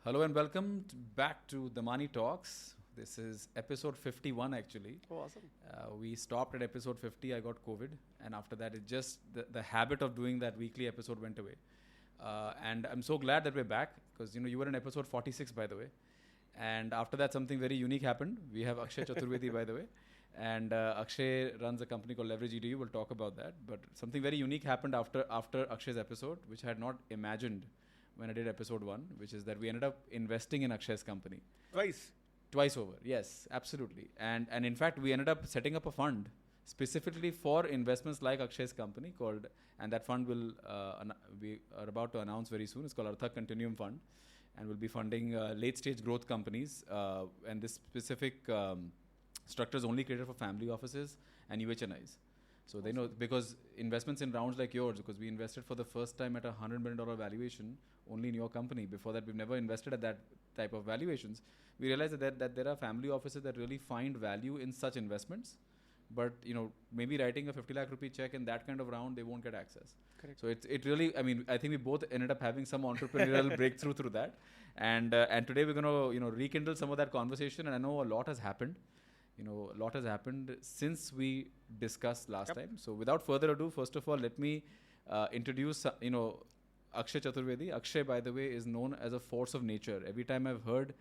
Hello and welcome back to the Money Talks. This is episode 51 actually. Oh, awesome. We stopped at episode 50. I got COVID, and after that, it just the habit of doing that weekly episode went away. And I'm so glad that we're back because you were in episode 46 by the way, and after that something very unique happened. We have Akshay Chaturvedi by the way, and Akshay runs a company called Leverage EDU. We'll talk about that. But something very unique happened after Akshay's episode, which I had not imagined when I did episode 1, which is that we ended up investing in Akshay's company. Twice over, yes, absolutely. And in fact, we ended up setting up a fund specifically for investments like Akshay's company and that fund we are about to announce very soon. It's called Artha Continuum Fund, and we'll be funding late stage growth companies. And this specific structure is only created for family offices and UHNIs. So they know, because investments in rounds like yours, because we invested for the first time at $100 million valuation only in your company. Before that, we've never invested at that type of valuations. We realized that there are family offices that really find value in such investments. But maybe writing a 50 lakh rupee check in that kind of round, they won't get access. Correct. So it really, I think we both ended up having some entrepreneurial breakthrough through that. And today we're going to rekindle some of that conversation. And I know a lot has happened. A lot has happened since we discussed last time. So without further ado, first of all, let me introduce, Akshay Chaturvedi. Akshay, by the way, is known as a force of nature. Every time I've heard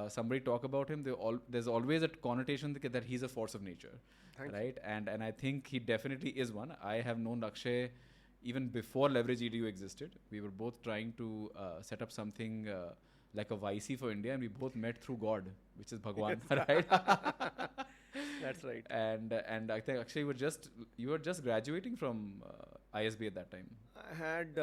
somebody talk about him, there's always a connotation that he's a force of nature. Thank right? And I think he definitely is one. I have known Akshay even before Leverage EDU existed. We were both trying to set up something like a YC for India, and we both met through God, which is Bhagwan, right? That's right. And I think actually you were just graduating from ISB at that time. I had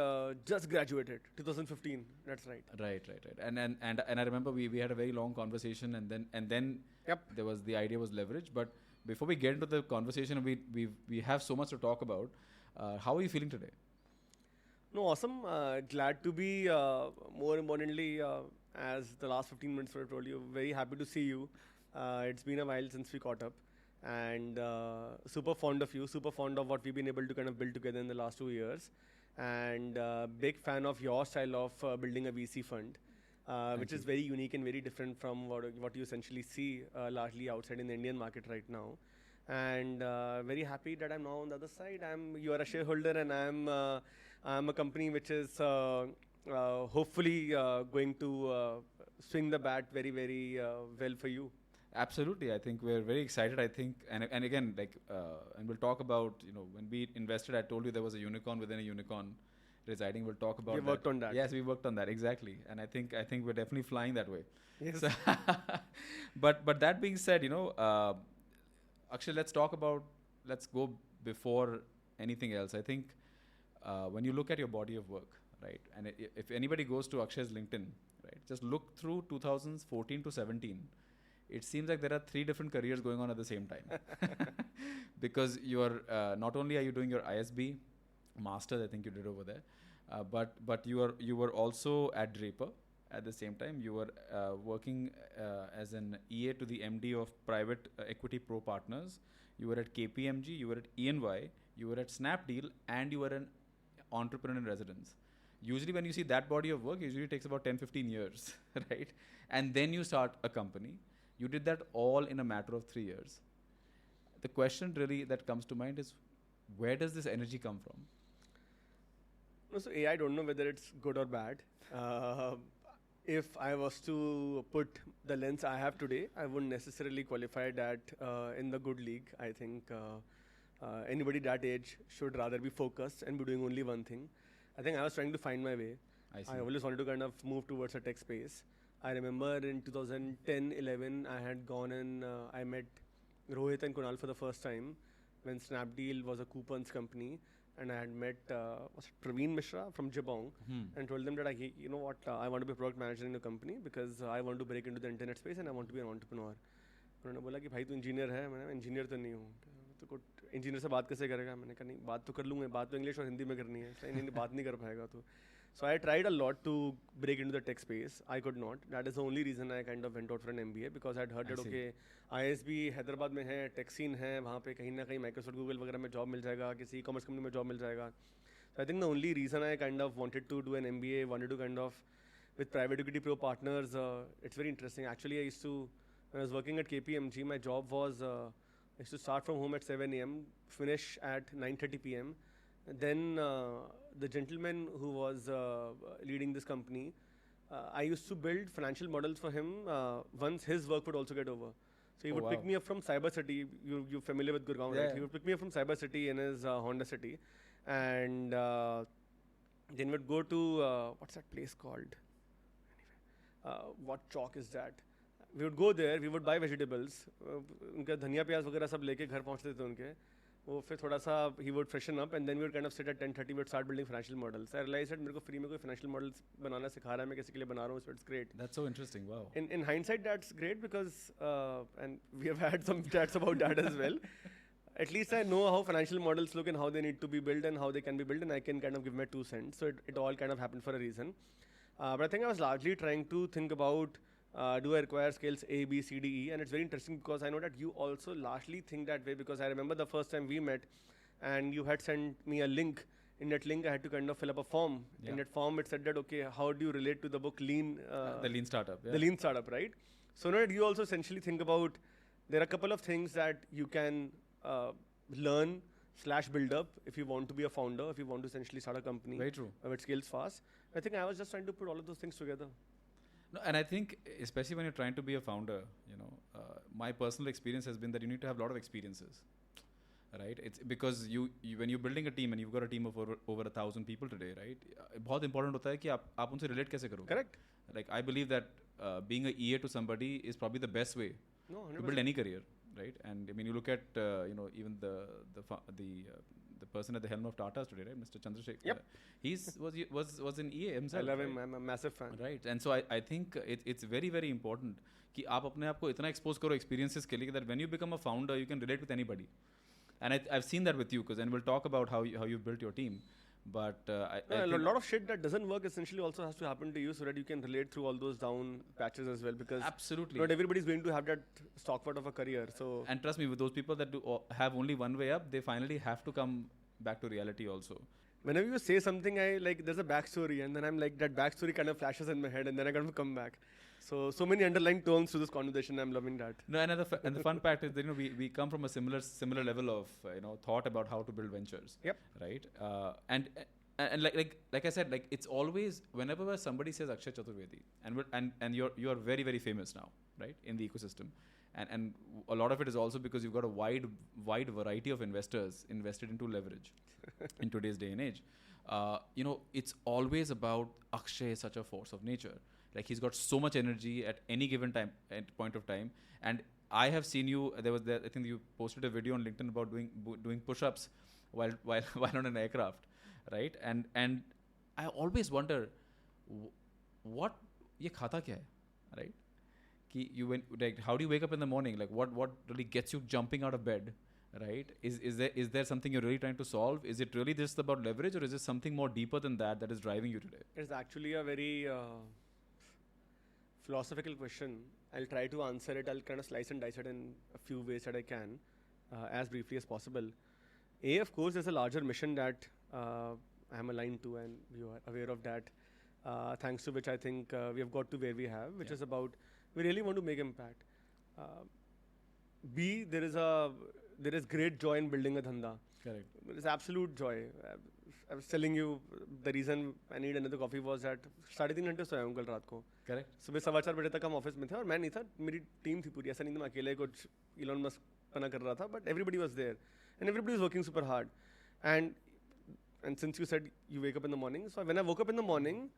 just graduated, 2015. That's right. Right. And I remember we had a very long conversation, and then Yep. there was the idea was Leverage. But before we get into the conversation, we have so much to talk about. How are you feeling today? No, awesome. Glad to be, more importantly, as the last 15 minutes were told you, very happy to see you. It's been a while since we caught up. And super fond of you, super fond of what we've been able to kind of build together in the last 2 years. And big fan of your style of building a VC fund, which is very unique and very different from what you essentially see largely outside in the Indian market right now. And very happy that I'm now on the other side. You are a shareholder, and I'm a company which is hopefully going to swing the bat very, very well for you. Absolutely, I think we're very excited. I think, and again, and we'll talk about when we invested. I told you there was a unicorn within a unicorn residing. We'll talk about. We worked on that. Yes, we worked on that exactly, and I think we're definitely flying that way. Yes. So but that being said, actually, let's go before anything else. I think when you look at your body of work, right, and if anybody goes to Akshay's LinkedIn, right, just look through 2014 to 17. It seems like there are 3 different careers going on at the same time. Because you're not only are you doing your ISB masters, I think you did over there, but you were also at Draper at the same time. You were working as an EA to the MD of Private Equity Pro Partners. You were at KPMG, you were at EY, you were at Snapdeal, and you were an entrepreneur in residence. Usually when you see that body of work, usually it takes about 10-15 years, right? And then you start a company. You did that all in a matter of 3 years. The question really that comes to mind is, where does this energy come from? No, so I don't know whether it's good or bad. If I was to put the lens I have today, I wouldn't necessarily qualify that in the good league. I think anybody that age should rather be focused and be doing only one thing. I think I was trying to find my way. I see. I always wanted to kind of move towards a tech space. I remember in 2010-11, I had gone and I met Rohit and Kunal for the first time when Snapdeal was a coupons company, and I had met was it Praveen Mishra from Jabong, and told them that I want to be a product manager in a company because I want to break into the internet space and I want to be an entrepreneur. उन्होंने बोला कि भाई तू engineer है. मैंने engineer तो नहीं हूँ. तो इंजीनियर से बात कैसे करेगा? मैंने कहा नहीं, बात तो कर लूँगा, बात तो इंग्लिश और हिंदी में करनी है. नहीं, बात नहीं कर पाएगा तो. So I tried a lot to break into the tech space. I could not. That is the only reason I kind of went out for an MBA, because I had heard that okay, ISB Hyderabad में है, tech scene है, वहाँ पे कहीं ना कहीं Microsoft, Google वगैरह में जॉब मिल जाएगा, किसी e-commerce company में जॉब मिल जाएगा. So I think the only reason I kind of wanted to do an MBA, wanted to kind of with private equity pro partners. It's very interesting. Actually, when I was working at KPMG, my job was I used to start from home at 7 a.m., finish at 9:30 p.m. Then the gentleman who was leading this company, I used to build financial models for him once his work would also get over. So he would pick me up from Cyber City. You're familiar with Gurgaon, right? He would pick me up from Cyber City in his Honda City. And then we'd go to, what's that place called? What chalk is that? We would go there, we would buy vegetables. उनका धनिया प्याज वगैरह सब लेके घर पहुंचते थे उनके. वो फिर थोड़ा सा he would freshen up and then we would kind of sit at 10:30. We would start building financial models. I realized that मेरे को free में कोई financial models बनाना सिखा रहा है, मैं किसी के लिए बना रहा हूँ, so it's great. That's so interesting. Wow. In hindsight, that's great because and we have had some chats about that as well. At least I know how financial models look and how they need to be built and how they can be built, and I can kind of give my 2 cents. So it all kind of happened for a reason. But I think I was largely trying to think about do I require scales A, B, C, D, E? And it's very interesting because I know that you also largely think that way, because I remember the first time we met and you had sent me a link. In that link, I had to kind of fill up a form. Yeah. In that form, it said that, okay, how do you relate to the book Lean? The Lean Startup. Yeah. The Lean Startup, right? So now that you also essentially think about, there are a couple of things that you can learn / build up if you want to be a founder, if you want to essentially start a company. Very true. It scales fast. I think I was just trying to put all of those things together. No, and I think, especially when you're trying to be a founder, my personal experience has been that you need to have a lot of experiences, right? It's because when you're building a team and you've got a team of over 1,000 people today, right? बहुत important होता है कि आप उनसे relate कैसे करोगे? Correct. Like I believe that being a EA to somebody is probably the best way to build any career, right? And I mean, you look at even the person at the helm of Tata today, right, Mr. Chandrasekhar. Yep. Was in EA himself. I love him. Right? I'm a massive fan. Right. And so I think it's very, very important कि आप अपने आप को इतना expose करो experiences के लिए that when you become a founder, you can relate with anybody. And I've seen that with you, and we'll talk about how you built your team. But a lot of shit that doesn't work essentially also has to happen to you so that you can relate through all those down patches as well, because absolutely not everybody's going to have that stalwart of a career. So and trust me, with those people that have only one way up, they finally have to come back to reality also. Whenever you say something, I like there's a backstory, and then I'm like that backstory kind of flashes in my head, and then I kind of come back. So many underlying tones to this conversation. I'm loving that. No, and the fun fact is that we come from a similar level of thought about how to build ventures. Yep. Right. And like I said, like it's always whenever somebody says Akshay Chaturvedi, and you're very, very famous now, right, in the ecosystem, and a lot of it is also because you've got a wide variety of investors invested into leverage in today's day and age. It's always about Akshay is such a force of nature. Like he's got so much energy at any given time, at point of time. And I have seen you. I think you posted a video on LinkedIn about doing push-ups while on an aircraft, right? And I always wonder, what ये खाता क्या है, right? How do you wake up in the morning? Like what really gets you jumping out of bed, right? Is there something you're really trying to solve? Is it really just about leverage, or is it something more deeper than that is driving you today? It's actually a very philosophical question. I'll try to answer it. I'll kind of slice and dice it in a few ways that I can, as briefly as possible. Of course, there's a larger mission that I'm aligned to, and you are aware of that. Thanks to which I think we have got to where we have, which is about we really want to make impact. B, there is great joy in building a dhanda. Correct. There is absolute joy. I was telling you the reason I need another coffee was that 3.5 घंटे सोया हूँ कल रात को. Correct. सुबह 4:15 बजे तक हम office में थे और मैं नहीं था, मेरी टीम थी पूरी. ऐसा नहीं था मैं अकेले कुछ Elon Musk पना कर रहा था, but everybody was there and everybody was working super hard. And since you said you wake up in the morning, so when I woke up in the morning,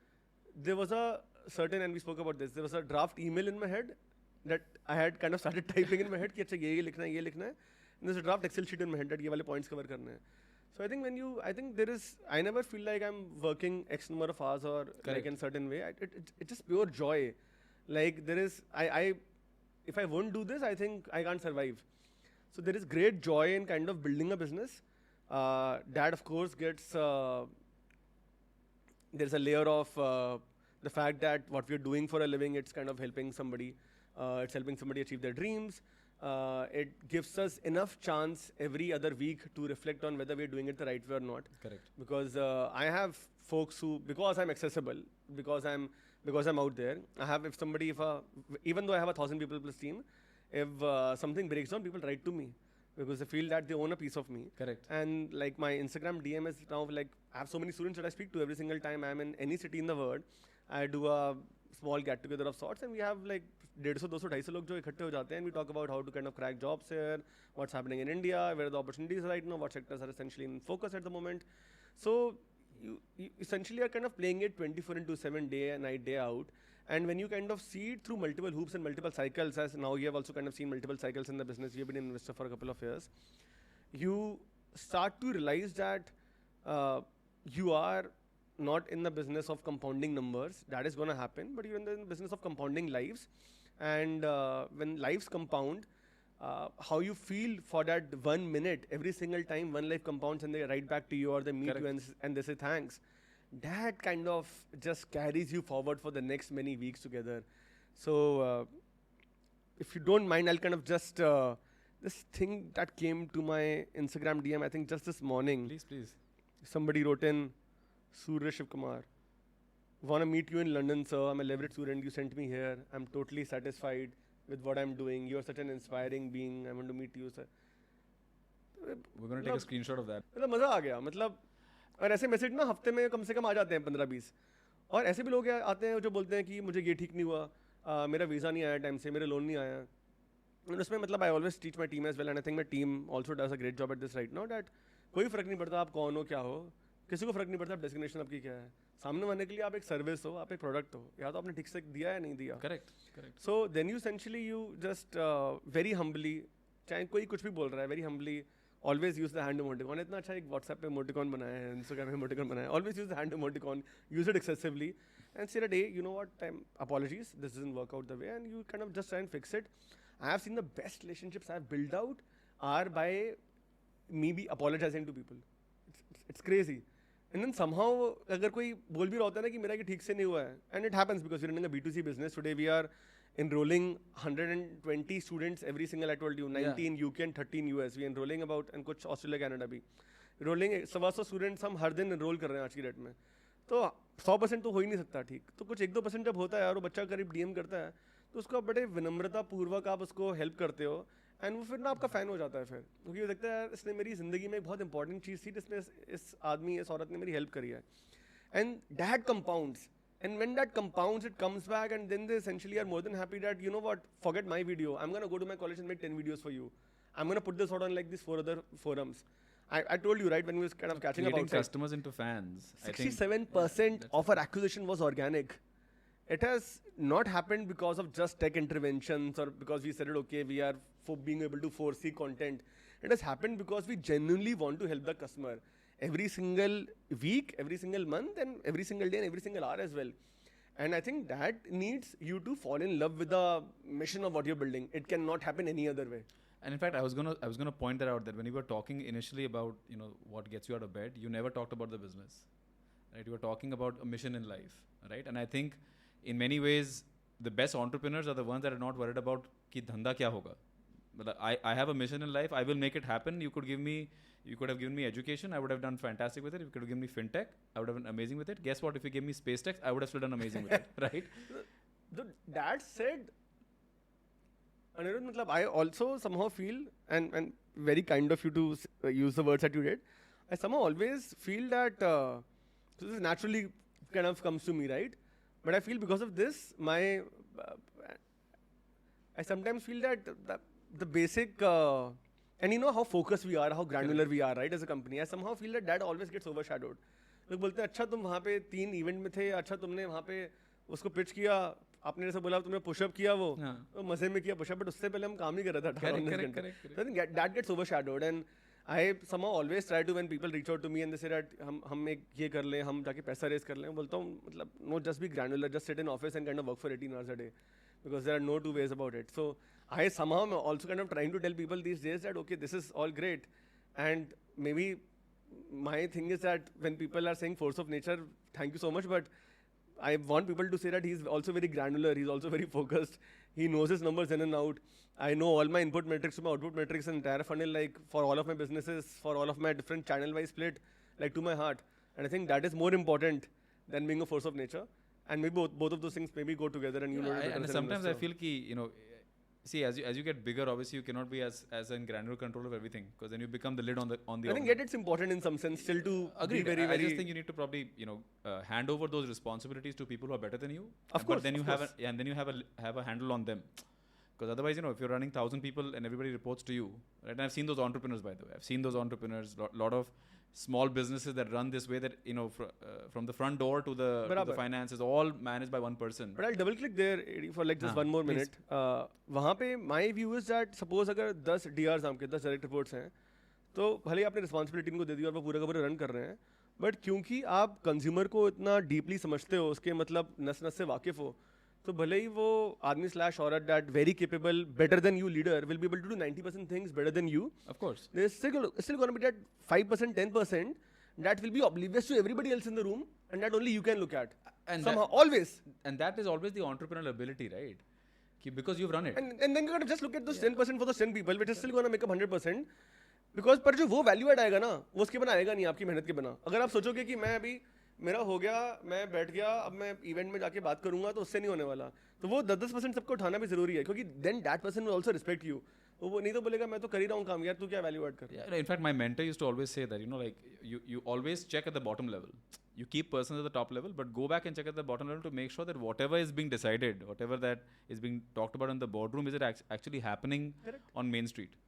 there was a certain, and we spoke about this, there was a draft email in my head that I had kind of started typing in my head कि अच्छा ये लिखना है. And there's a draft Excel sheet in my head that ये वाले points cover करने हैं. So I think I never feel like I'm working X number of hours or like in certain way. It's just pure joy. Like if I won't do this, I think I can't survive. So there is great joy in kind of building a business. That of course gets, there's a layer of the fact that what we're doing for a living, it's kind of helping somebody. It's helping somebody achieve their dreams. It gives us enough chance every other week to reflect on whether we're doing it the right way or not. Correct. Because I have folks who, because I'm accessible, because I'm because I'm out there. Even though I have 1,000 people plus team, if something breaks down, people write to me because they feel that they own a piece of me. Correct. And like my Instagram DM is now like, I have so many students that I speak to every single time I'm in any city in the world. I do a small get together of sorts, and we have like 150, 200, 250 लोग जो इकट्ठे हो जाते हैं, and we talk about how to kind of crack jobs here, what's happening in India, where are the opportunities right now, what sectors are essentially in focus at the moment. So you essentially are kind of playing it 24/7, day and night, day out. And when you kind of see it through multiple hoops and multiple cycles, as now you have also kind of seen multiple cycles in the business, you've been an investor for a couple of years, you start to realize that you are not in the business of compounding numbers. That is going to happen, but you're in the business of compounding lives. And when lives compound, how you feel for that 1 minute, every single time one life compounds and they write back to you or they meet you and they say thanks, that kind of just carries you forward for the next many weeks together. So if you don't mind, I'll kind of just, this thing that came to my Instagram DM, I think just this morning. Please. Somebody wrote in, Surya Shiv Kumar, want to meet you in London, sir. I'm a leverage student. You sent me here. I'm totally satisfied with what I'm doing. You're such an inspiring being. I want to meet you, sir. We're going to take a screenshot of that. मतलब मज़ा आ गया. मतलब और ऐसे message ना हफ्ते में कम से कम आ जाते हैं 15-20. और ऐसे भी लोग आते हैं जो बोलते हैं कि मुझे ये ठीक नहीं हुआ, मेरा वीज़ा नहीं आया टाइम से, मेरा लोन नहीं आया. और उसमें मतलब I always teach my team as well, and I think my team also does a great job at this right now, that कोई फ़र्क नहीं पड़ता आप कौन हो, क्या हो, किसी को फ़र्क नहीं पड़ता डेस्टिनेशन आपकी क्या है. सामने वाले के लिए आप एक सर्विस हो, आप एक प्रोडक्ट हो, या तो आपने ठीक से दिया या नहीं दिया. Correct. So then you essentially you just very humbly, चाहे कोई कुछ भी बोल रहा है, very humbly always use the hand emoticon. इतना अच्छा एक WhatsApp पे emoticon बनाया है, Instagram में emoticon बनाया है. Always use the hand emoticon, use it excessively, and say that, hey, you know what, apologies, this doesn't work out the way, and you kind of just try and fix it. I have seen the best relationships I have built out are by me be apologizing to people. It's crazy. And then somehow, अगर कोई बोल भी रहा होता है ना कि मेरा ये ठीक से नहीं हुआ है, and it happens because we're running a B2C business. Today we are enrolling 120 students every single, I told you, 19 UK and 13 US. We are enrolling about, and कुछ Australia, Canada भी. Enrolling 100 students हम हर दिन enroll कर रहे हैं आज की date में. तो 100% तो हो ही नहीं सकता ठीक. तो कुछ 1-2% जब होता है और वो बच्चा करीब DM करता है, तो उसको आप बड़े विनम्रता पूर्वक आप उसको हेल्प करते हो, एंड वो फिर ना आपका फ़ैन हो जाता है फिर, क्योंकि वो देखता है इसने मेरी ज़िंदगी में एक बहुत इंपॉर्टेंट चीज़ थी जिसमें इस आदमी, इस औरत ने मेरी हेल्प करी है. And that compounds. And when that compounds, it comes back, and then they essentially are more than happy that, you know what, forget my video. I'm going to go to my college and make 10 videos for you. I'm going to put this out on like these 4 other forums. I told you, right, when we was kind of catching up outside. Customers into fans. 67% of our acquisition was organic. It has not happened because of just tech interventions or because we said it, okay, we are for being able to foresee content. It has happened because we genuinely want to help the customer. Every single week, every single month, and every single day and every single hour as well. And I think that needs you to fall in love with the mission of what you're building. It cannot happen any other way. And in fact, I was gonna point that out, that when you were talking initially about, you know, what gets you out of bed, you never talked about the business, right? You were talking about a mission in life, right? And I think in many ways, the best entrepreneurs are the ones that are not worried about ki dhanda kya hoga. But I have a mission in life. I will make it happen. You could have given me education. I would have done fantastic with it. If you could have given me fintech, I would have done amazing with it. Guess what? If you gave me space tech, I would have still done amazing with it, right? That said, Anirudh, I also somehow feel, and very kind of you to use the words that you did, I somehow always feel that this is naturally kind of comes to me, right? But I feel because of this, I sometimes feel that the basic, and you know how focused we are, how granular we are, right, as a company. I somehow feel that always gets overshadowed. लोग बोलते हैं अच्छा तुम वहाँ पे 3 event में थे, अच्छा तुमने वहाँ पे उसको पिच किया, आपने जैसे बोला तुमने पुशअप किया, वो तो मजे में किया पुशअप, बट उससे पहले हम काम ही कर रहे थे 18-19 घंटे. So I think that gets overshadowed, and I somehow always try to, when people reach out to me and they say that हम एक ये कर लें, हम जाके पैसा रेस कर लें, बोलता हूँ मतलब no, just be granular, just sit in office and kind of work for 18 hours a day, because there are no two ways about it. So I somehow am also kind of trying to tell people these days that okay, this is all great, and maybe my thing is that when people are saying force of nature, thank you so much, but I want people to say that he's also very granular, he's also very focused, he knows his numbers in and out. I know all my input metrics to my output metrics and entire funnel, like for all of my businesses, for all of my different channel-wise split, like to my heart. And I think that is more important than being a force of nature. and maybe both of those things maybe go together, and you know. And sometimes I feel ki, you know, see, as you get bigger, obviously you cannot be as in granular control of everything, because then you become the lid on the. I think yet it's important in some sense still to Agreed. be very. I just think you need to probably, you know, hand over those responsibilities to people who are better than you. Of course. But then you have a handle on them, because otherwise, you know, if you're running 1,000 people and everybody reports to you, right? And I've seen those entrepreneurs, by the way. I've seen those entrepreneurs. Lot of small businesses that run this way, that, you know, from the front door to the finances, all managed by one person. But I'll double click there AD, for like just one more minute. वहाँ पे my view is that suppose अगर 10 DRs आपके 10 direct reports हैं, तो भले ही आपने responsibility इनको दे दी और वो पूरा का पूरा रन कर रहे हैं, बट क्योंकि आप कंज्यूमर को इतना डीपली समझते हो, उसके मतलब नस नस से वाकिफ हो, तो भले ही वो आदमी / औरत that very capable better than you leader will be able to do 90% things better than you. Of course. There is still going to be that 5%, 10% that will be oblivious to everybody else in the room, and that only you can look at. And somehow, that, always. And that is always the entrepreneurial ability, right? Because you've run it. And then you're going to just look at those 10% for those 10 people, which is still going to make up 100%. Because पर जो वो value add आएगा ना, वो उसके बिना आएगा नहीं, आपकी मेहनत के बिना. अगर आप सोचोगे कि मैं अभी मेरा हो गया, मैं बैठ गया, अब मैं इवेंट में जाके बात करूंगा, तो उससे नहीं होने वाला. तो वो 10% सबको उठाना भी जरूरी है, क्योंकि then that person will also respect you. वो नहीं तो बोलेगा मैं तो कर ही रहा हूँ काम, यार तू क्या वैल्यू ऐड कर. Yeah, in fact, my mentor used to always say that, you know, like you always check at the bottom level. You keep persons at the top level, but go back and check at the bottom level to make sure that whatever is being decided, whatever that is being talked about in the boardroom, is it actually happening on Main Street,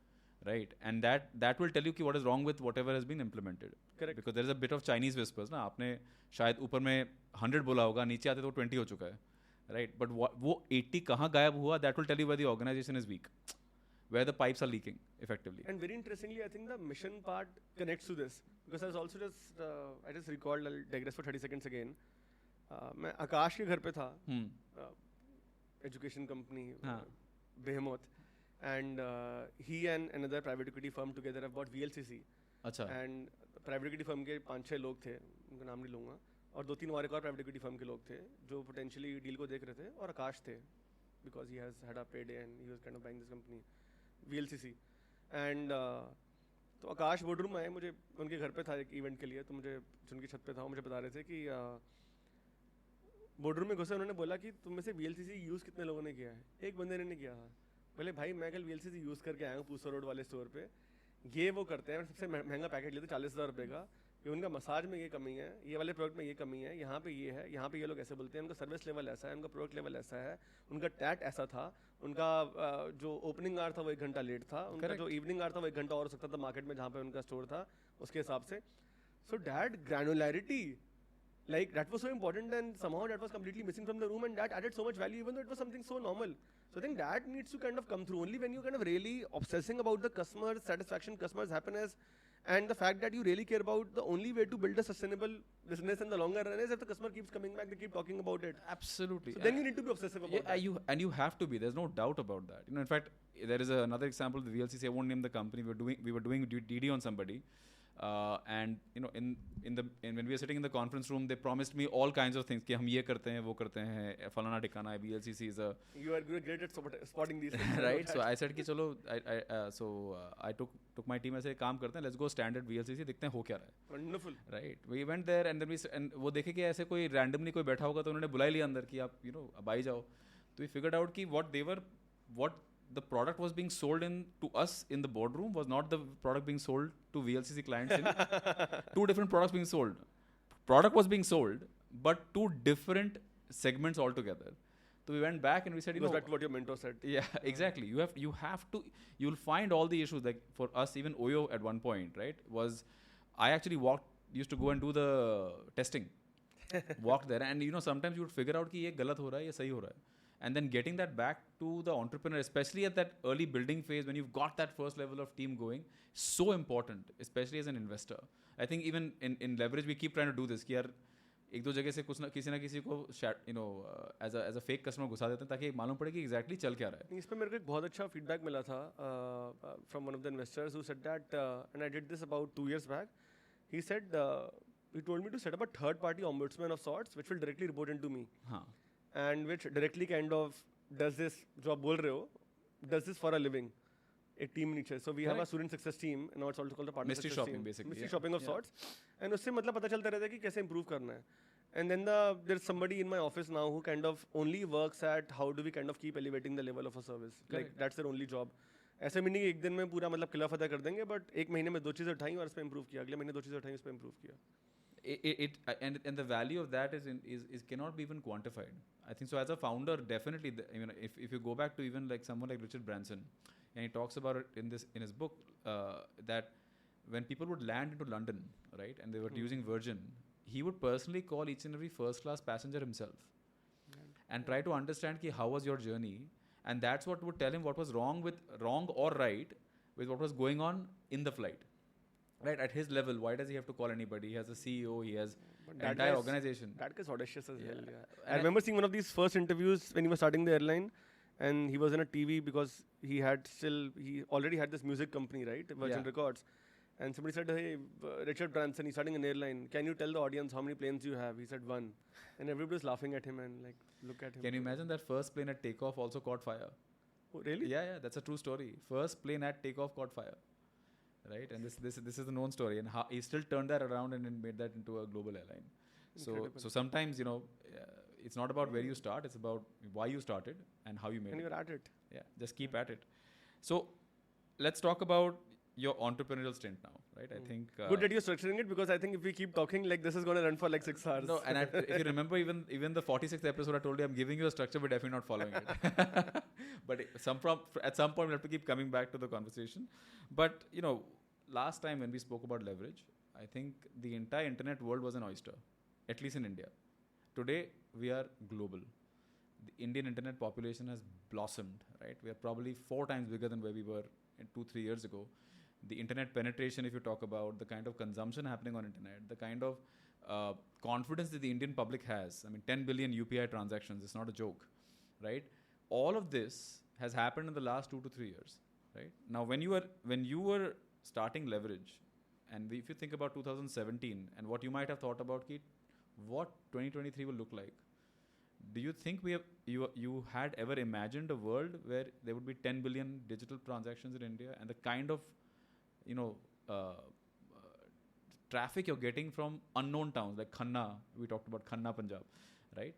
right? And that will tell you कि what is wrong with whatever has been implemented. Correct. Because there is a bit of Chinese whispers ना, आपने शायद ऊपर में 100 बोला होगा, नीचे आते तो 20 हो चुका है, right? But वो 80 कहाँ गायब हुआ? That will tell you where the organization is weak, where the pipes are leaking effectively. And very interestingly, I think the mission part connects to this, because I was also I just recalled, I'll digress for 30 seconds again. मैं आकाश के घर पे था, education company, Behemoth, and he and another private equity firm together have bought VLCC. अच्छा. And private equity firm के 5-6 लोग थे, उनका नाम नहीं लूँगा, और 2-3 और एक और private equity firm के लोग थे, जो potentially deal को देख रहे थे, और आकाश थे, because he has had a payday and he was kind of buying this company, VLCC. And तो आकाश बोर्डरूम आए, मुझे उनके घर पे था एक इवेंट के लिए, तो मुझे उनकी छत पे था, मुझे बता रहे थे कि बोर्डरूम में घुसे, उन्होंने बोला कि तुम में से VLCC यूज़ कितने लोगों ने किया है. एक बंदे ने किया था. बोले भाई मैं कल VLCC यूज़ करके आया हूँ पूसा रोड वाले स्टोर पे, ये वो करते हैं, सबसे महंगा पैकेट लेते 40,000 रुपये का, कि उनका मसाज में ये कमी है, ये वाले प्रोडक्ट में ये कमी है, यहाँ पे ये है, यहाँ पे ये लोग ऐसे बोलते हैं, उनका सर्विस लेवल ऐसा है, उनका प्रोडक्ट लेवल ऐसा है, उनका टैट ऐसा था, उनका जो ओपनिंग आवर था वो 1 घंटा लेट था, उनका जो इवनिंग आवर था वो 1 घंटा और हो सकता था मार्केट में जहाँ पे उनका स्टोर था उसके हिसाब से. So that granularity, like that was so important, and somehow that was completely missing from the room, and that added so much value, even though it was something so normal. So I think that needs to kind of come through. Only when you're kind of really obsessing about the customer satisfaction, customer's happiness, and the fact that you really care about the only way to build a sustainable business in the longer run is if the customer keeps coming back, they keep talking about it. Absolutely. So then you need to be obsessive about that. You have to be. There's no doubt about that. You know, in fact, there is another example. The VLCC, I won't name the company. We were doing DD on somebody. And you know, when we were sitting in the conference room, they promised me all kinds of things कि हम ये करते हैं, वो करते हैं, फलाना ठिकाना है, VLCC is a. You are great at spotting these things. Right. So I said कि चलो, I took my team ऐसे काम करते हैं, let's go stand at VLCC, देखते हैं हो क्या रहा है. Wonderful. Right. We went there and then वो देखे कि ऐसे कोई randomly कोई बैठा होगा, तो उन्होंने बुला लिया अंदर कि आप अब आई जाओ. तो we figured out कि what the product was being sold to us in the boardroom was not the product being sold to VLCC clients. Two different products being sold. Product was being sold, but 2 different segments altogether. So we went back and we said, back to what your mentor said. Yeah, exactly. You'll find all the issues. Like for us, even Oyo at one point, right, was I actually used to go and do the testing. Walked there, and sometimes you would figure out कि ये गलत हो रहा है, ये सही हो रहा है. And then getting that back to the entrepreneur, especially at that early building phase when you've got that first level of team going, so important, especially as an investor. I think even in leverage, we keep trying to do this. कि यार एक दो जगह से किसी ना किसी को as a fake customer घुसा देते हैं ताकि मालूम पड़े कि exactly चल क्या रहा है. इस पे मेरे को एक बहुत अच्छा feedback मिला था from one of the investors who said that, and I did this about 2 years back. He said he told me to set up a third-party ombudsman of sorts, which will directly report into me. हाँ. And which directly kind of does this, जो आप बोल रहे हो, does this for a living. एक team नीचे. So we have a student success team, and now it's also called the partner mystery success shopping team. Basically. Mystery shopping of sorts. And उससे मतलब पता चलता रहता है कि कैसे improve करना है. And then there's somebody in my office now who kind of only works at how do we kind of keep elevating the level of a service. Like Correct. that's their only job. ऐसे भी नहीं कि एक दिन में पूरा मतलब किला फतेह कर देंगे, बट एक महीने में 2 चीज़ें उठाई और उस पर इम्प्रूव किया, अगले महीने 2 चीज़ें उठाई उस पर इम्प्रूव किया. And the value of that is cannot be even quantified. I think so. As a founder, definitely, if you go back to even like someone like Richard Branson, and he talks about it in his book that when people would land into London, right, and they were using Virgin, he would personally call each and every first class passenger himself and try to understand how was your journey, and that's what would tell him what was wrong or right with what was going on in the flight. Right, at his level, why does he have to call anybody? He has a CEO, he has an entire organization. That guy's audacious as hell, yeah. I remember seeing one of these first interviews when he was starting the airline, and he was in a TV because he already had this music company, right? Virgin Records. And somebody said, hey, Richard Branson, he's starting an airline. Can you tell the audience how many planes you have? He said 1. And everybody was laughing at him and like, look at him. Can you imagine that first plane at takeoff also caught fire? Oh, really? Yeah, that's a true story. First plane at takeoff caught fire. Right, and this is a known story, and how he still turned that around and made that into a global airline. So sometimes it's not about where you start; it's about why you started and how you made it. And you're at it. Yeah, just keep at it. So let's talk about your entrepreneurial stint now, right? I think good that you're structuring it, because I think if we keep talking like this is going to run for like 6 hours. No, and if you remember, even the 46th episode, I told you I'm giving you a structure, but definitely not following it. But at some point, we'll have to keep coming back to the conversation. But last time when we spoke about leverage, I think the entire internet world was an oyster, at least in India. Today, we are global. The Indian internet population has blossomed, right? We are probably 4 times bigger than where we were 2-3 years ago. The internet penetration, if you talk about the kind of consumption happening on internet, the kind of confidence that the Indian public has. I mean, 10 billion UPI transactions, it's not a joke, right? All of this has happened in the last 2 to 3 years, right? Now, when you were starting leverage, and if you think about 2017 and what you might have thought about what 2023 will look like, do you think you had ever imagined a world where there would be 10 billion digital transactions in India, and the kind of traffic you're getting from unknown towns like Khanna? We talked about Khanna, Punjab, right?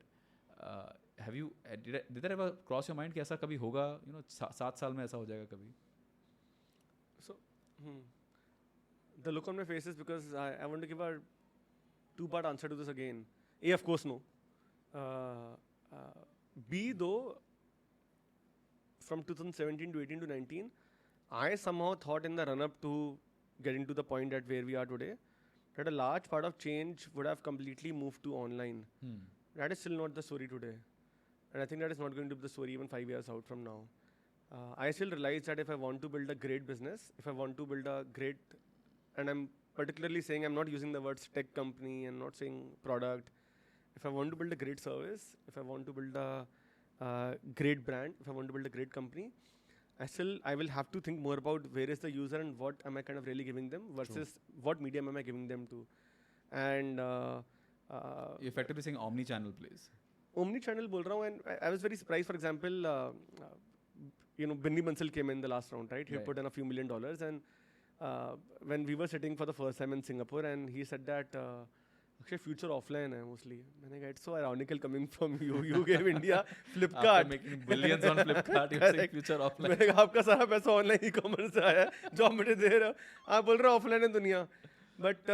Did that ever cross your mind कि ऐसा कभी होगा? 7 साल में ऐसा हो जाएगा कभी? So, the look on my face is because I want to give a 2-part answer to this again. A, of course, no. B, though, from 2017 to 18 to 19, I somehow thought in the run-up to getting to the point at where we are today, that a large part of change would have completely moved to online. That is still not the story today. And I think that is not going to be the story even 5 years out from now. I still realize that if I want to build a great business, if I want to build a great, and I'm particularly saying, I'm not using the words tech company, I'm not saying product. If I want to build a great service, if I want to build a great brand, if I want to build a great company, I will have to think more about where is the user and what am I kind of really giving them versus what medium am I giving them to. And you're effectively saying omni-channel plays. Omni-channel bol raha hu, and I was very surprised. For example, Binny Bansal came in the last round, right? He put in a few $1 million, and when we were sitting for the first time in Singapore, and he said that actually future offline hai mostly. मैंने कहा, it's so ironical coming from you. You gave India Flipkart. After making billions on Flipkart, you're saying future offline. मैंने कहा आपका सारा पैसा online e-commerce से आया है जो आप मुझे दे रहे हो. आप बोल रहे हो ऑफलाइन है दुनिया. But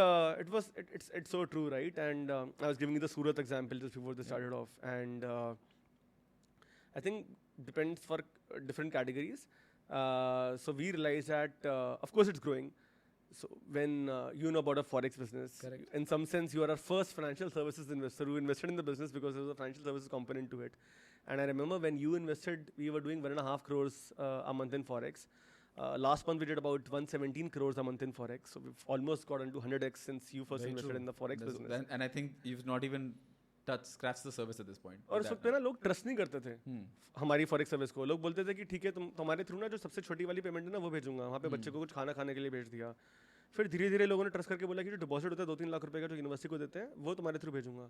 it's so true, right? And I was giving you the Surat example just before this started off, and I think depends for different categories. So we realized that, of course, it's growing. So when you know about a forex business, correct, in some sense, you are our first financial services investor who invested in the business because there was a financial services component to it. And I remember when you invested, we were doing 1.5 crores a month in forex. Last month we did about 117 crores a month in forex. So we've almost got into 100x since you first invested in the forex business. And I think you've not even scratched the service at this point. और उस वक्त पे ना लोग trust नहीं करते थे हमारी फॉरेक्स सर्विस को. लोग बोलते थे कि ठीक है तुम तुम्हारे थ्रू ना जो सबसे छोटी वाली पेमेंट है ना वो भेजूंगा, वहाँ पे बच्चे को कुछ खाना खाने के लिए भेज दिया. फिर धीरे धीरे लोगों ने ट्रस्ट करके बोला कि जो डिपॉजिट होता है 2-3 लाख रुपए का जो यूनिवर्सिटी को देते हैं वो तुम्हारे थ्रू भेजूंगा.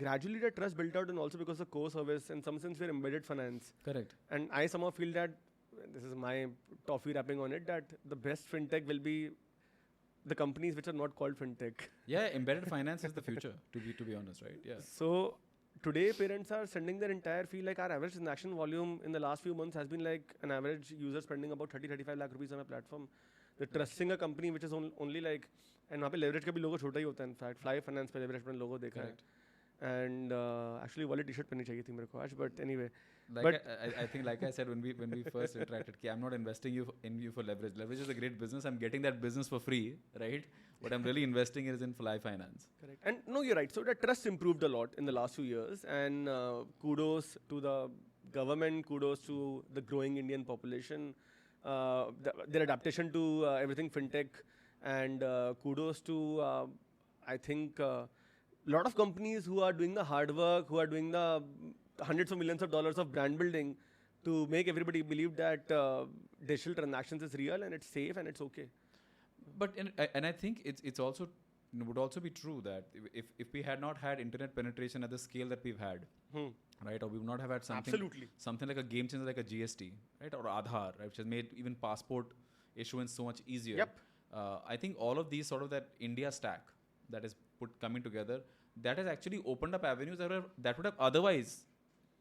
Gradually that trust built out and also because of core service in some sense we are embedded finance. Correct. And I somehow feel that this is my toffee wrapping on it, that the best fintech will be the companies which are not called fintech. Yeah, embedded finance is the future, to be honest, right? Yeah. So today parents are sending their entire fee, like our average transaction volume in the last few months has been like an average user spending about 30-35 lakh rupees on a platform. They're trusting a company which is only like, and वहाँ पे leverage का भी logo छोटा ही होता है, in fact Fly Finance पे leverage अपने logo देखा है. Correct. And actually वाली t-shirt पहननी चाहिए थी मेरे को आज, but anyway. Like But- I think, like I said when we first interacted, ki I'm not investing in you for leverage. Leverage is a great business. I'm getting that business for free, right? What I'm really investing is in Fly Finance. Correct. And no, you're right. So the trust improved a lot in the last few years, and kudos to the government, kudos to the growing Indian population, their adaptation to everything fintech, and kudos to I think a lot of companies who are doing the hard work, who are doing the hundreds of millions of dollars of brand building to make everybody believe that digital transactions is real and it's safe and it's okay. But and I think it's also would also be true that if we had not had internet penetration at the scale that we've had, right, or we would not have had something like a game changer like a GST, right, or Aadhaar, right, which has made even passport issuance so much easier. Yep. I think all of these sort of that India stack that is coming together, that has actually opened up avenues that would have otherwise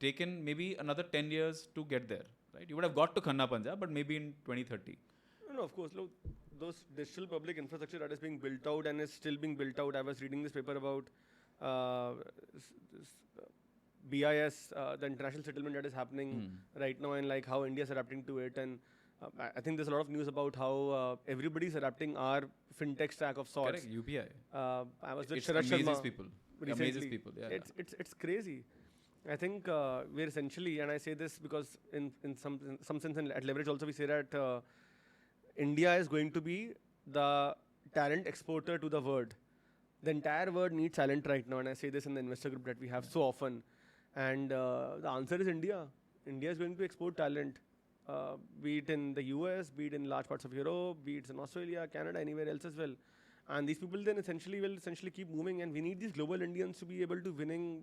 taken maybe another 10 years to get there, right? You would have got to Khanna Punjab, but maybe in 2030. No, of course. Look, those digital public infrastructure that is being built out and is still being built out. I was reading this paper about BIS, the international settlement that is happening right now, and like how India is adapting to it. And I think there's a lot of news about how everybody's adapting our fintech stack of sorts. Correct, UPI. I was with It Sharad amazes Sharma people. recently. Amazes people, yeah. It's crazy. I think we're essentially, and I say this because in some sense at Leverage also we say that India is going to be the talent exporter to the world. The entire world needs talent right now, and I say this in the investor group that we have so often. And the answer is India. India is going to export talent, be it in the US, be it in large parts of Europe, be it in Australia, Canada, anywhere else as well. And these people then will essentially keep moving, and we need these global Indians to be able to winning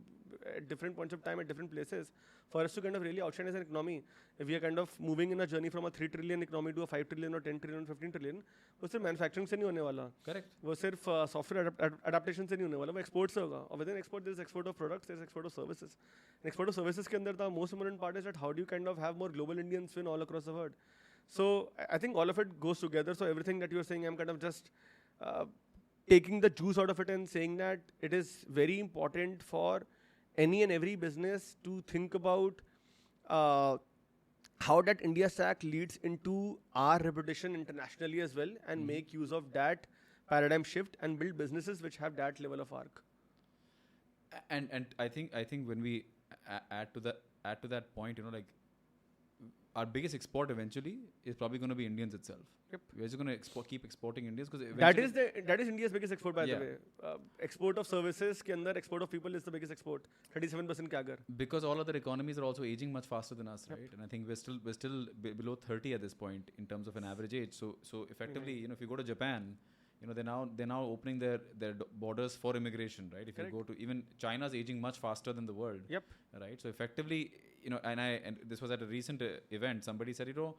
at different points of time at different places for us to kind of really outshine as an economy. If we are kind of moving in a journey from a 3 trillion economy to a 5 trillion or 10 trillion or 15 trillion, वो सिर्फ manufacturing से नहीं होने वाला. Correct. वो सिर्फ software adaptation से नहीं होने वाला, वो export से होगा. और within export, there is export of products, there is export of services. And export of services के अंदर the most important part is that how do you kind of have more global Indians win all across the world. So I think all of it goes together. So everything that you are saying, I'm kind of just taking the juice out of it and saying that it is very important for any and every business to think about how that India stack leads into our reputation internationally as well, and make use of that paradigm shift and build businesses which have that level of arc. And I think when we add to that point, you know, like our biggest export eventually is probably going to be Indians itself. Yep. We're just going to keep exporting Indians because that is India's biggest export, by Yeah. the way. Export of services के अंदर export of people is the biggest export. 37% CAGR. because all other economies are also aging much faster than us, right? And I think we're still below 30 at this point in terms of an average age. So effectively, you know, if you go to Japan, you know, they're now opening their borders for immigration, right? If Correct. you go to even China's aging much faster than the world, Yep. right? So effectively, you know, and this was at a recent event. Somebody said, you know,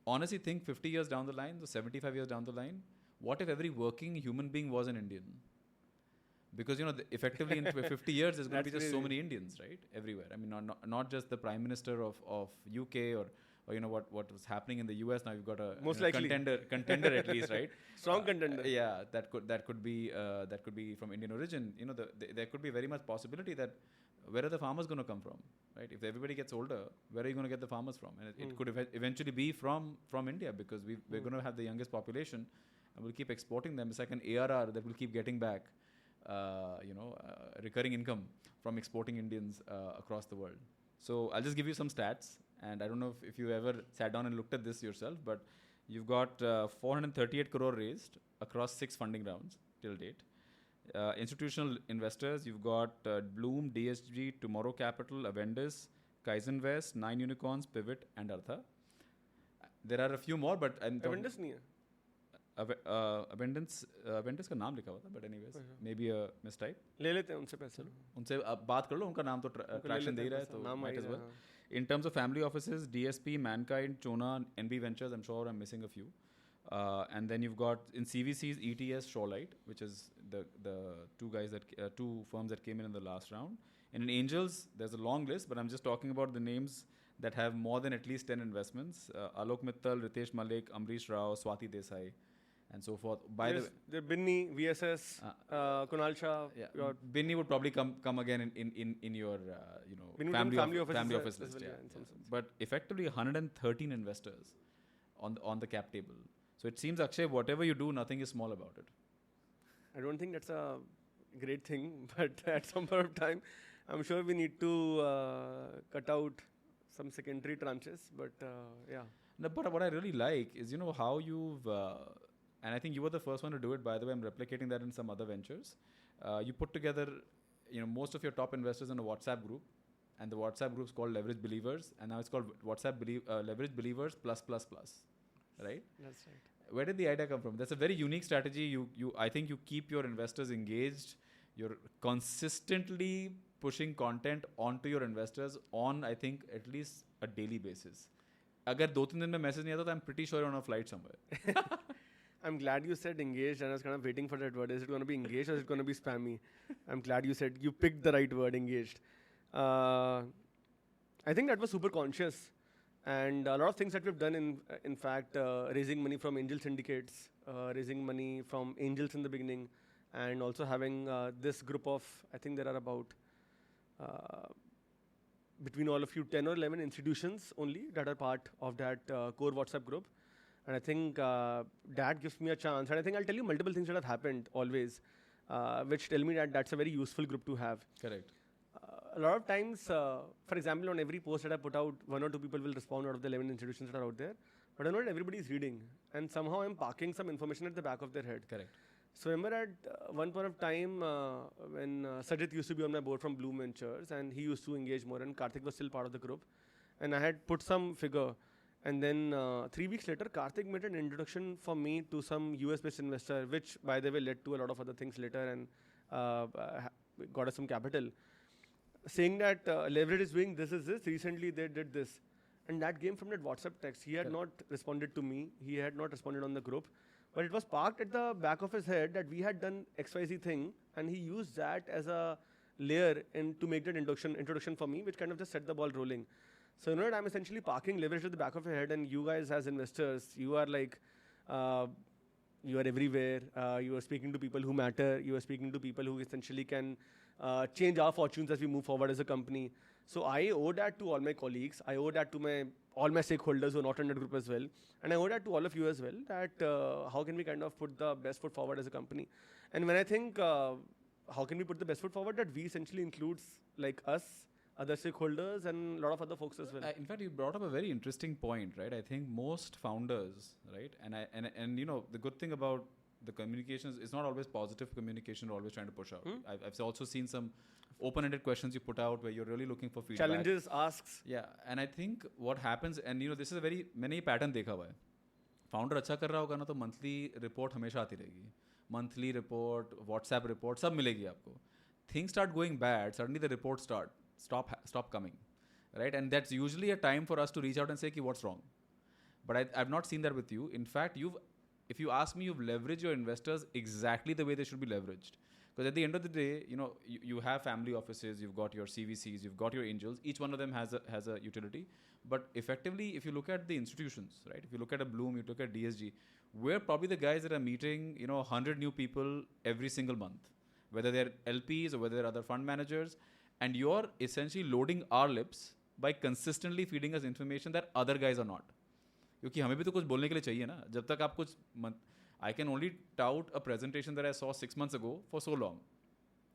honestly, think 50 years down the line, so 75 years down the line, what if every working human being was an Indian? Because, you know, effectively in 50 years, there's going to be That's just so crazy. many Indians, right? Everywhere. I mean, not just the Prime Minister of UK or you know what was happening in the US. Now you've got a Most you know, likely. contender at least, right? Strong contender. Yeah, that could be from Indian origin. You know, there could be very much possibility that where are the farmers going to come from, right? If everybody gets older, where are you going to get the farmers from? And it could eventually be from India because we're going to have the youngest population, and we'll keep exporting them. It's like an ARR that will keep getting back, recurring income from exporting Indians across the world. So I'll just give you some stats, and I don't know if you ever sat down and looked at this yourself, but you've got 438 crore raised across 6 funding rounds till date. Institutional investors, you've got Bloom, DSG, Tomorrow Capital, Avendus, Kaizen West, 9 Unicorns, Pivot, and Artha. There are a few more, but Avendus नहीं है. Avendus का नाम लिखा हुआ था, but anyways, maybe a mistype. ले लेते हैं उनसे पैसे. उनसे आप बात कर लो, उनका नाम तो ट्रैक्शन दे ही रहा है, तो नाम might आई as है, well. हाँ. In terms of family offices, DSP, Mankind, Chona, NB Ventures, I'm sure I'm missing a few. And then you've got in CVCs ETS Shorelight, which is the two guys that two firms that came in the last round. And in angels, there's a long list, but I'm just talking about the names that have more than at least 10 investments. Alok Mittal, Ritesh Malik, Amrish Rao, Swati Desai, and so forth. By the way, the Binny, VSS, Kunal Shah. yeah, Binny would probably come again in your Binny family office office as list. well, Yeah, in some sense. But effectively 113 investors on the cap table. So it seems, Akshay, whatever you do, nothing is small about it. I don't think that's a great thing, but at some point of time, I'm sure we need to cut out some secondary tranches. But yeah. No, but what I really like is, how you've, and I think you were the first one to do it, by the way. I'm replicating that in some other ventures. You put together, most of your top investors in a WhatsApp group, and the WhatsApp group is called Leverage Believers, and now it's called Leverage Believers plus plus plus, right? That's right. Where did the idea come from? That's a very unique strategy. I think you keep your investors engaged. You're consistently pushing content onto your investors on, I think, at least a daily basis. Agar 2-3 दिन में message नहीं आता तो I'm pretty sure you're on a flight somewhere. I'm glad you said engaged, and I was kind of waiting for that word. Is it going to be engaged or is it going to be spammy? I'm glad you picked the right word, engaged. I think that was super conscious. And a lot of things that we've done, in fact, raising money from angel syndicates, raising money from angels in the beginning, and also having this group of, I think there are about, between all of you, 10 or 11 institutions only that are part of that core WhatsApp group. And I think that gives me a chance. And I think I'll tell you multiple things that have happened always, which tell me that that's a very useful group to have. Correct. A lot of times, for example, on every post that I put out, 1 or 2 people will respond out of the 11 institutions that are out there. But I know that everybody is reading. And somehow I'm parking some information at the back of their head. Correct. So remember at one point of time when Sajid used to be on my board from Bloom Ventures, and he used to engage more, and Karthik was still part of the group. And I had put some figure. And then 3 weeks later, Karthik made an introduction for me to some US-based investor, which, by the way, led to a lot of other things later and got us some capital. Saying that Leverage is doing this. Recently, they did this. And that came from that WhatsApp text. He had not responded to me. He had not responded on the group. But it was parked at the back of his head that we had done XYZ thing. And he used that as a layer to make that introduction for me, which kind of just set the ball rolling. So, you know what? I'm essentially parking Leverage at the back of your head. And you guys as investors, you are like, you are everywhere. You are speaking to people who matter. You are speaking to people who essentially can change our fortunes as we move forward as a company. So I owe that to all my colleagues. I owe that to all my stakeholders who are not in that group as well. And I owe that to all of you as well, that how can we kind of put the best foot forward as a company. And when I think, how can we put the best foot forward, that we essentially includes like us, other stakeholders, and a lot of other folks as well. In fact, you brought up a very interesting point, right? I think most founders, right? And the good thing about the communications, it's not always positive communication, always trying to push out. I've also seen some open-ended questions you put out where you're really looking for feedback. Challenges, asks. Yeah, and I think what happens, and this is a very, मैंने ये pattern देखा हुआ है. Founder अच्छा कर रहा होगा ना तो monthly report हमेशा आती रहेगी. Monthly report, WhatsApp report, सब मिलेगी आपको. Things start going bad, suddenly the reports stop coming, right? And that's usually a time for us to reach out and say, what's wrong? But I've not seen that with you. In fact, if you ask me, you've leveraged your investors exactly the way they should be leveraged. Because at the end of the day, you have family offices, you've got your CVCs, you've got your angels. Each one of them has a utility. But effectively, if you look at the institutions, right? If you look at a Bloom, you look at DSG, we're probably the guys that are meeting, 100 new people every single month, whether they're LPs or whether they're other fund managers. And you're essentially loading our lips by consistently feeding us information that other guys are not. क्योंकि हमें भी तो कुछ बोलने के लिए चाहिए ना. जब तक आप कुछ I can only tout a presentation that I saw 6 months ago for so long.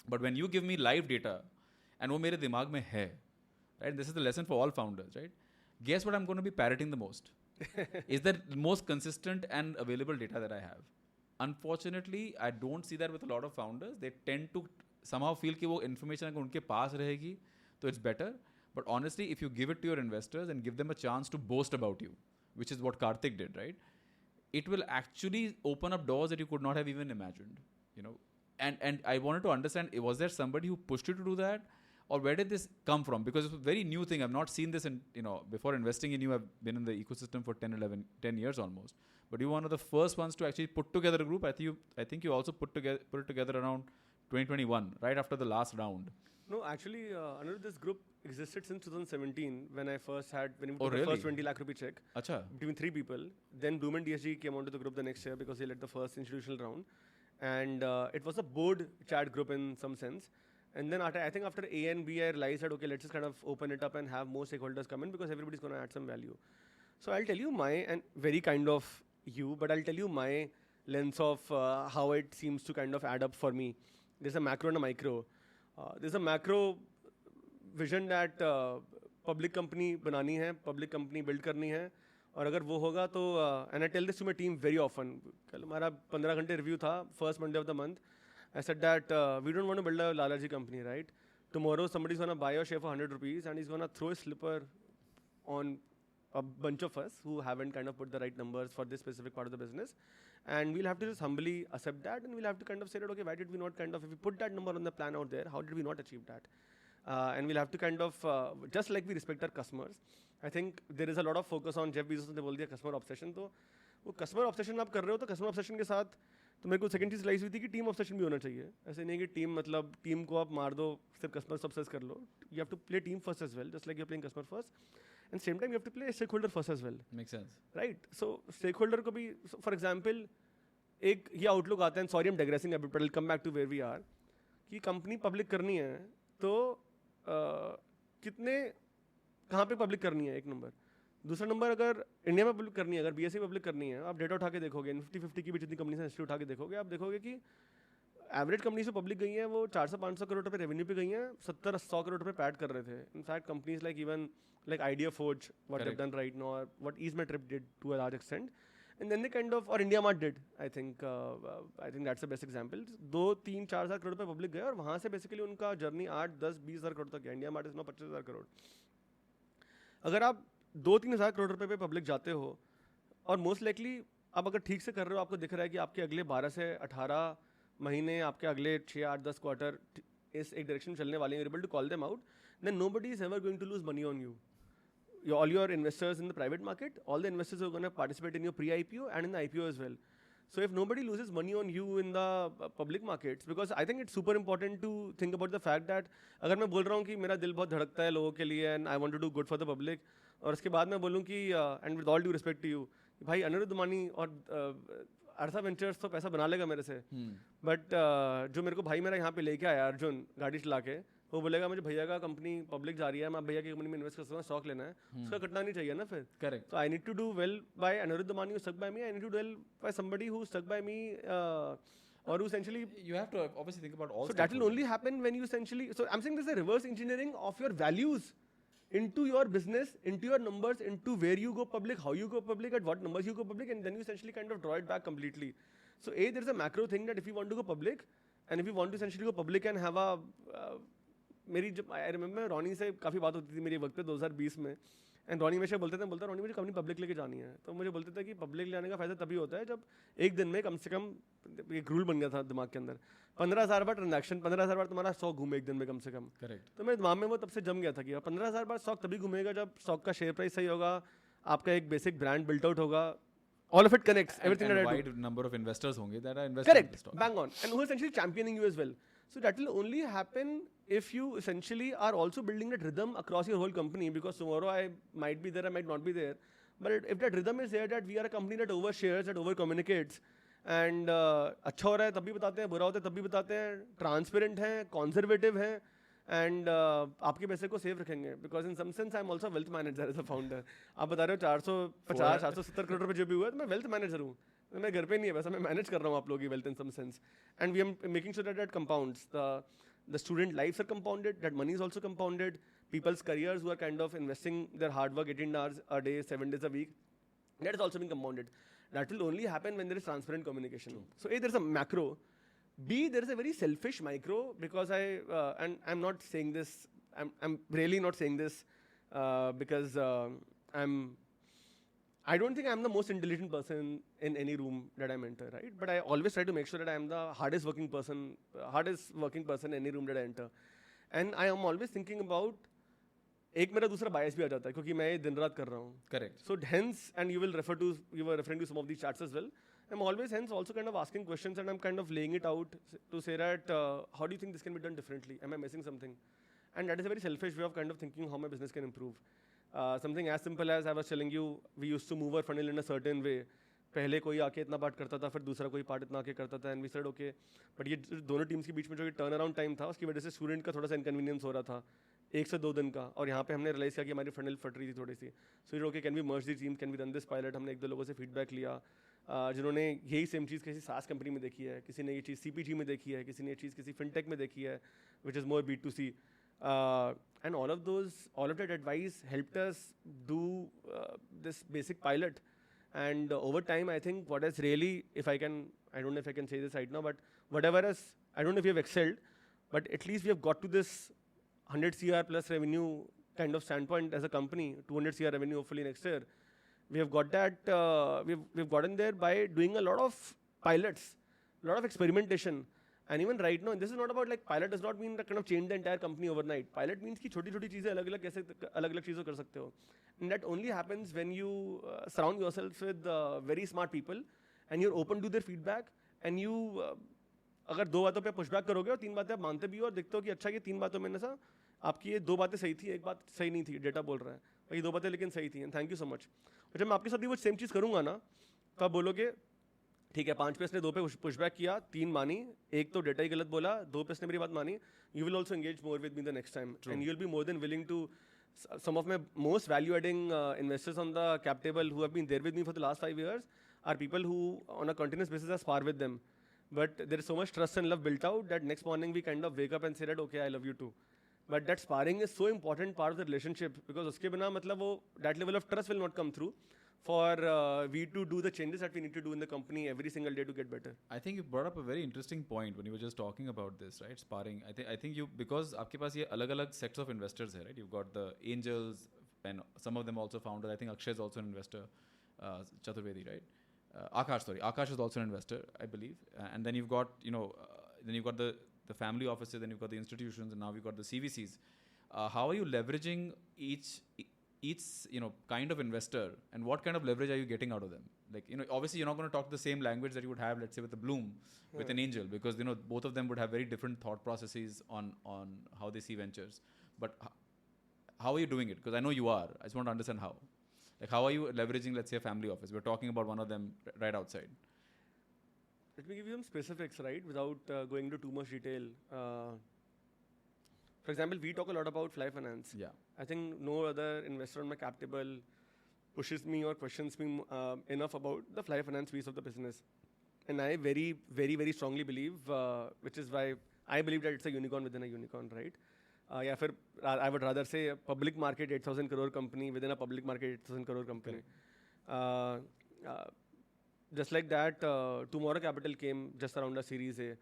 But when you give me live data, and वो मेरे दिमाग में है, right? This is the lesson for all founders, right? Guess what I'm going to be parroting the most? Is the most consistent and available data that I have. Unfortunately, I don't see that with a lot of founders. They tend to somehow feel कि वो information अगर उनके पास रहेगी, तो it's better. But honestly, if you give it to your investors and give them a chance to boast about you, which is what Karthik did, right? It will actually open up doors that you could not have even imagined, And I wanted to understand, was there somebody who pushed you to do that? Or where did this come from? Because it's a very new thing. I've not seen this before investing in you, I've been in the ecosystem for 10 years almost. but you were one of the first ones to actually put together a group. I think you also put it together around 2021, right after the last round. No, actually, Anirudh, this group existed since 2017 when I first had, when we Oh, took the really? first 20 lakh rupee check Acha. between 3 people. Then Bloom and DSG came onto the group the next year because they led the first institutional round. And it was a board chat group in some sense. And then I think after A and B, I realized that, okay, let's just kind of open it up and have more stakeholders come in because everybody's going to add some value. So I'll tell you and very kind of you, but I'll tell you my lens of how it seems to kind of add up for me. There's a macro and a micro. There's a macro vision that public company banani hai, public company build करनी है, और अगर वो होगा तो and I tell this to my team very often. कल हमारा 15 घंटे review था, first Monday of the month. I said that we don't want to build a Lalaji company, right? Tomorrow somebody's gonna buy your share for 100 rupees and he's gonna throw a slipper on a bunch of us who haven't kind of put the right numbers for this specific part of the business. And we'll have to just humbly accept that, and we'll have to kind of say that, okay, why did we not kind of, if we put that number on the plan out there, how did we not achieve that? And we'll have to kind of, just like we respect our customers, I think there is a lot of focus on Jeff Bezos ने बोल दिया customer obsession, तो वो customer obsession आप कर रहे हो तो customer obsession के साथ तो मेरे को सेकंड चीज़ रियलाइज हुई थी कि टीम ऑब्सेशन भी होना चाहिए. ऐसे नहीं कि टीम मतलब टीम को आप मार दो सिर्फ कस्टमर ऑब्सेस कर लो. You have to play team first as well, just like you are playing customer first, and same time you have to play stake holder first as well. Make sense, right? So stake holder को भी, for example एक ये Outlook आता है, sorry I am digressing but I will come back to where we are, कि company public करनी है तो कितने कहाँ पे पब्लिक करनी है, एक नंबर. दूसरा नंबर, अगर इंडिया में पब्लिक करनी है, अगर बीएसई पब्लिक करनी है, आप डेटा उठा के देखोगे, निफ्टी 50 की भी जितनी कंपनी से उठा के देखोगे, आप देखोगे कि एवरेज कंपनी से पब्लिक गई है वो 400-500 करोड़ रुपए रेवेन्यू पे गई हैं, 70-100 करोड़ रुपए पैड कर रहे थे. In fact companies like even like ideaForge, what have done right now, what EaseMyTrip did to a large extent, and then they kind of, और IndiaMART did, I think that's the best example. 2-3-4 हज़ार करोड़ रुपए public गए और वहाँ से basically उनका journey 8-10-20 हज़ार करोड़ तक गया. इंडिया मार्ट इज नाउ 25 हज़ार करोड़. अगर आप 2-3 हज़ार करोड़ रुपए पे पब्लिक जाते हो और मोस्ट लाइकली आप अगर ठीक से कर रहे हो, आपको दिख रहा है कि आपके अगले 12 से 18 महीने, आपके अगले 6-8-10 क्वार्टर इस एक डायरेक्शन में चलने वाले हैं, able to call them out, then nobody is ever going to lose money on you. All your investors in the private market, all the investors are going to participate in your pre-IPO and in the IPO as well. So if nobody loses money on you in the public markets, because I think it's super important to think about the fact that अगर मैं बोल रहा हूँ कि मेरा दिल बहुत धड़कता है लोगों के लिए and I want to do good for the public, और उसके बाद मैं बोलूँ कि and with all due respect to you, भाई अनिरुद्ध मानी और अर्था वेंचर्स तो पैसा बना लेगा मेरे से, बट जो मेरे को भाई मेरा यहाँ पे लेके आया अर्जुन गाड़ी चला के, वो बोलेगा मुझे भैया का कंपनी पब्लिक जा रही है, मैं भैया की कंपनी में इन्वेस्ट कर सकता हूँ, स्टॉक लेना है, उसका कटना नहीं चाहिए ना फिर. Correct. So I need to do well by Aniruddha Mani who stuck by me. I need to do well by somebody who stuck by me, or who essentially. You have to obviously think about all. So that will only happen when you essentially. So I'm saying there's a reverse engineering of your values into your business, into your numbers, into where you go public, how you go public, at what numbers you go public, and then you essentially kind of draw it back completely. So there's a macro thing that if you want to go public, and if you want to essentially go public and have a मेरी जब I remember Ronnie से काफ़ी बात होती थी मेरे वक्त पे 2020 में, एंड रॉनी हमेशा बोलते थे, रॉनी मुझे कंपनी पब्लिक लेके जानी है, तो मुझे बोलते थे कि पब्लिक ले आने का फ़ायदा तभी होता है जब एक दिन में कम से कम, एक रूल बन गया था दिमाग के अंदर, 15,000 बार ट्रांजैक्शन, 15,000 बार तुम्हारा स्टॉक घूमे एक दिन में कम से कम. करेक्ट. तो मेरे दिमाग में वो तब से जम गया था कि 15,000 बार स्टॉक तभी घूमेगा जब स्टॉक का शेयर प्राइस सही होगा, आपका एक बेसिक ब्रांड बिल्ट आउट होगा. All of it connects. Everything and that I do. wide number of investors होंगे that are investing in the Correct. stock. Bang on. And who is essentially championing you as well. So that will only happen if you essentially are also building that rhythm across your whole company, because tomorrow I might be there, I might not be there. But if that rhythm is there, that we are a company that overshares, that over communicates, and अच्छा हो रहा है तब भी बताते हैं, बुरा होता है तब भी बताते हैं, ट्रांसपेरेंट हैं, कॉन्जर्वेटिव हैं, एंड आपके पैसे को सेफ रखेंगे, because in some sense I am also wealth manager as a founder. आप बता रहे हो 450-470 करोड़ रुपए जो भी हुआ है, तो मैं वेल्थ मैनेजर हूँ, मैं घर पे नहीं है वैसा, मैं मैनेज कर रहा हूँ आप लोगों की wealth in some sense, and we are making sure that compounds, the student lives are compounded, that money is also compounded, people's careers who are kind of investing their hard work 18 hours a day, 7 days a week, that is also being compounded. That will only happen when there is transparent communication. So A, there is a macro. B, there is a very selfish micro, because and I'm not saying this, I'm really not saying this because I don't think I'm the most intelligent person in any room that I enter, right? But I always try to make sure that I am the hardest working person in any room that I enter. And I am always thinking about एक मेरा दूसरा बायस भी आ जाता है क्योंकि मैं ये दिन रात कर रहा हूँ. Correct. So hence, and you were referring to some of these chats as well. I'm always hence also kind of asking questions and I'm kind of laying it out to say that how do you think this can be done differently? Am I missing something? And that is a very selfish way of kind of thinking how my business can improve. Something as simple as I was telling you, we used to move our funnel in a certain way. पहले कोई आके इतना part करता था, फिर दूसरा कोई part इतना आके करता था, and we said okay. But ये दोनों टीम्स के बीच में जो टर्न अराउंड टाइम था, उसकी वजह से स्टूडेंट का थोड़ा सा इनकन्वीनियंस हो रहा था, 1 से 2 दिन का. और यहाँ पे हमने रियलाइज किया कि हमारी फंडल फट रही थी थोड़ी सी. So okay, can we merge the team, can we run this pilot. हमने 1-2 लोगों से फीडबैक लिया जिन्होंने यही सेम चीज़ किसी सास कंपनी में देखी है, किसी ने ये चीज़ CPG में देखी है, किसी ने ये चीज़ किसी फिनटेक में देखी है, which is more B2C. And all of that advice helped us do this basic pilot. And over time, I think what has really, I don't know if I can say this right now, but whatever has, I don't know if we have excelled, but at least we have got to this 100 CR plus revenue kind of standpoint as a company, 200 CR revenue hopefully next year. We have got that, we've gotten there by doing a lot of pilots, a lot of experimentation. And even right now, this is not about like pilot does not mean that kind of change the entire company overnight. Pilot means कि छोटी-छोटी चीजें अलग-अलग कैसे अलग-अलग चीज़ों कर सकते हो. And that only happens when you surround yourself with very smart people and you're open to their feedback and you अगर 2 बातों पे पुशबैक करोगे और 3 बातें आप मानते भी हो और देखते हो कि अच्छा ये 3 बातों में से आपकी ये 2 बातें सही थी, एक बात सही नहीं थी, डेटा बोल रहा है, और ये 2 बातें लेकिन सही थी. And thank you so much. और जब मैं आपके साथ भी वो सेम चीज़ करूँगा ना, तो आप बोलोगे ठीक है, 5 पे इसने 2 पे पुशबैक किया, 3 मानी, 1 तो डेटा ही गलत बोला, 2 पे इसने मेरी बात मानी. You will also engage more with me the next time and you will be more than willing to. Some of my most value-adding investors on the cap table who have been there with me for the last 5 years are people who on a continuous basis I spar with them. But there is so much trust and love built out that next morning we kind of wake up and say that okay, I love you too. But that sparring is so important part of the relationship because उसके बिना मतलब वो that level of trust will not come through for we to do the changes that we need to do in the company every single day to get better. I think you brought up a very interesting point when you were just talking about this, right? Sparring. I think you, because आपके पास ये अलग-अलग sets of investors है, right? You've got the angels and some of them also founders. I think Akshay is also an investor, Chaturvedi, right? Akash is also an investor, I believe. And then you've got, then you've got the family offices, then you've got the institutions, and now you've got the CVCs. How are you leveraging each kind of investor, and what kind of leverage are you getting out of them? Like, obviously you're not going to talk the same language that you would have, let's say, with a Bloom, with an angel, because, both of them would have very different thought processes on how they see ventures. But how are you doing it? Because I know you are. I just want to understand how. Like, how are you leveraging, let's say, a family office? We're talking about one of them right outside. Let me give you some specifics, right, without going into too much detail. For example, we talk a lot about Fly Finance. Yeah. I think no other investor on my cap table pushes me or questions me enough about the Fly Finance piece of the business. And I very, very, very strongly believe, which is why I believe that it's a unicorn within a unicorn, right? I would rather say a public market 8,000 crore company within a public market 8,000 crore company. Just like that, Tomorrow Capital came just around a Series A.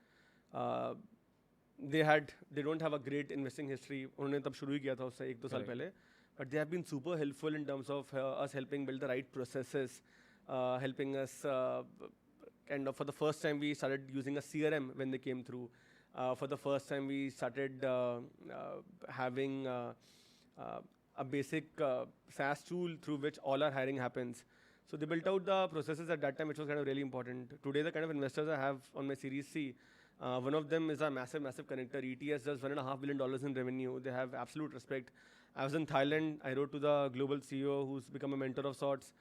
They don't have a great investing history. उन्होंने तब शुरू ही किया था उससे 1-2 साल पहले. But they have been super helpful in terms of us helping build the right processes, helping us kind of, for the first time we started using a CRM when they came through. For the first time we started having a basic SaaS tool through which all our hiring happens. So they built out the processes at that time, which was kind of really important. Today, the kind of investors I have on my Series C, one of them is a massive, massive connector. ETS does $1.5 billion in revenue. They have absolute respect. I was in Thailand. I wrote to the global CEO, who's become a mentor of sorts.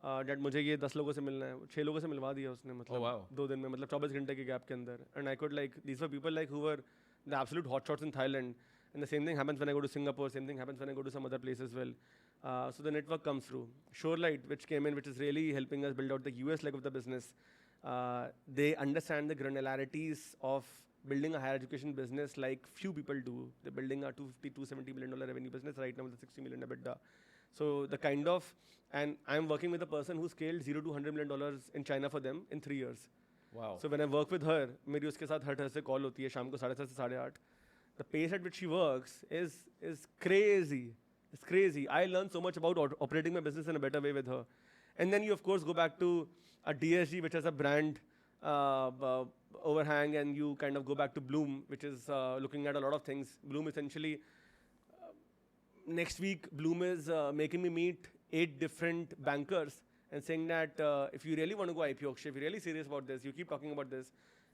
That मुझे ये 10 लोगों से मिलना है, 6 लोगों से मिलवा दिया उसने, मतलब 2 दिन में, मतलब 24 घंटे के गैप के अंदर. And I could these were people who were the absolute hotshots in Thailand. And the same thing happens when I go to Singapore. Same thing happens when I go to some other place as well. So the network comes through. Shorelight, which came in, which is really helping us build out the US leg of the business. They understand the granularities of building a higher education business like few people do. They're building a $250-270 million revenue business right now with a 60 million EBITDA. So the kind of, and I'm working with a person who scaled $0 to $100 million in China for them in 3 years. Wow. So when I work with her, मेरी उसके साथ हर Thursday call होती है शाम को 7:30 से 8:30. The pace at which she works is crazy. It's crazy. I learned so much about operating my business in a better way with her. And then you, of course, go back to a DSG, which has a brand overhang, and you kind of go back to Bloom, which is looking at a lot of things. Bloom essentially, next week Bloom is making me meet 8 different bankers and saying that if you really want to go IPO, Akshay, if you're really serious about this, you keep talking about this,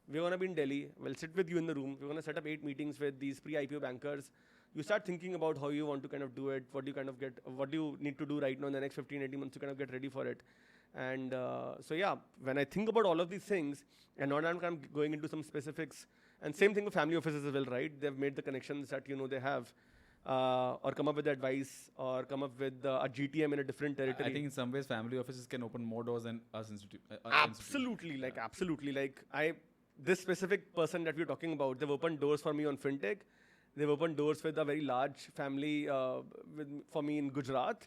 we're going to be in Delhi, we'll sit with you in the room, we're going to set up 8 meetings with these pre-IPO bankers. You start thinking about how you want to kind of do it, what do you kind of get, what do you need to do right now in the next 15, 18 months to kind of get ready for it. And so yeah, when I think about all of these things, and now I'm kind of going into some specifics, and same thing with family offices as well, right? They've made the connections that they have, or come up with advice, or come up with a GTM in a different territory. I think in some ways family offices can open more doors than us Absolutely, absolutely. This specific person that we're talking about, they've opened doors for me on fintech. They've opened doors with a very large family for me in Gujarat.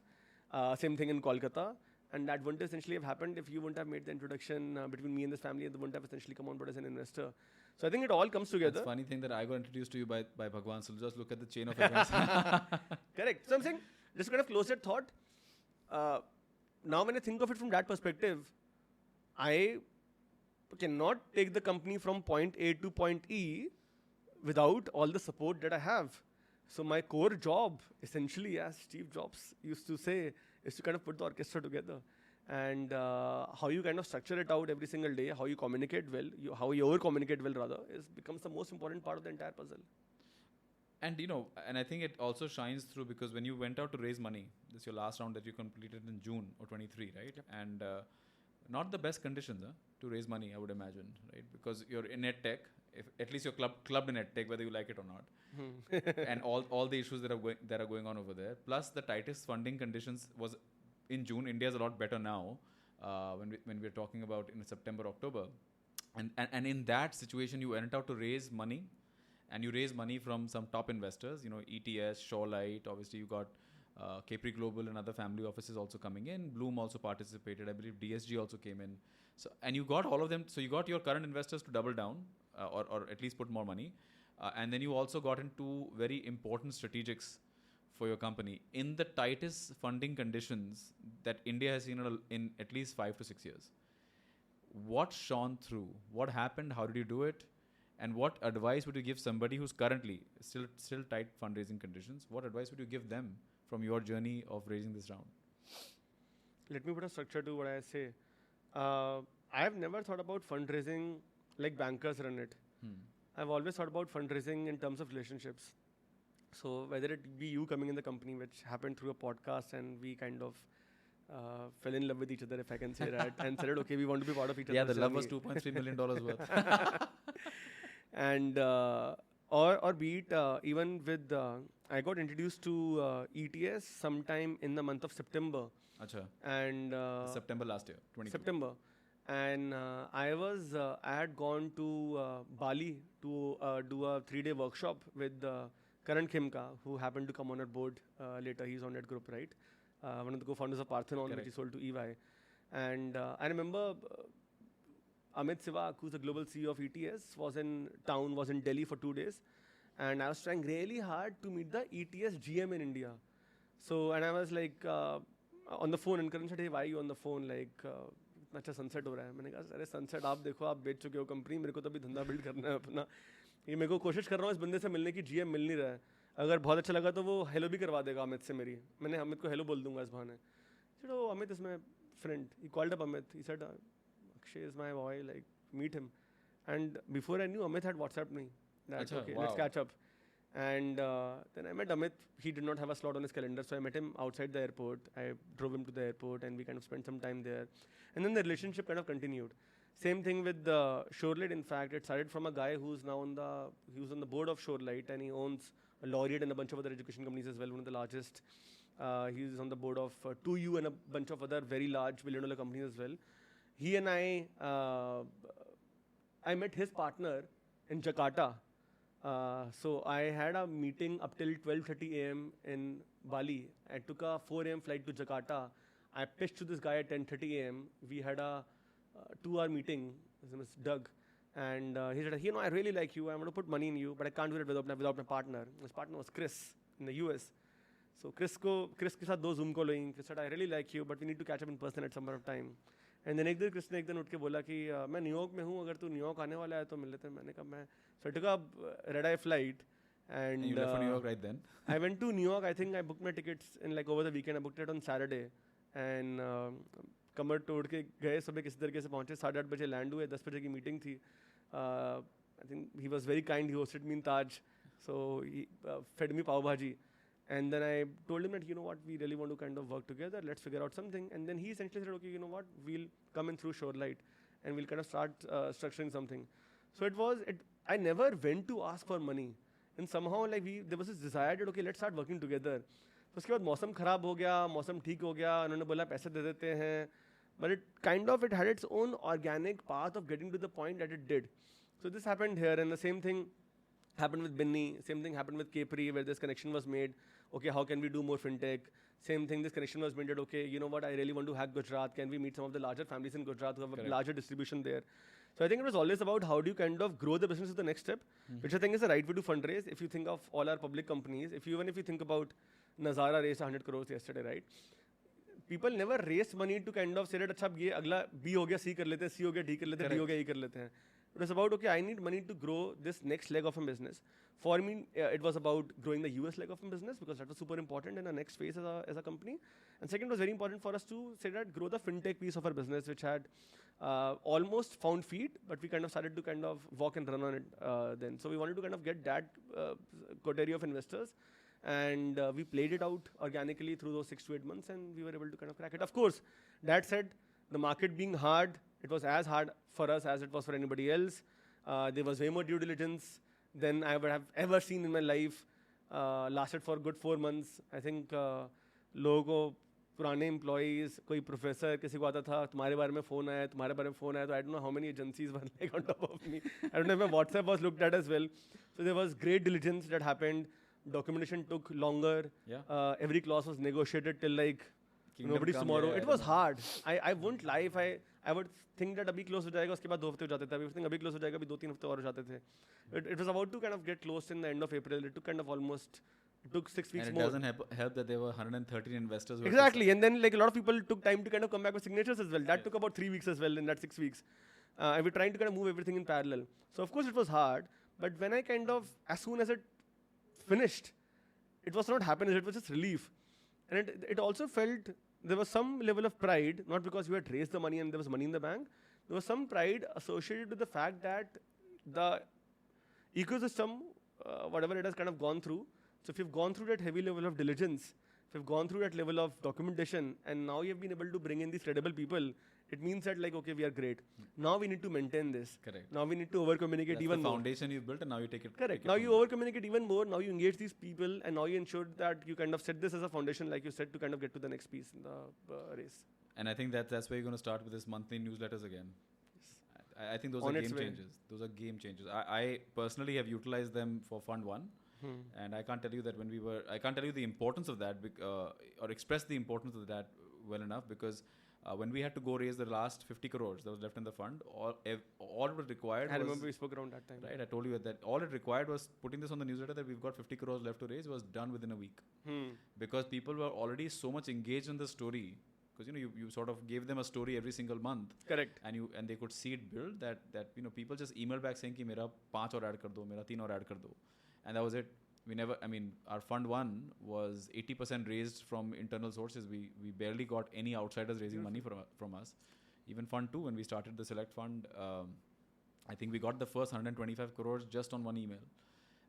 Same thing in Kolkata. And that wouldn't essentially have happened if you wouldn't have made the introduction between me and this family, and they wouldn't have essentially come on board as an investor. So I think it all comes together. It's funny thing that I got introduced to you by Bhagwan. So just look at the chain of events. Correct. So I'm saying, just kind of close that thought. Now when I think of it from that perspective, I cannot take the company from point A to point E without all the support that I have. So my core job, essentially, as Steve Jobs used to say, is to kind of put the orchestra together. And how you kind of structure it out every single day, how you communicate well, how you over-communicate well rather, becomes the most important part of the entire puzzle. And and I think it also shines through because when you went out to raise money, this is your last round that you completed in June of 23, right? Yep. And not the best conditions to raise money, I would imagine, right? Because you're in EdTech, at least you're clubbed in EdTech, whether you like it or not. And all the issues that are going on over there. Plus the tightest funding conditions was in June. India is a lot better now when we're talking about in September, October. And in that situation, you went out to raise money. And you raise money from some top investors, ETS, Shorelight, obviously you got Capri Global and other family offices also coming in. Bloom also participated. I believe DSG also came in. So, and you got all of them. So you got your current investors to double down or at least put more money. And then you also got into very important strategics for your company in the tightest funding conditions that India has seen in at least 5 to 6 years. What shone through? What happened? How did you do it? And what advice would you give somebody who's currently still tight fundraising conditions? What advice would you give them from your journey of raising this round? Let me put a structure to what I say. I have never thought about fundraising like bankers run it. I've always thought about fundraising in terms of relationships. So whether it be you coming in the company, which happened through a podcast, and we kind of fell in love with each other, if I can say that, and said, okay, we want to be part of each other. Yeah, the love was $2.3 million worth. And or be it even with I got introduced to ETS sometime in the month of September. Achha. And September last year, 2022. September. And I had gone to Bali to do a 3-day workshop with Karan Khemka, who happened to come on our board later. He's on that group, right? One of the co-founders of Parthenon, which he sold to EY. And I remember Amit Sivak, who's the global CEO of ETS, was in Delhi for 2 days. And I was trying really hard to meet the ETS GM in India. So, and I was like on the phone, and Karan said, hey, why are you on the phone? Like, अच्छा sunset हो रहा है. मैंने कहा, अरे sunset आप देखो, आप बेच चुके हो कंपनी, मेरे को तो अभी धंधा बिल्ड करना है अपना. ये मेरे को कोशिश कर रहा हूँ इस बंदे से मिलने की, GM मिल नहीं रहा है. अगर बहुत अच्छा लगा तो वो हेलो भी करवा देगा अमित से मेरी. मैंने अमित को हेलो बोल दूंगा इस बहाने. Said, oh, Amit is my friend. He called up Amit. He said, Akshay is my boy, like, meet him. And before I knew, Amit had WhatsApped me. That's okay, let's catch up. And then I met Amit. He did not have a slot on his calendar, so I met him outside the airport. I drove him to the airport, and we kind of spent some time there. And then the relationship kind of continued. Same thing with Shorelight. In fact, it started from a guy who's now on the board of Shorelight, and he owns a Laureate and a bunch of other education companies as well, one of the largest. He's on the board of 2U and a bunch of other very large billion-dollar companies as well. He and I met his partner in Jakarta. So I had a meeting up till 12:30 a.m. in Bali. I took a 4 a.m. flight to Jakarta. I pitched to this guy at 10:30 a.m. We had a 2-hour meeting. His name is Doug. And he said, I really like you. I want to put money in you, but I can't do it without my partner. His partner was Chris in the US. So Chris ke saath 2 Zoom call हुई. Chris said, I really like you, but we need to catch up in person at some point of time. And then Chris ने एक दिन उठ के बोला कि मैं New York में हूँ, अगर तू न्यूयॉर्क आने वाला है तो मिल लेते हैं. मैंने कहा मैं. So I took a red-eye flight, And you left for New York right then? I went to New York. I think I booked my tickets in like over the weekend. I booked it on Saturday. And कमर तोड़ के गए सुबह किसी तरीके से पहुंचे 8:30 बजे land हुए 10 बजे की मीटिंग थी. I think he was very kind. He hosted me in Taj. So he fed me pav bhaji. And then I told him that, you know what, we really want to kind of work together. Let's figure out something. And then he essentially said, okay, you know what, we'll come in through Shorelight and we'll kind of start structuring something. So I never went to ask for money. And somehow like there was this desire that, okay, let's start working together. तो उसके बाद मौसम खराब हो गया, मौसम ठीक हो गया, उन्होंने बोला पैसे दे देते हैं. But it had its own organic path of getting to the point that it did. So this happened here, and the same thing happened with Binny, same thing happened with Capri, where this connection was made. Okay, how can we do more fintech? Same thing, this connection was made that, okay, you know what, I really want to hack Gujarat. Can we meet some of the larger families in Gujarat who have a larger distribution there? So I think it was always about how do you kind of grow the business to the next step, which I think is the right way to fundraise. If you think of all our public companies, even if you think about Nazara raised 100 crores yesterday, right? People never raised money to kind of say that, अच्छा ये अगला B हो गया C कर लेते हैं, C हो गया D कर लेते हैं, D हो गया E कर लेते हैं. It was about, okay, I need money to grow this next leg of a business. For me, it was about growing the US leg of a business because that was super important in our next phase as a company. And second, it was very important for us to say that grow the fintech piece of our business, which had almost found feet, but we kind of started to kind of walk and run on it then. So we wanted to kind of get that coterie of investors. And we played it out organically through those 6 to 8 months, and we were able to kind of crack it. Of course, that said, the market being hard, it was as hard for us as it was for anybody else. There was way more due diligence than I would have ever seen in my life. Lasted for a good 4 months. I think लोगों को पुराने employees, कोई professor किसी को आता था, तुम्हारे बारे में phone आया, तुम्हारे बारे में phone आया, तो I don't know how many agencies were like on top of me. I don't know if my WhatsApp was looked at as well. So there was great diligence that happened. Documentation took longer. Yeah. Every clause was negotiated till like Kingdom nobody's come, tomorrow. yeah, It was hard. I wouldn't lie if I would think that अभी close हो जाएगा, उसके बाद 2 हफ्ते हो जाते थे. I would think अभी close हो जाएगा, अभी 2-3 हफ्ते और हो जाते थे. It was about to kind of get closed in the end of April. It took kind of almost, it took 6 weeks And it more. doesn't help that there were 113 investors. Who Exactly. And then like a lot of people took time to kind of come back with signatures as well. That took about 3 weeks as well in that 6 weeks. And we're trying to kind of move everything in parallel. So of course it was hard. But when I kind of, as soon as it finished, it was not happiness, it was just relief. And it also felt, there was some level of pride, not because you had raised the money and there was money in the bank. There was some pride associated with the fact that the ecosystem, whatever it has kind of gone through, so if you've gone through that heavy level of diligence, if you've gone through that level of documentation, and now you've been able to bring in these credible people, it means that like, okay, we are great. Now we need to maintain this. Correct. Now we need to over-communicate even the more. foundation you've built, and now you take it. Correct. Now you over-communicate even more. Now you engage these people, and now you ensure that you kind of set this as a foundation, like you said, to kind of get to the next piece in the race. And I think that's where you're going to start with this monthly newsletters again. Yes. I think those On are its game way. changers. Those are game changers. I personally have utilized them for Fund 1. And I can't tell you that I can't tell you the importance of that or express the importance of that well enough, because when we had to go raise the last 50 crores that was left in the fund, all it was required I was, remember we spoke around that time. right, I told you that all it required was putting this on the newsletter that we've got 50 crores left to raise was done within a week. Because people were already so much engaged in the story, because you sort of gave them a story every single month. Correct. And they could see it build that people just emailed back saying कि मेरा 5 और add कर दो, मेरा 3 और add कर दो. And that was it. Our Fund 1 was 80% raised from internal sources. We barely got any outsiders raising money from us. Even Fund 2, when we started the Select Fund, I think we got the first 125 crores just on one email.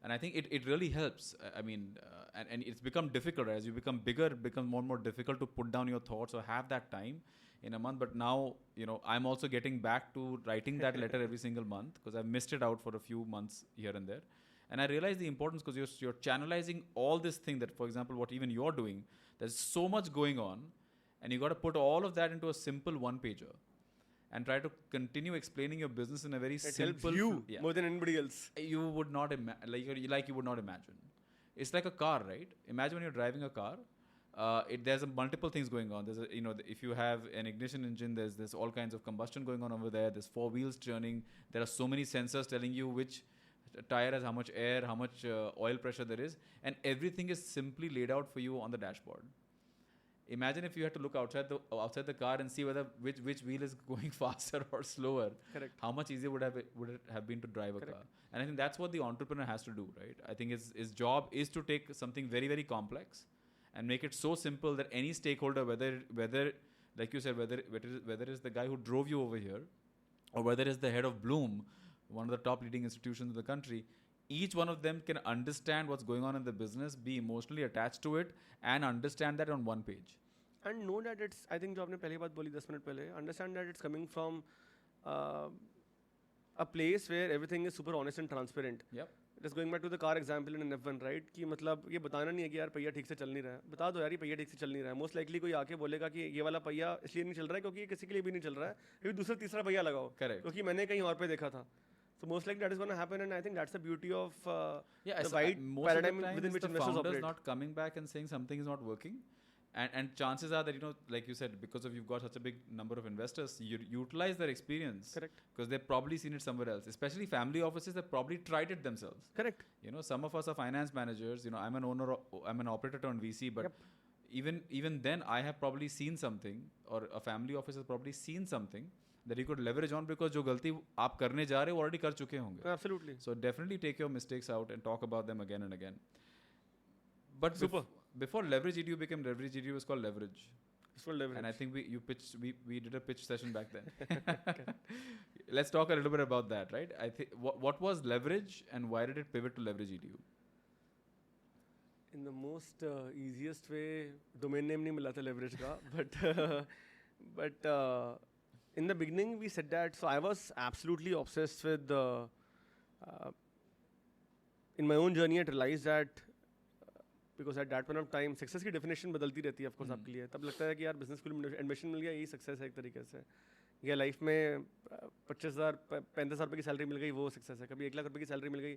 And I think it really helps. And it's become difficult. As you become bigger, it becomes more and more difficult to put down your thoughts or have that time in a month. But now, I'm also getting back to writing that letter every single month, because I've missed it out for a few months here and there. And I realize the importance, because you're channelizing all this thing that, for example, what even you're doing, there's so much going on, and you got to put all of that into a simple one-pager and try to continue explaining your business in a very simple... It helps you more than anybody else. You would not you would not imagine. It's like a car, right? Imagine when you're driving a car, there's multiple things going on. There's if you have an ignition engine, there's all kinds of combustion going on over there. There's 4 wheels turning. There are so many sensors telling you which tire has how much air, how much oil pressure there is, and everything is simply laid out for you on the dashboard. Imagine if you had to look outside the car and see whether which wheel is going faster or slower. Correct. How much easier would it have been to drive a Correct. car? And I think that's what the entrepreneur has to do, right? I think his job is to take something very, very complex and make it so simple that any stakeholder, whether like you said, whether it's the guy who drove you over here, or whether it's the head of Bloom, one of the top leading institutions in the country, each one of them can understand what's going on in the business, be emotionally attached to it, and understand that on one page. And know that it's, I think जो आपने पहली बात बोली 10 minute पहले, understand that it's coming from a place where everything is super honest and transparent. Yep. Just going back to the car example in an F1, right? कि मतलब ये बताना नहीं है कि यार पहिया ठीक से चल नहीं रहा है, बता दो यार ये पहिया ठीक से चल नहीं रहा है. Most likely कोई आके बोलेगा कि ये वाला पहिया इसलिए नहीं चल रहा है क्योंकि ये किसी के लिए भी नहीं चल रहा है, ये दूसरा तीसरा पहिया लगाओ. Correct. क्योंकि मैंने कहीं और पे देखा था. So most likely that is going to happen, and I think that's the beauty of Yeah, the wide most paradigm of the time within it's which the investors founders operate. not coming back and saying something is not working. And chances are that, you know, like you said, because of you've got such a big number of investors, you utilize their experience. Correct. Because they've probably seen it somewhere else. Especially family offices, they've probably tried it themselves. Correct. You know, some of us are finance managers. You know, I'm an operator on VC, but Yep. even then, I have probably seen something, or a family office has probably seen something that you could leverage on, because जो गलती आप करने जा रहे हो already कर चुके होंगे. Absolutely. So definitely take your mistakes out and talk about them again and again. But Super. Before Leverage EDU became Leverage EDU, was called Leverage. It's called leverage. And I think we did a pitch session back then. Let's talk a little bit about that, right? I think what was Leverage and why did it pivot to Leverage EDU? In the most easiest way, domain name नहीं मिला था leverage का, but in the beginning we said that. So I was absolutely obsessed with in my own journey I realized that because at that point of time success की definition बदलती रहती है of course आपके लिए. तब लगता है कि यार business school में admission मिल गया, यही success है एक तरीके से. या लाइफ में 25,000 35,000 रुपये की सैलरी मिल गई, वो सक्सेस है. कभी 1 लाख रुपये की सैलरी मिल गई.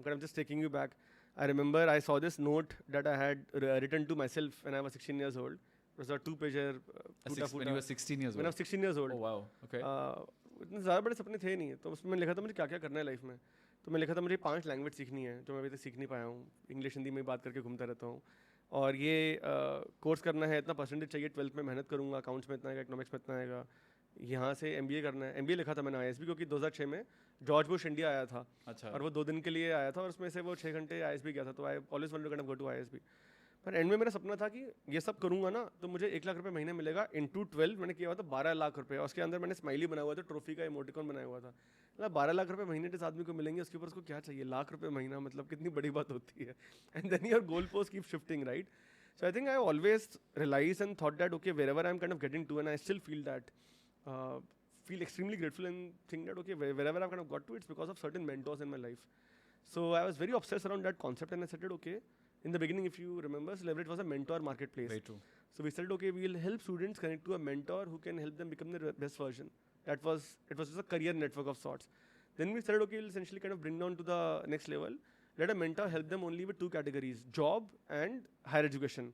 I'm just taking you back. I remember I saw this note that I had written to myself when I was 16 years old. It was a 2-pager. When you were 16 years old? When I was 16 years old. Oh wow, okay. इतने ज़्यादा बड़े सपने थे नहीं, तो उसमें लिखा था मुझे क्या क्या करना है लाइफ में. तो मैं लिखा था मुझे 5 लैंग्वेज सीखनी है जो मैं अभी तक सीख नहीं पाया हूँ. इंग्लिश हिंदी में बात करके घूमता रहता हूँ. और ये कोर्स करना है, इतना परसेंटेज चाहिए, 12th में मेहनत करूँगा, अकाउंट्स में इतना आएगा, इकोनॉमिक्स में इतना आएगा. यहाँ से MBA करना है. MBA लिखा था मैंने ISB क्योंकि 2006 में जॉर्ज बुश इंडिया आया था. अच्छा. और वो 2 दिन के लिए आया था और उसमें से वो 6 घंटे ISB गया था. तो I always wanted to go to ISB. पर एंड में मेरा सपना था कि ये सब करूँगा ना तो मुझे 1 लाख रुपये महीने मिलेगा. इंटू 12 मैंने किया हुआ था 12 लाख रुपये. और उसके अंदर मैंने स्माइली बनाया हुआ था, ट्रॉफी का इमोटिकॉन बनाया हुआ था. मतलब 12 लाख रुपये महीने जिस आदमी को मिलेंगे उसके ऊपर उसको क्या चाहिए, लाख रुपये महीना, मतलब कितनी बड़ी बात होती है. And then your goal post keep shifting, right. So I think I always realized and thought that okay, wherever I'm kind of getting to, and I still feel that, feel extremely grateful and think that okay, wherever I've kind of got to, it's because of certain mentors in my life. So I was very obsessed around that concept, and I said that okay, in the beginning, if you remember, Leverage was a mentor marketplace. Very true. So we said okay, we'll help students connect to a mentor who can help them become their best version. It was just a career network of sorts. Then we said okay, we'll essentially kind of bring down to the next level. Let a mentor help them only with 2 categories, job and higher education.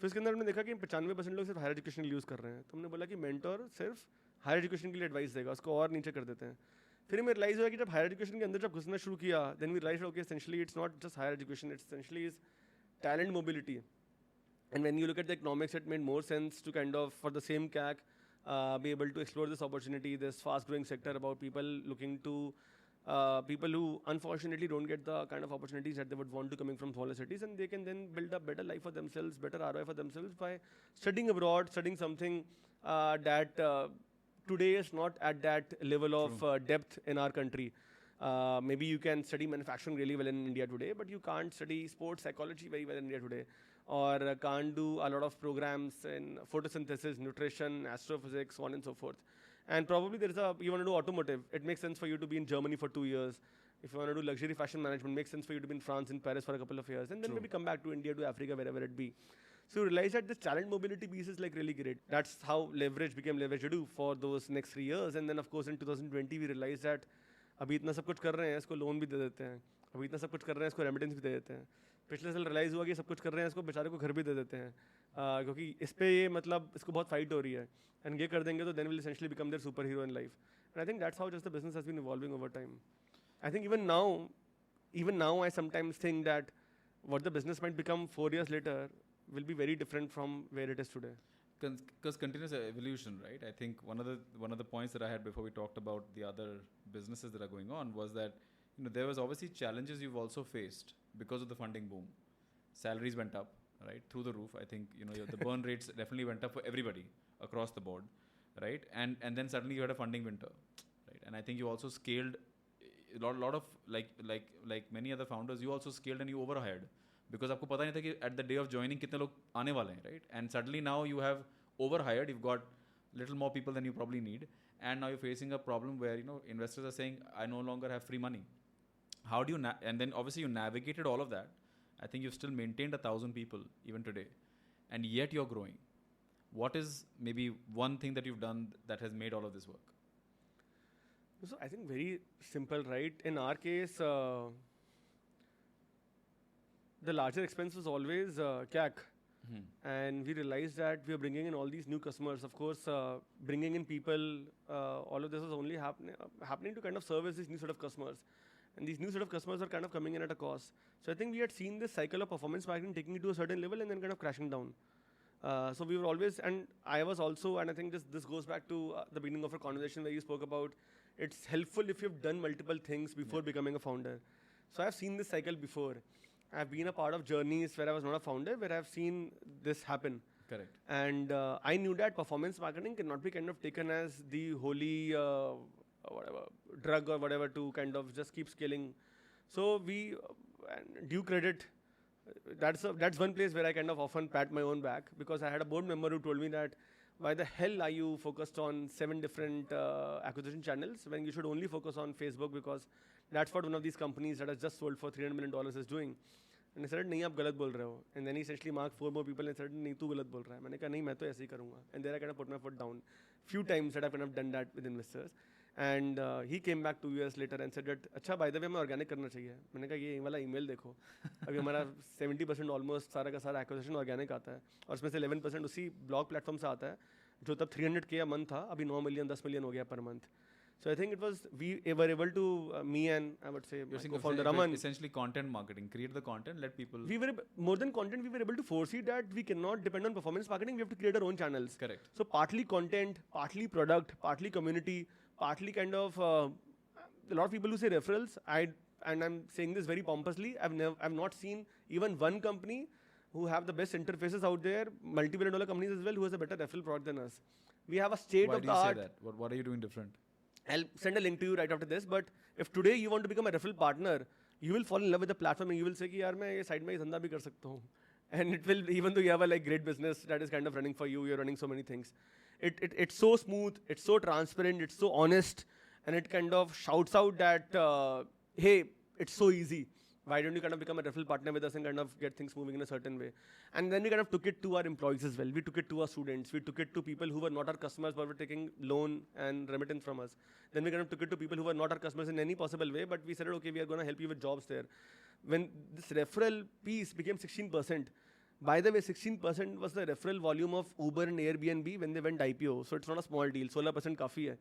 फिर उसके अंदर हमने देखा कि 95% लोग सिर्फ higher education use कर रहे हैं. तो हमने बोला कि मेंटर सिर्फ हायर एजुकेशन के लिए एडवाइस देगा, उसको और नीचे कर देते हैं. फिर हमें रियलाइज़ हुआ कि जब हायर एजुकेशन के अंदर जब घुसना शुरू किया, then we realize okay essentially it's not just higher education, it's essentially is talent mobility. And when you look at the economics, it made more sense to kind of for the same cake be able to explore this opportunity, this fast growing sector about people looking to people who unfortunately don't get the kind of opportunities that they would want to coming from smaller cities, and they can then build a better life for themselves, better ROI for themselves by studying abroad, studying something that today is not at that level of depth in our country. Maybe you can study manufacturing really well in India today, but you can't study sports psychology very well in India today, or can't do a lot of programs in photosynthesis, nutrition, astrophysics, so on and so forth. And probably there is you want to do automotive, it makes sense for you to be in Germany for 2 years. If you want to do luxury fashion management, it makes sense for you to be in France, in Paris for a couple of years, and then maybe come back to India, to Africa, wherever it be. So you realize that this talent mobility piece is like really great. That's how Leverage became Leverage EDU for those next 3 years. And then of course in 2020 we realized that अभी इतना सब कुछ कर रहे हैं, इसको loan भी दे देते हैं. अभी इतना सब कुछ कर रहे हैं, इसको रेमिटेंस भी दे देते हैं. पिछले साल रियलाइज़ हुआ कि सब कुछ कर रहे हैं, इसको बेचारे को घर भी दे देते हैं, क्योंकि इस पे ये मतलब इसको बहुत फाइट हो रही है. एंड ये कर देंगे तो then will essentially become their super hero in life. And I think that's how just the business has been evolving over time. I think even now I sometimes think that what the business might become 4 years later will be very different from where it is today. Because continuous evolution, right? I think one of the points that I had before we talked about the other businesses that are going on was that there was obviously challenges you've also faced because of the funding boom. Salaries went up, right, through the roof. I think the burn rates definitely went up for everybody across the board, right? And then suddenly you had a funding winter, right? And I think you also scaled a lot of like many other founders. You also scaled and you overhired because आपको पता नहीं था कि at the day of joining कितने लोग आने वाले हैं, right? And suddenly now you have overhired. You've got little more people than you probably need, and now you're facing a problem where investors are saying, I no longer have free money. How do you and then obviously you navigated all of that. I think you've still maintained 1,000 people even today, and yet you're growing. What is maybe one thing that you've done that has made all of this work? So I think very simple, right? In our case, the larger expense was always CAC. And we realized that we are bringing in all these new customers. Of course, bringing in people, all of this was only happening to kind of service these new set of customers. And these new set of customers are kind of coming in at a cost. So I think we had seen this cycle of performance marketing taking it to a certain level and then kind of crashing down. So we were always, and I was also, and I think this goes back to the beginning of our conversation where you spoke about it's helpful if you've done multiple things before becoming a founder. So I've seen this cycle before. I've been a part of journeys where I was not a founder, where I've seen this happen. Correct. And I knew that performance marketing cannot be kind of taken as the holy whatever drug or whatever to kind of just keep scaling. So we due credit. That's one place where I kind of often pat my own back because I had a board member who told me that why the hell are you focused on 7 different acquisition channels when you should only focus on Facebook because that's what one of these companies that has just sold for $300 million is doing. And I said, नहीं आप गलत बोल रहे हो. And then he essentially marked 4 more people and said, नहीं तू गलत बोल रहा है. मैंने कहा नहीं मैं तो ऐसे ही करूँगा. And there I kind of put my foot down. Few times that I've kind of done that with investors. And he came back 2 years later and said that अच्छा by the way हमें organic करना चाहिए. मैंने कहा ये वाला email देखो. अभी हमारा 70% almost सारा का सारा acquisition organic आता है. और उसमें से 11% उसी blog platform से आता है. जो तब 300K a month था अभी 9 million 10 million हो गया per month. So I think it was we were able to me and I would say my co-founder Raman essentially content marketing, create the content, let people. We were more than content. We were able to foresee that we cannot depend on performance marketing. We have to create our own channels. Correct. So partly content, partly product, partly community, partly kind of a lot of people who say referrals. And I'm saying this very pompously. I've not seen even one company who have the best interfaces out there, multi-billion-dollar companies as well, who has a better referral product than us. We have a state of the art. Why do you say that? What are you doing different? I'll send a link to you right after this. But if today you want to become a referral partner, you will fall in love with the platform and you will say कि यार मैं ये side में ये धंधा भी कर सकता हूँ. And it will, even though you have a like great business that is kind of running for you, you're running so many things. It's so smooth, it's so transparent, it's so honest, and it kind of shouts out that hey, it's so easy. Why don't you kind of become a referral partner with us and kind of get things moving in a certain way? And then we kind of took it to our employees as well. We took it to our students. We took it to people who were not our customers but were taking loan and remittance from us. Then we kind of took it to people who were not our customers in any possible way, but we said, okay, we are going to help you with jobs there. When this referral piece became 16%, by the way, 16% was the referral volume of Uber and Airbnb when they went IPO. So it's not a small deal. 16% काफ़ी है.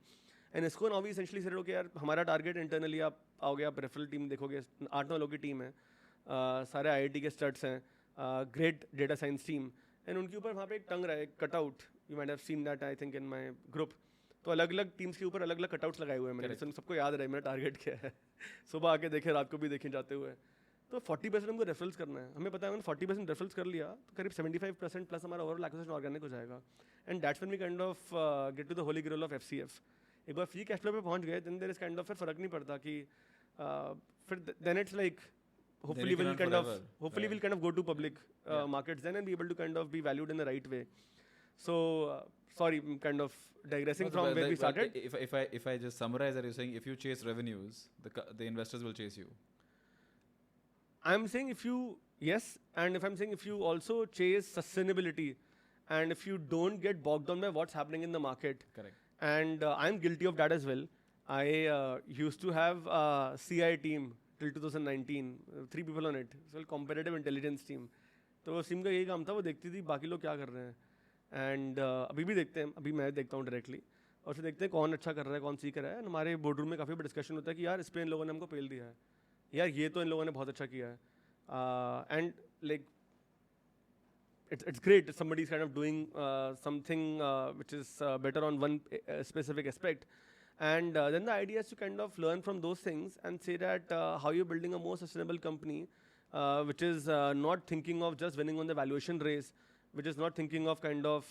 And इसको now we essentially said, okay यार हमारा target internally आप आओगे आप referral team देखोगे 8-9 लोगों की team है सारे IIT के studs हैं great data science team and उनके ऊपर वहाँ पे एक टंग रहा है एक cutout you might have seen that I think in my group तो अलग-अलग teams के ऊपर अलग-अलग cutouts लगाए हुए हैं मैंने सबको याद रहा है मेरा target क्या है सुबह आके देखे रात को भी देखें जाते हुए तो 40% हमको रेफरल्स करना है हमें पता है मैंने 40% रेफरल्स कर लिया तो करीब 75% प्लस हमारा ओवरऑल एक्विजिशन ऑर्गेनिक हो जाएगा and that's when we kind of get to the holy grail of FCF एक बार फ्री कैश फ्लो पे पहुंच गए then there is kind of फिर फर्क नहीं पड़ता कि फिर then it's like hopefully we'll kind of go to public markets then and be able to kind of be valued in the right way so sorry I'm kind of digressing from where we started if I just summarize that you're saying if you chase revenues the investors will chase you. I'm saying if you, yes, and if I'm saying if you also chase sustainability and if you don't get bogged down by what's happening in the market. Correct. And I'm guilty of that as well. I used to have a CI team till 2019, 3 people on it. So competitive intelligence team. तो SIM का यही काम था वो देखती थी बाकी लोग क्या कर रहे हैं एंड अभी भी देखते हैं अभी मैं देखता हूँ डायरेक्टली और फिर देखते हैं कौन अच्छा कर रहा है कौन सीख रहा है हमारे बोर्ड रूम में काफ़ी डिस्कशन होता है कि यार इस पर इन लोगों ने हमको पेल दिया है यार ये तो इन लोगों ने बहुत अच्छा किया है and like it's great if somebody's kind of doing something which is better on one specific aspect. And then the idea is to kind of learn from those things and say that how you're building a more sustainable company, which is not thinking of just winning on the valuation race, which is not thinking of kind of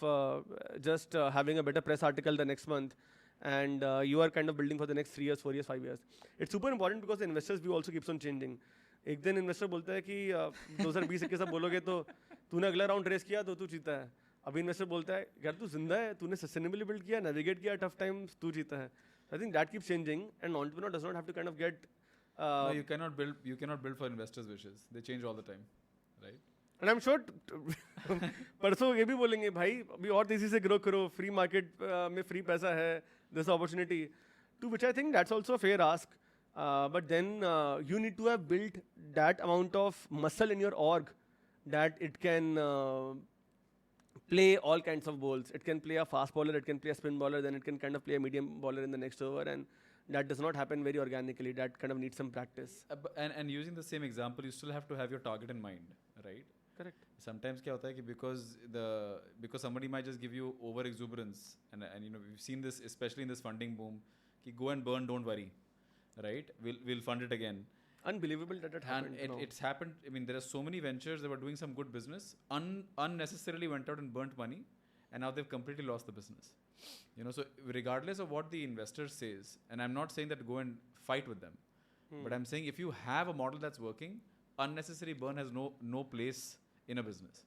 just having a better press article the next month, and you are kind of building for the next 3 years, 4 years, 5 years. It's super important because the investors view also keeps on changing. एक दिन investor बोलता है कि 2020 सब बोलोगे तो तूने अगला राउंड रेस किया तो तू जीता है. अभी इन्वेस्टर बोलता है यार तू जिंदा है, तूने सस्टेनेबली बिल्ड किया, नेविगेट किया टफ टाइम्स, तू जीता है. I think that keeps changing, and entrepreneur does not have to kind of get. No, you cannot build for investors' wishes. They change all the time, right? And I'm sure परसों ये भी बोलेंगे भाई अभी और तेजी से ग्रो करो, फ्री मार्केट में फ्री पैसा है, this opportunity. To which I think that's also a fair ask. But then you need to have built that amount of muscle in your org that it can play all kinds of bowls. It can play a fast bowler, it can play a spin bowler, then it can kind of play a medium bowler in the next over, and that does not happen very organically. That kind of needs some practice. And using the same example, you still have to have your target in mind, right? Correct. Sometimes क्या होता है कि because somebody might just give you over exuberance, and you know we've seen this especially in this funding boom, कि go and burn, don't worry, right? We'll fund it again. Unbelievable that happened. And it's happened. I mean, there are so many ventures that were doing some good business, unnecessarily went out and burnt money, and now they've completely lost the business. You know, so regardless of what the investor says, and I'm not saying that go and fight with them, but I'm saying if you have a model that's working, unnecessary burn has no place in a business.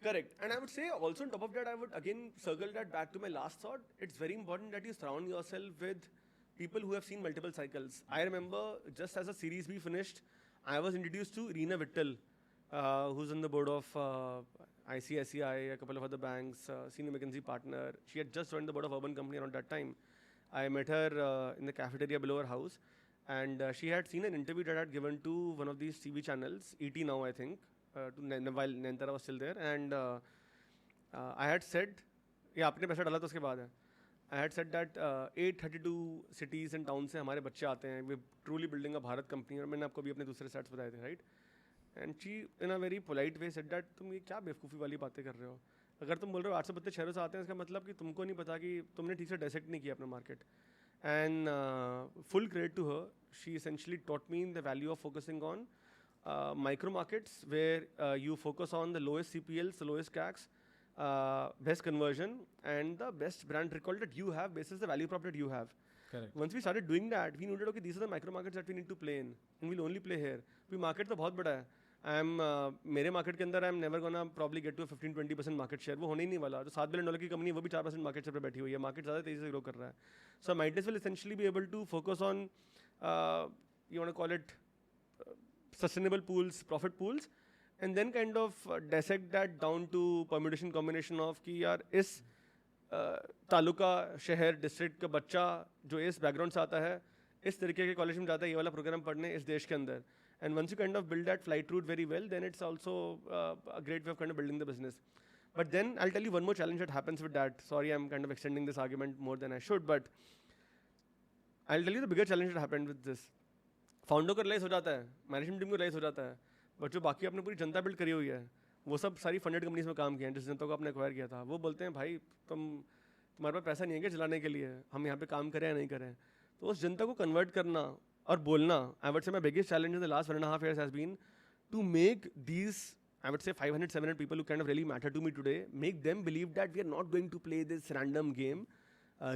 Correct. And I would say also on top of that, I would again circle that back to my last thought. It's very important that you surround yourself with people who have seen multiple cycles. I remember just as a Series B finished, I was introduced to Reena Vittal, who's on the board of ICICI, a couple of other banks, senior McKinsey partner. She had just joined the board of Urban Company around that time. I met her in the cafeteria below her house, and she had seen an interview that I had given to one of these TV channels, ET Now, I think, while Nayantara was still there. And I had said, yeah, आपने पैसा डाला तो उसके बाद है. I had said that 832 cities and towns से हमारे बच्चे आते हैं. We're truly building a Bharat company. और मैंने आपको भी अपने दूसरे stats बताए थे, right? And she, in a very polite way, said that तुम ये क्या बेवकूफ़ी वाली बातें कर रहे हो? अगर तुम बोल रहे हो 800 बच्चे शहरों से आते हैं, इसका मतलब कि तुमको नहीं पता कि तुमने ठीक से dissect नहीं किया अपना market. And full credit to her, she essentially taught me the value of focusing on micro markets where you focus on the lowest CPLs, the lowest CACs, best conversion, and the best brand recall that you have basis the value prop that you have. Correct. Once we started doing that, we noted, okay, these are the micro markets that we need to play in, and we'll only play here. We market तो बहुत बड़ा है. मेरे market के अंदर I am never gonna probably get to 15-20% market share. वो होने ही नहीं वाला. जो $7 बिलियन की कंपनी है वो भी 4% मार्केट शेयर पे बैठी हुई है. मार्केट ज़्यादा तेजी से ग्रो कर रहा है. So might as well essentially be able to focus on you want to call it sustainable pools, profit pools, and then kind of dissect that down to permutation combination of कि यार इस तालुका शहर district का बच्चा जो इस background से आता है, इस तरीके के कॉलेज में जाता है ये वाला प्रोग्राम पढ़ने इस देश के अंदर. And once you kind of build that flight route very well, then it's also a great way of kind of building the business. But then I'll tell you one more challenge that happens with that. Sorry, I'm kind of extending this argument more than I should, but I'll tell you the bigger challenge that happened with this. Founder को relies हो जाता है, management team को relies हो जाता है, but जो बाकी आपने पूरी जनता बिल्ड करी हुई है, वो सब सारी फंडेड कंपनीज में काम किए हैं जिस जनता को आपने एक्वायर किया था. वो बोलते हैं भाई तुम्हारे पास पैसा नहीं है क्या चलाने के लिए, हम यहाँ पे काम करें या नहीं करें. तो उस जनता को कन्वर्ट करना और बोलना, I would say my biggest challenge in the last 1.5 years has been to make these I would say 500-700 people who kind of really matter to me today, make them believe that we are not going to play this random game.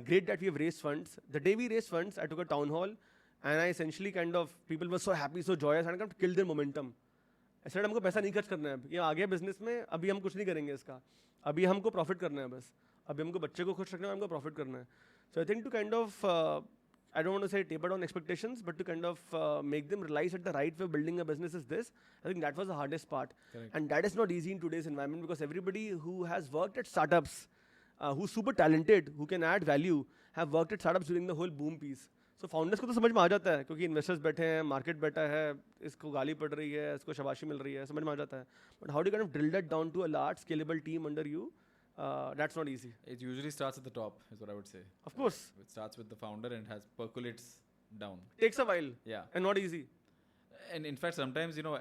Great that we have raised funds. The day we raised funds, I took a town hall and I essentially kind of, people were so happy, so joyous, and I kind of killed their momentum. I said, हमको पैसा नहीं खर्च करना है, ये आ गया business में, अभी हम कुछ नहीं करेंगे इसका, अभी हमको प्रॉफिट करना है बस, अभी हमको बच्चे को खुश रखना है, हमको प्रॉफिट करना है. So I think to kind of I don't want to say taper down expectations, but to kind of make them realize that the right way of building a business is this. I think that was the hardest part. Correct. And that is not easy in today's environment because everybody who has worked at startups, who's super talented, who can add value, have worked at startups during the whole boom piece. So founders को तो समझ में आ जाता है क्योंकि investors बैठे हैं, market बैठा है, इसको गाली पड़ रही है, इसको शाबाशी मिल रही है, समझ में आ जाता है. But how do you kind of drill that down to a large scalable team under you? That's not easy. It usually starts at the top, is what I would say. Of course. It starts with the founder and percolates down. Takes a while. Yeah. And not easy. And in fact, sometimes, you know,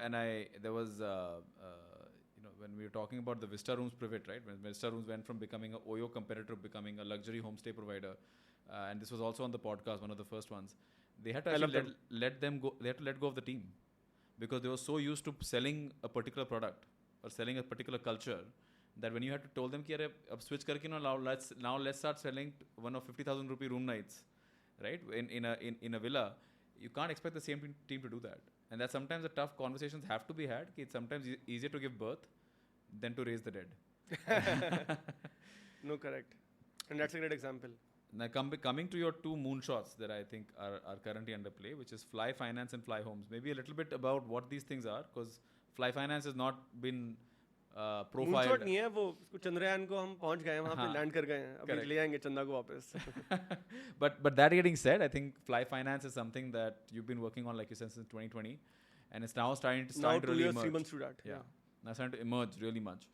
there was, when we were talking about the Vista Rooms pivot, right? When Vista Rooms went from becoming a Oyo competitor to becoming a luxury homestay provider, and this was also on the podcast, one of the first ones. They had to actually let them go. They had to let go of the team because they were so used to selling a particular product or selling a particular culture that when you had to tell them, "Ki, ab switch karke now let's start selling one of 50,000 rupee room nights, right? In a villa, you can't expect the same team to do that, and that sometimes the tough conversations have to be had. It's sometimes easier to give birth than to raise the dead. No, correct, and that's a great example. Now coming to your two moonshots that I think are currently under play, which is Fly Finance and Fly Homes. Maybe a little bit about what these things are, because Fly Finance has not been profiled. Moonshot नहीं है वो, चंद्रयान को हम पहुंच गए हैं, वहाँ पे लैंड कर गए हैं, अभी ले आएंगे चंदा को वापस. But that getting said, I think Fly Finance is something that you've been working on, like you said, since 2020, and it's now starting to now 2 really years, emerge. 3 months to that. Yeah, now starting to emerge really much.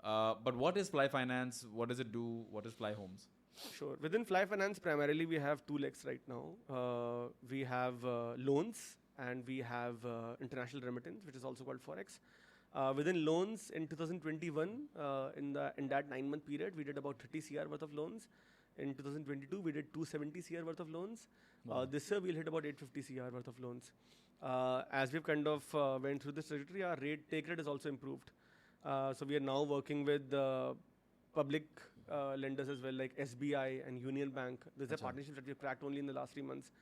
But what is Fly Finance? What does it do? What is Fly Homes? Sure. Within Fly Finance, primarily we have two legs right now. We have loans and we have international remittance, which is also called Forex. Within loans, in 2021, in that 9-month period, we did about 30 CR worth of loans. In 2022, we did 270 CR worth of loans. Wow. This year, we'll hit about 850 CR worth of loans. As we've kind of went through this trajectory, our take rate has also improved. So we are now working with public lenders as well, like SBI and Union Bank. These are partnerships that we've cracked only in the last 3 months.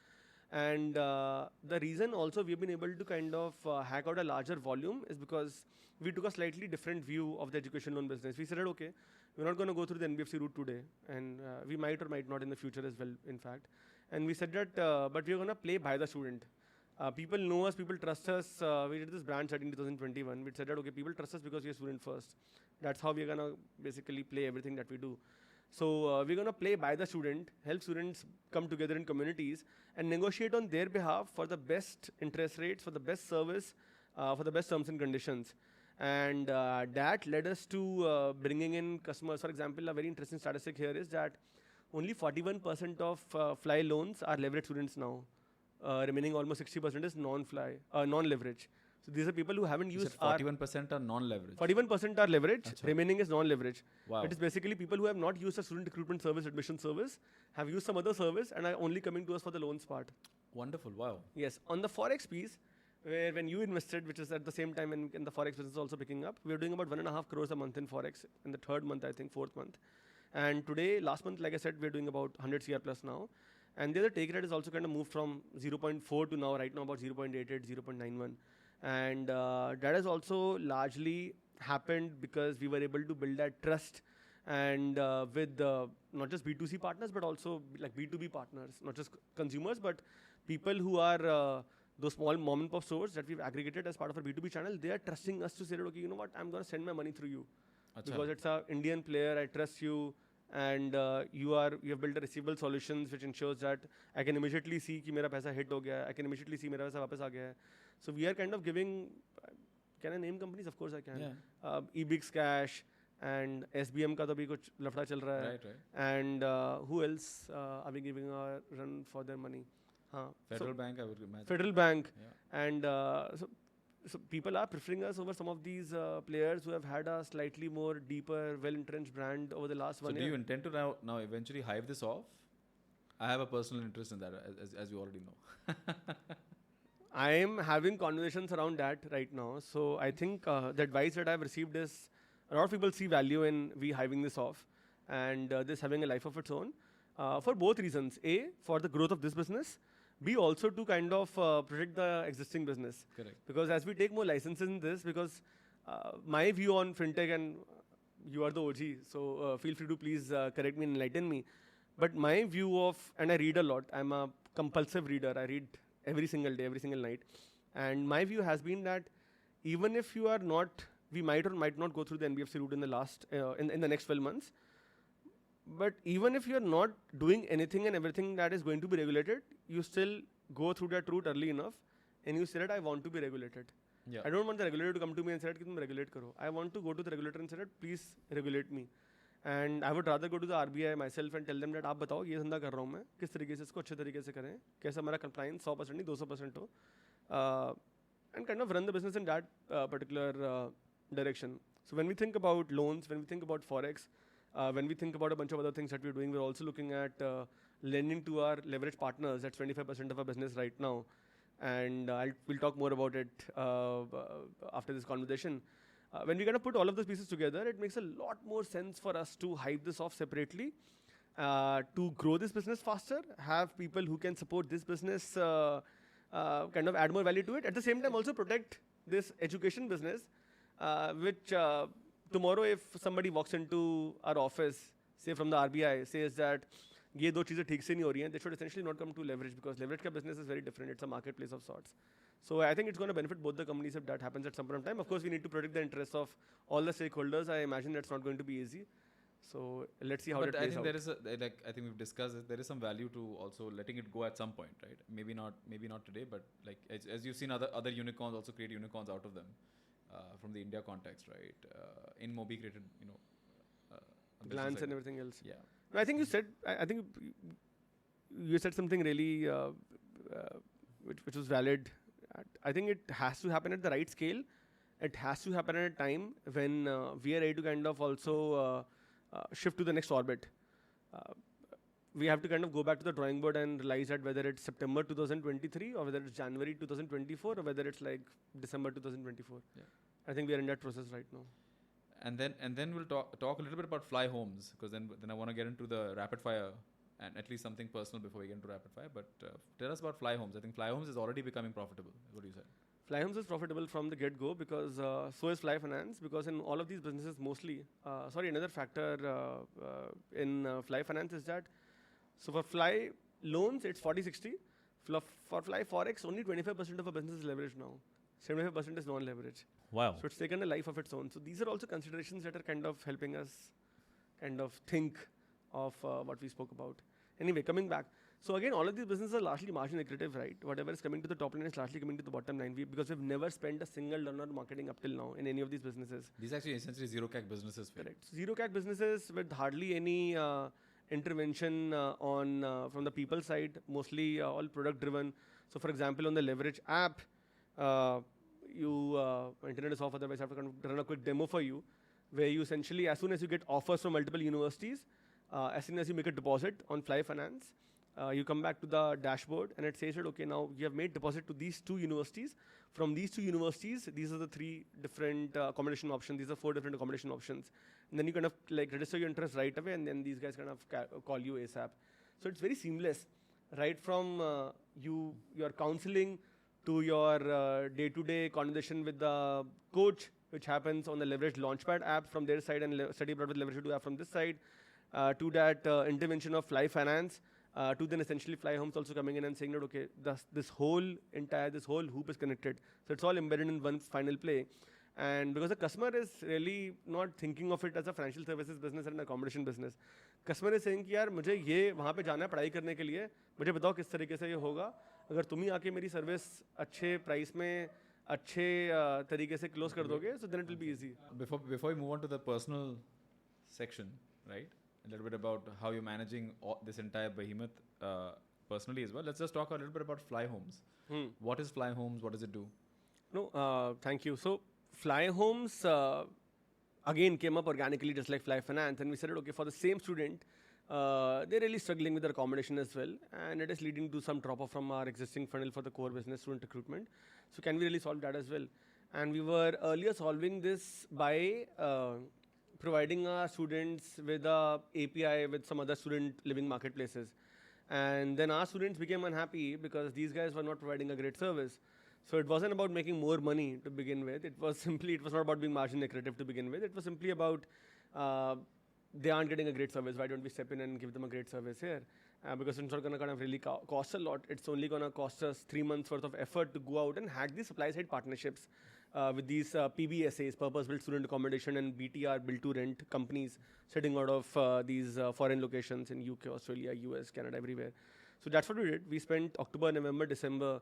And the reason also we've been able to kind of hack out a larger volume is because we took a slightly different view of the education loan business. We said, okay, we're not going to go through the NBFC route today, and we might or might not in the future as well, in fact. And we said that, but we're going to play by the student. People know us, people trust us. We did this brand study in 2021. We said that, okay, people trust us because we are student first. That's how we're going to basically play everything that we do. So we're going to play by the student, help students come together in communities and negotiate on their behalf for the best interest rates, for the best service, for the best terms and conditions. And that led us to bringing in customers. For example, a very interesting statistic here is that only 41% of Fly loans are leveraged students now. Remaining almost 60% is non-leverage. So these are people who haven't used 41% are non-leverage. 41% are leverage. Achha. Remaining is non-leverage. Wow. It is basically people who have not used a student recruitment service, admission service, have used some other service, and are only coming to us for the loans part. Wonderful. Wow. Yes. On the Forex piece, where when you invested, which is at the same time in the Forex business also picking up, we are doing about 1.5 crores a month in Forex in the 3rd month, I think, 4th month. And today, last month, like I said, we're doing about 100 CR plus now. And the other take rate has also kind of moved from 0.4 to now, right now, about 0.88, 0.91. And that has also largely happened because we were able to build that trust and with not just B2C partners, but also like B2B partners, not just consumers, but people who are those small mom and pop stores that we've aggregated as part of our B2B channel. They are trusting us to say, okay, you know what, I'm going to send my money through you. Achha. Because it's an Indian player, I trust you. And you have built a receivable solutions which ensures that I can immediately see कि मेरा पैसा hit हो गया, I can immediately see मेरा पैसा वापस आ गया है. So we are kind of giving, can I name companies? Of course I can. Yeah. eBix Cash and SBM का तो अभी कुछ लफड़ा चल रहा है. Right. And who else are we giving a run for their money? Federal Bank, I would imagine. Federal Bank. Yeah. And so people are preferring us over some of these players who have had a slightly more deeper, well-entrenched brand over the last 1 year. So do you intend to now eventually hive this off? I have a personal interest in that, as you already know. I am having conversations around that right now. So I think the advice that I've received is a lot of people see value in we hiving this off and this having a life of its own for both reasons. A, for the growth of this business. B, also to kind of protect the existing business. Correct. Because as we take more licenses in this, because my view on fintech, and you are the OG, so feel free to please correct me and enlighten me. But my view of, and I read a lot, I'm a compulsive reader, I read every single day, every single night. And my view has been that even if you are not, we might or might not go through the NBFC route in the in the next 12 months. But even if you're not doing anything and everything that is going to be regulated, you still go through that route early enough and you say that I want to be regulated. Yeah. I don't want the regulator to come to me and say that regulate karo. I want to go to the regulator and say that please regulate me. And I would rather go to the RBI myself and tell them that आप बताओ ये धंधा कर रहा हूँ मैं किस तरीके से इसको अच्छे तरीके से करें कैसा मेरा compliance 100% नहीं 200% हो and kind of run the business in that particular direction. So when we think about loans, when we think about forex, when we think about a bunch of other things that we're doing, we're also looking at lending to our leverage partners. That's 25% of our business right now, and we'll talk more about it after this conversation. When we kind of put all of those pieces together, it makes a lot more sense for us to hive this off separately, to grow this business faster, have people who can support this business, kind of add more value to it. At the same time, also protect this education business, which tomorrow if somebody walks into our office, say from the RBI, says that ये दो चीज़ें ठीक से नहीं हो रही हैं, they should essentially not come to leverage, because leverage का business is very different. It's a marketplace of sorts. So I think it's going to benefit both the companies if that happens at some point in time. Of course, we need to protect the interests of all the stakeholders. I imagine that's not going to be easy. So let's see how But it I plays think out. there is I think we've discussed it. There is some value to also letting it go at some point, right? Maybe not today, but like as you've seen other unicorns also create unicorns out of them, from the India context, right? InMobi created a business Glance like and that. everything else. Yeah. No, I think you said. I think you said something really, which was valid. I think it has to happen at the right scale. It has to happen at a time when we are ready to kind of also shift to the next orbit. We have to kind of go back to the drawing board and realize that whether it's September 2023 or whether it's January 2024 or whether it's like December 2024. Yeah. I think we are in that process right now. And then we'll talk a little bit about Fly Homes, because then I want to get into the rapid fire and at least something personal before we get into rapid fire. But tell us about Fly Homes. I think Fly Homes is already becoming profitable. Is what you said. Fly Homes is profitable from the get-go, because so is Fly Finance, because in all of these businesses mostly, another factor in Fly Finance is that, so for Fly loans, it's 40-60. For Fly Forex, only 25% of our business is leveraged now. 75% is non-leverage. Wow. So it's taken a life of its own. So these are also considerations that are kind of helping us kind of think of what we spoke about. Anyway, coming back. So again, all of these businesses are largely margin accretive, right? Whatever is coming to the top line is largely coming to the bottom line. Because we've never spent a single dollar on marketing up till now in any of these businesses. These are actually essentially zero CAC businesses. Correct. Zero CAC businesses with hardly any intervention on from the people side, mostly all product driven. So for example, on the Leverage app, internet is off, otherwise I have to kind of run a quick demo for you, where you essentially, as soon as you get offers from multiple universities, as soon as you make a deposit on Fly Finance, you come back to the dashboard and it says that, okay, now you have made deposit to these 2 universities. From these 2 universities, these are the 3 different accommodation options. These are 4 different accommodation options. And then you kind of like register your interest right away, and then these guys kind of call you ASAP. So it's very seamless, right from your counseling to your day-to-day conversation with the coach, which happens on the Leverage Launchpad app from their side and Study Abroad with Leverage app from this side, to that intervention of Fly Finance, to then essentially Fly Homes also coming in and saying that, okay, this whole hoop is connected. So it's all embedded in one final play. And because the customer is really not thinking of it as a financial services business and an accommodation business. Customer is saying कि यार मुझे ये वहाँ पे जाना है पढ़ाई करने के लिए, मुझे बताओ किस तरीके से ये होगा. अगर तुम ही आके मेरी सर्विस अच्छे प्राइस में अच्छे तरीके से क्लोज कर दोगे, so then it will be easy. Before we move on to the personal section, right? A little bit about how you're managing this entire behemoth personally as well. Let's just talk a little bit about Fly Homes. What is Fly Homes? What does it do? No, thank you. So Fly Homes again came up organically, just like Fly Finance, and we said, okay, for the same student, they're really struggling with their accommodation as well, and it is leading to some drop off from our existing funnel for the core business student recruitment. So can we really solve that as well? And we were earlier solving this by providing our students with a API with some other student living marketplaces. And then our students became unhappy because these guys were not providing a great service. So it wasn't about making more money to begin with. It was not about being margin accretive to begin with. It was simply about they aren't getting a great service. Why don't we step in and give them a great service here? Because it's not going to kind of really cost a lot. It's only going to cost us 3 months worth of effort to go out and hack these supply side partnerships with these PBSAs, purpose-built student accommodation, and BTR, build-to-rent companies sitting out of these foreign locations in UK, Australia, US, Canada, everywhere. So that's what we did. We spent October, November, December.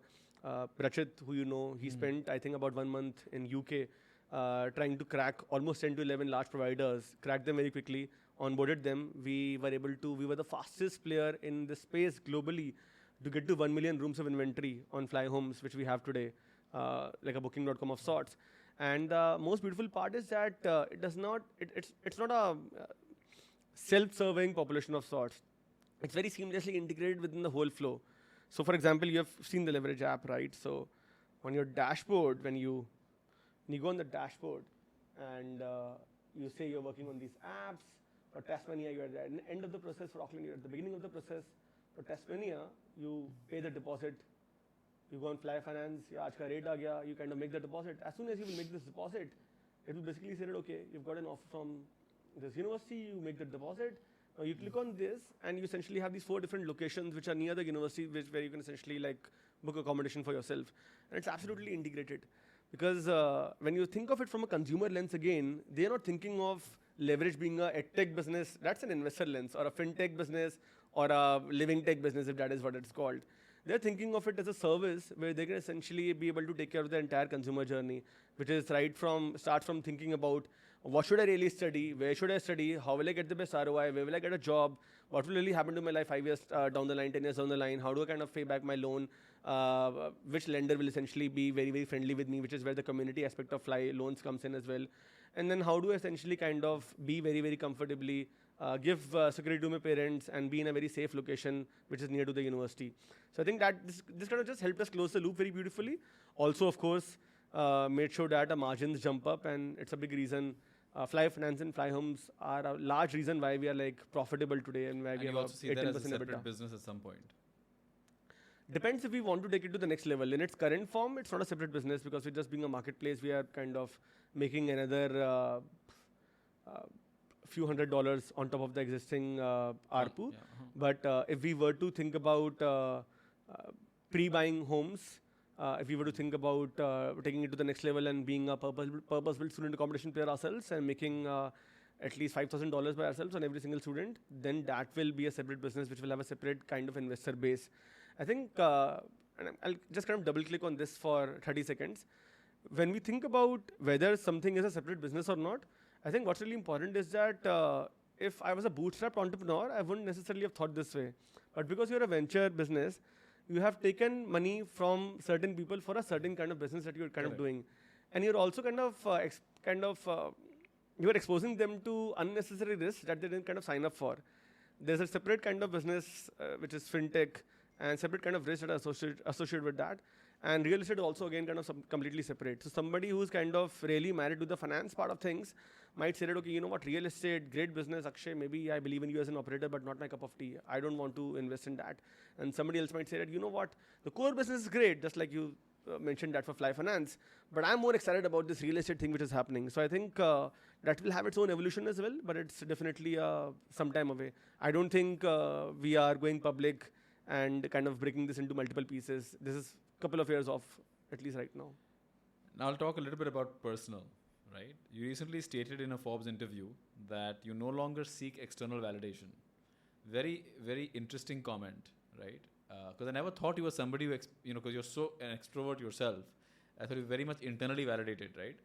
Rachit, who you know, he spent, I think, about 1 month in UK trying to crack almost 10 to 11 large providers, cracked them very quickly, onboarded them. We were the fastest player in the space globally to get to 1 million rooms of inventory on Fly Homes, which we have today, like a booking.com of sorts. And the most beautiful part is that it does not, it's not a self-serving population of sorts. It's very seamlessly integrated within the whole flow. So for example, you have seen the Leverage app, right? So on your dashboard, when you go on the dashboard and you say you're working on these apps, for Tasmania, you're at the end of the process. For Auckland, you're at the beginning of the process. For Tasmania, you pay the deposit. You go on Fly Finance, yeah, aaj ka rate aa gaya, you kind of make the deposit. As soon as you will make this deposit, it will basically say that, okay, you've got an offer from this university, you make the deposit. Now you click on this, and you essentially have these 4 different locations which are near the university, where you can essentially like book accommodation for yourself. And it's absolutely integrated. Because when you think of it from a consumer lens again, they're not thinking of Leverage being a edtech business. That's an investor lens, or a fintech business, or a living tech business, if that is what it's called. They're thinking of it as a service where they can essentially be able to take care of the entire consumer journey, which is start from thinking about what should I really study, where should I study, how will I get the best ROI, where will I get a job, what will really happen to my life 5 years down the line, 10 years down the line, how do I kind of pay back my loan, which lender will essentially be very, very friendly with me, which is where the community aspect of Fly loans comes in as well. And then how do I essentially kind of be very, very comfortably, give security to my parents and be in a very safe location, which is near to the university. So I think that this kind of just helped us close the loop very beautifully. Also, of course, made sure that our margins jump up, and it's a big reason. Fly Finance and Fly Homes are a large reason why we are like profitable today and why we have you also see that 18% as a separate EBITDA. business at some point. Depends if we want to take it to the next level. In its current form, it's not a separate business because we're just being a marketplace. We are kind of making another few $100s on top of the existing ARPU. Yeah, But if we were to think about pre-buying homes, if we were to think about taking it to the next level and being a purpose-built student accommodation player ourselves and making at least $5,000 by ourselves on every single student, then that will be a separate business which will have a separate kind of investor base. I think, and I'll just kind of double click on this for 30 seconds. When we think about whether something is a separate business or not, I think what's really important is that if I was a bootstrapped entrepreneur, I wouldn't necessarily have thought this way. But because you're a venture business, you have taken money from certain people for a certain kind of business that you're kind of doing. And you're also kind of, you are exposing them to unnecessary risks that they didn't kind of sign up for. There's a separate kind of business, which is fintech, and separate kind of risks that are associated with that. And real estate is also again kind of completely separate. So somebody who's kind of really married to the finance part of things might say that, okay, you know what, real estate, great business, Akshay, maybe I believe in you as an operator, but not my cup of tea. I don't want to invest in that. And somebody else might say that, you know what, the core business is great, just like you mentioned that for Fly Finance, but I'm more excited about this real estate thing which is happening. So I think that will have its own evolution as well, but it's definitely some time away. I don't think we are going public and kind of breaking this into multiple pieces. This is a couple of years off, at least right now. Now I'll talk a little bit about personal, right? You recently stated in a Forbes interview that you no longer seek external validation. Very, very interesting comment, right? Because I never thought you were somebody who, because you're so an extrovert yourself. I thought you were very much internally validated, right?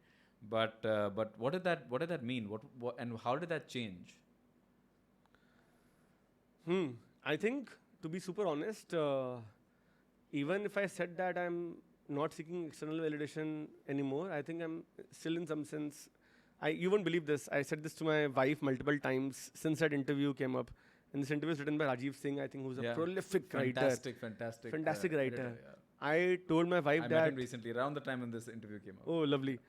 But what did that mean? What and how did that change? I think, to be super honest, even if I said that I'm not seeking external validation anymore, I think I'm still in some sense. You won't believe this. I said this to my wife multiple times since that interview came up. And this interview is written by Rajiv Singh, I think, who's a prolific writer. Fantastic writer. Yeah. I told my wife that. I met him recently, around the time when this interview came up. Oh, lovely.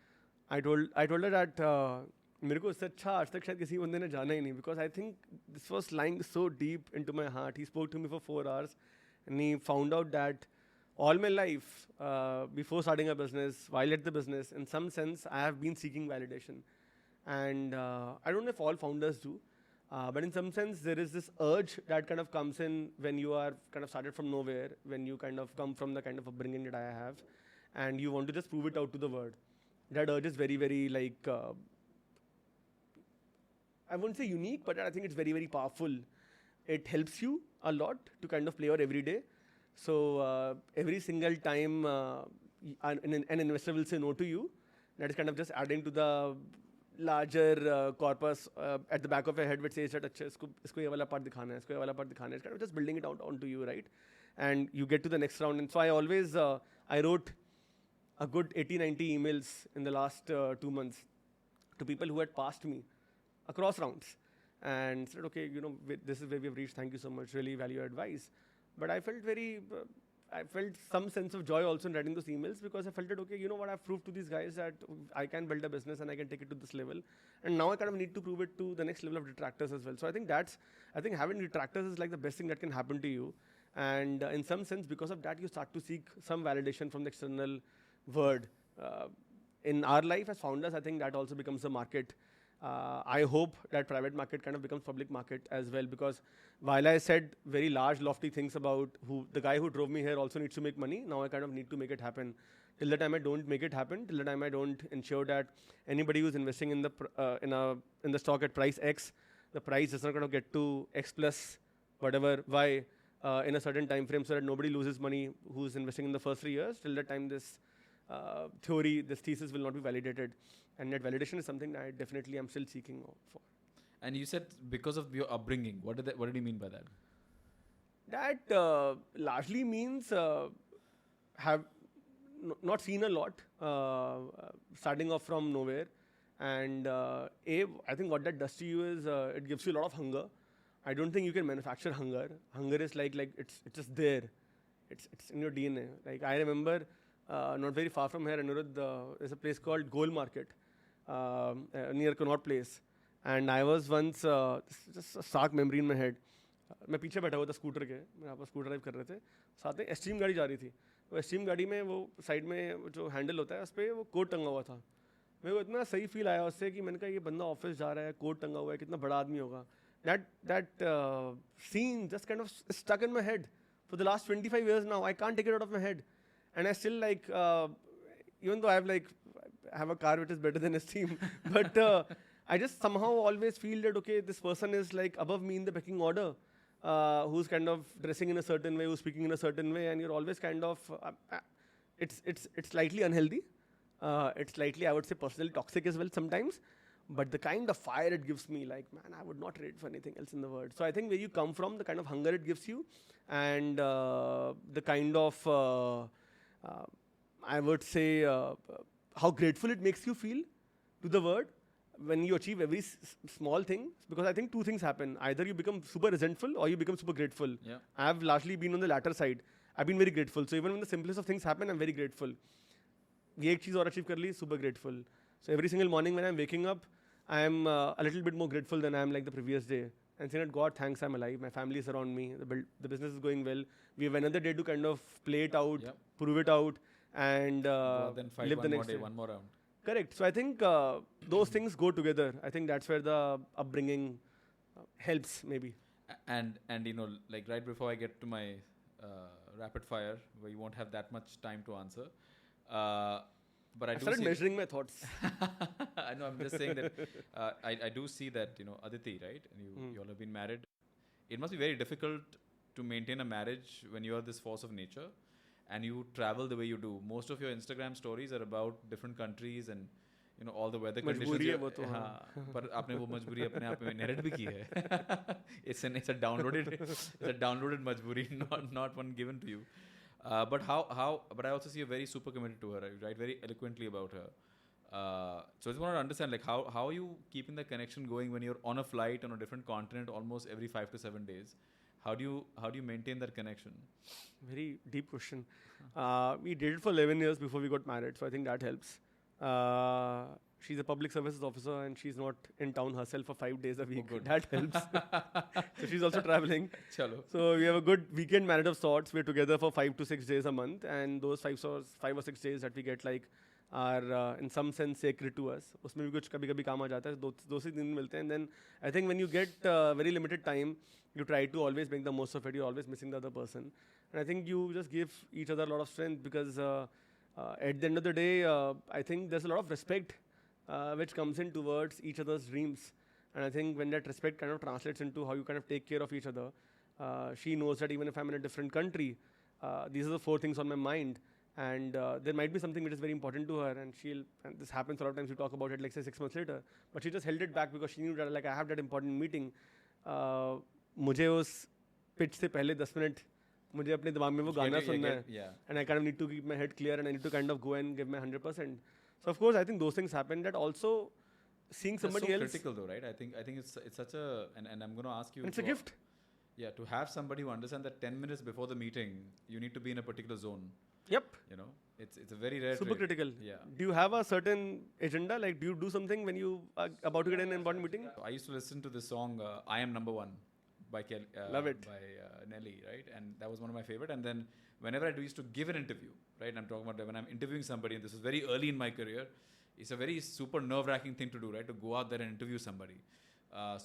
I told her that मेरे को इससे अच्छा आज तक शायद किसी बंदे ने जाना ही नहीं, because I think this was lying so deep into my heart. He spoke to me for 4 hours, and he found out that all my life, before starting a business, while at the business, in some sense, I have been seeking validation. And I don't know if all founders do, but in some sense, there is this urge that kind of comes in when you are kind of started from nowhere, when you kind of come from the kind of upbringing that I have, and you want to just prove it out to the world. That urge is very, very like, I won't say unique, but I think it's very, very powerful. It helps you a lot to kind of play out every day. So every single time an investor will say no to you, that is kind of just adding to the larger corpus at the back of your head, which says that isko ye wala part dikhana hai, isko ye wala part dikhana hai. It's kind of just building it out onto you, right? And you get to the next round. And so I always, I wrote a good 80-90 emails in the last 2 months to people who had passed me across rounds and said, okay, this is where we have reached. Thank you so much. Really value your advice. But I felt some sense of joy also in writing those emails because I felt that, okay, you know what, I've proved to these guys that I can build a business and I can take it to this level. And now I kind of need to prove it to the next level of detractors as well. So I think having detractors is like the best thing that can happen to you. And in some sense, because of that, you start to seek some validation from the external world. In our life as founders, I think that also becomes a market. I hope that private market kind of becomes public market as well, because while I said very large, lofty things about the guy who drove me here also needs to make money, now I kind of need to make it happen. Till the time I don't make it happen, till the time I don't ensure that anybody who's investing in the stock at price X, the price is not going to get to X plus whatever Y in a certain time frame, so that nobody loses money who's investing in the first 3 years. Till that time, this thesis will not be validated. And that validation is something that I definitely am still seeking for. And you said because of your upbringing. What did you mean by that? That largely means have not seen a lot, starting off from nowhere. And I think what that does to you is it gives you a lot of hunger. I don't think you can manufacture hunger. Hunger is like it's just there. It's in your DNA. Like I remember, not very far from here, Anirudh, there's a place called Goal Market near Connaught Place. And I was once, just a stark memory in my head. मैं पीछे बैठा हुआ था scooter के, मेरे पास scooter drive कर रहे थे, साथ में एस्टीम गाड़ी जा रही थी. वो एस्टीम गाड़ी में वो साइड में जो हैंडल होता है उस पर वो कोट टंगा हुआ था. मेरे को इतना सही फील आया उससे कि मैंने कहा ये बंदा ऑफिस जा रहा है, कोट टंगा हुआ है, कितना बड़ा आदमी होगा. That scene just kind of stuck in my head for the last 25 years now. I can't take it out of my head. And I still even though I have a car which is better than Esteem, but I just somehow always feel that, okay, this person is like above me in the pecking order, who's kind of dressing in a certain way, who's speaking in a certain way, and you're always kind of, it's slightly unhealthy. It's slightly, I would say, personally toxic as well sometimes. But the kind of fire it gives me, like, man, I would not trade for anything else in the world. So I think where you come from, the kind of hunger it gives you, and the kind of, I would say, how grateful it makes you feel to the world when you achieve every small thing. Because I think two things happen. Either you become super resentful or you become super grateful. Yeah. I've largely been on the latter side. I've been very grateful. So even when the simplest of things happen, I'm very grateful. ये एक चीज़ और achieve कर ली, super grateful. So every single morning when I'm waking up, I'm a little bit more grateful than I am like the previous day. And saying that, God, thanks, I'm alive. My family is around me. The business is going well. We have another day to kind of play it out, prove it out, and then fight live the next day. One more round. Correct. So I think those things go together. I think that's where the upbringing helps, maybe. And like right before I get to my rapid fire, where you won't have that much time to answer. But I started measuring my thoughts. I know. I'm just saying that I do see that Aditi, right? And you all have been married. It must be very difficult to maintain a marriage when you are this force of nature, and you travel the way you do. Most of your Instagram stories are about different countries and all the weather conditions. मजबूरी है वो तो. पर आपने वो मजबूरी अपने आप में narrate भी की है. It's a downloaded मजबूरी, not one given to you. But I also see you're very super committed to her, right? Very eloquently about her. So I just want to understand, like, how are you keeping the connection going when you're on a flight on a different continent almost every 5 to 7 days? How do you maintain that connection? Very deep question. We dated for 11 years before we got married, so I think that helps. She's a public services officer and she's not in town herself for 5 days a week. Oh, good. That helps. So she's also traveling. Chalo. So we have a good weekend marriage of sorts. We're together for 5 to 6 days a month, and those 5 or 6 days that we get are in some sense sacred to us. उसमें भी कुछ कभी-कभी काम आ जाता है. दो से दिन मिलते हैं. And then I think when you get very limited time, you try to always make the most of it. You're always missing the other person. And I think you just give each other a lot of strength because at the end of the day, I think there's a lot of respect which comes in towards each other's dreams. And I think when that respect kind of translates into how you kind of take care of each other, she knows that even if I'm in a different country, these are the 4 things on my mind. And there might be something which is very important to her, and this happens a lot of times, we talk about it like say 6 months later, but she just held it back because she knew that like I have that important meeting. मुझे उस pitch से पहले 10 minute मुझे अपने दिमाग में वो Get गाना you- सुनना get- है. Yeah. And I kind of need to keep my head clear and I need to kind of go and give my 100%. So of course, I think those things happen. That also seeing That's somebody so else, critical though, right? I think it's such a and I'm going to ask you. and it's a to- gift. Yeah, to have somebody who understands that 10 minutes before the meeting, you need to be in a particular zone. Yep, You know, it's a very rare. super trait. critical. Yeah. Do you have a certain agenda? Like, do you do something when you are about to get in an important meeting? I used to listen to this song "I Am Number One" by Love it. by Nelly, right? And that was one of my favorite. And then whenever I used to give an interview, right? And I'm talking about when I'm interviewing somebody, and this was very early in my career. It's a very super nerve-wracking thing to do, right? To go out there and interview somebody.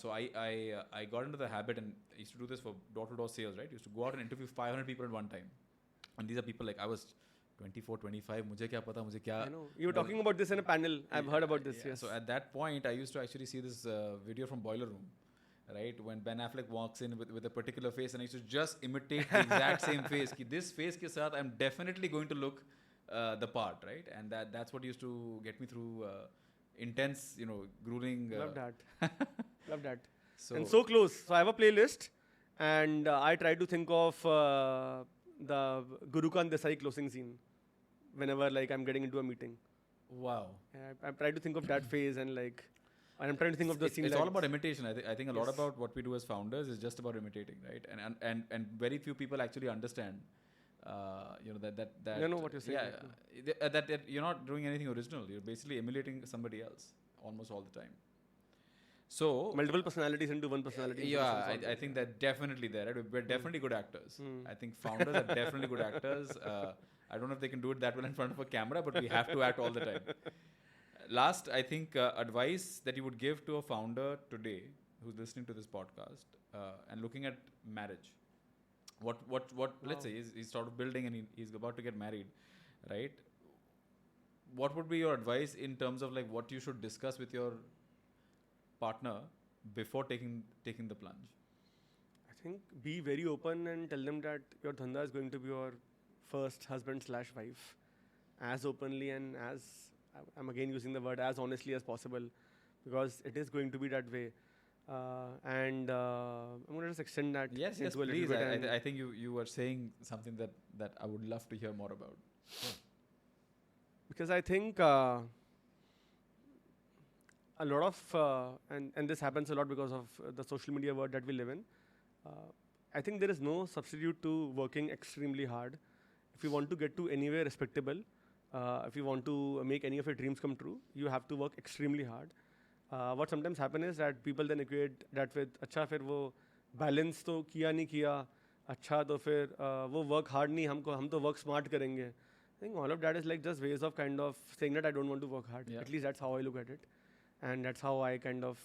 So I got into the habit, and I used to do this for door-to-door sales, right? I used to go out and interview 500 people at one time. And these are people like I was 24, 25. मुझे क्या पता मुझे क्या I know. You were talking about this in a panel. I've heard about this. Yeah, Yes. So at that point, I used to actually see this video from Boiler Room, right? When Ben Affleck walks in with a particular face, and I used to just imitate the exact same face. Ki this face ke saath, I'm definitely going to look the part, right? And that's what used to get me through intense, grueling. Love that. Love that. So, And so close. So I have a playlist, and I try to think of the Guru Khan Desai closing scene whenever like I'm getting into a meeting. wow. I try to think of that phase and I'm trying to think of the scene. It's like all about imitation. I think a lot Yes. about what we do as founders is just about imitating, right? And very few people actually understand. That I know what you're saying, Yeah, that you're not doing anything original. You're basically emulating somebody else almost all the time. So multiple personalities into one personality. yeah, I think they're definitely there. Right? We're definitely good actors. I think founders are definitely good actors. I don't know if they can do it that well in front of a camera, but we have to act all the time. Last, I think advice that you would give to a founder today who's listening to this podcast and looking at marriage. What let's say he's sort of building and he's about to get married, right? What would be your advice in terms of like what you should discuss with your partner before taking the plunge? I think be very open and tell them that your dhanda is going to be your first husband/wife, as openly and as I'm again using the word as honestly as possible, because it is going to be that way. And I'm going to just extend that Yes, into a little please. bit. and I think you were saying something that I would love to hear more about. because I think a lot of and this happens a lot because of the social media world that we live in. I think there is no substitute to working extremely hard. If you want to get to anywhere respectable, if you want to make any of your dreams come true, you have to work extremely hard. What sometimes happens is that people then equate that with अच्छा फिर वो balance तो किया नहीं किया अच्छा तो फिर वो work hard नहीं हम तो work smart करेंगे. I think all of that is like just ways of kind of saying that I don't want to work hard. Yeah. At least that's how I look at it, and that's how I kind of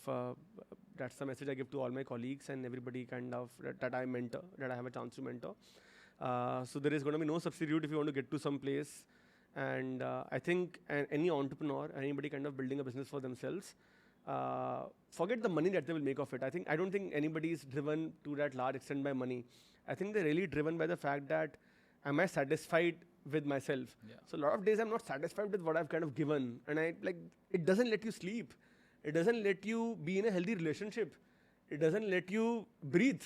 that's the message I give to all my colleagues and everybody kind of that I mentor, that I have a chance to mentor. So there is going to be no substitute if you want to get to some place. And I think any entrepreneur, anybody kind of building a business for themselves, forget the money that they will make of it. I don't think anybody is driven to that large extent by money. I think they're really driven by the fact that am I satisfied with myself? Yeah. So a lot of days I'm not satisfied with what I've kind of given, and it doesn't let you sleep. It doesn't let you be in a healthy relationship. It doesn't let you breathe.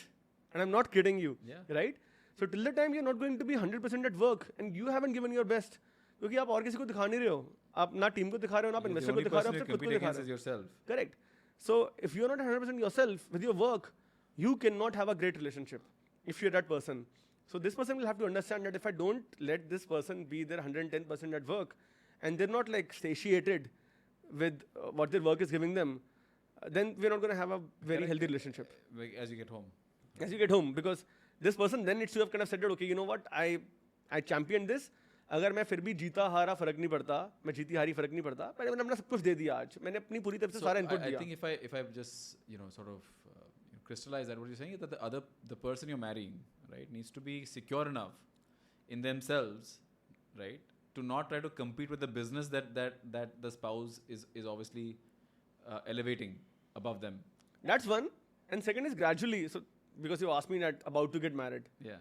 And I'm not kidding you, Yeah. right? So till the time you're not going to be 100% at work and you haven't given your best, क्योंकि आप और किसी को दिखा नहीं रहे हो, आप ना टीम को दिखा रहे हो ना आप The इन्वेस्टर को only दिखा रहे person हो, you आप सिर्फ खुद को compete दिखा against रहे is हो. yourself. Correct. So if you're not 100% yourself with your work, you cannot have a great relationship if you're that person. So this person will have to understand that if I don't let this person be their 110% at work, and they're not like satiated with what their work is giving them, then we're not going to have a very Correct. healthy relationship Like, as you get home. as you get home, because this person then needs to have kind of said that, okay, you know what, I championed this. अगर मैं फिर भी जीता हारा फर्क नहीं पड़ता, मैं जीती हारी फर्क नहीं पड़ता, मैंने अपना सब कुछ दे दिया आज, मैंने अपनी पूरी तरफ से सारा इनपुट I दिया. think if I just sort of crystallize that, what you're saying is that the person you're marrying, right, needs to be secure enough in themselves, right, to not try to compete with the business that the spouse is obviously elevating above them. That's one. And second is gradually, so because you asked me that about to get married. Yeah.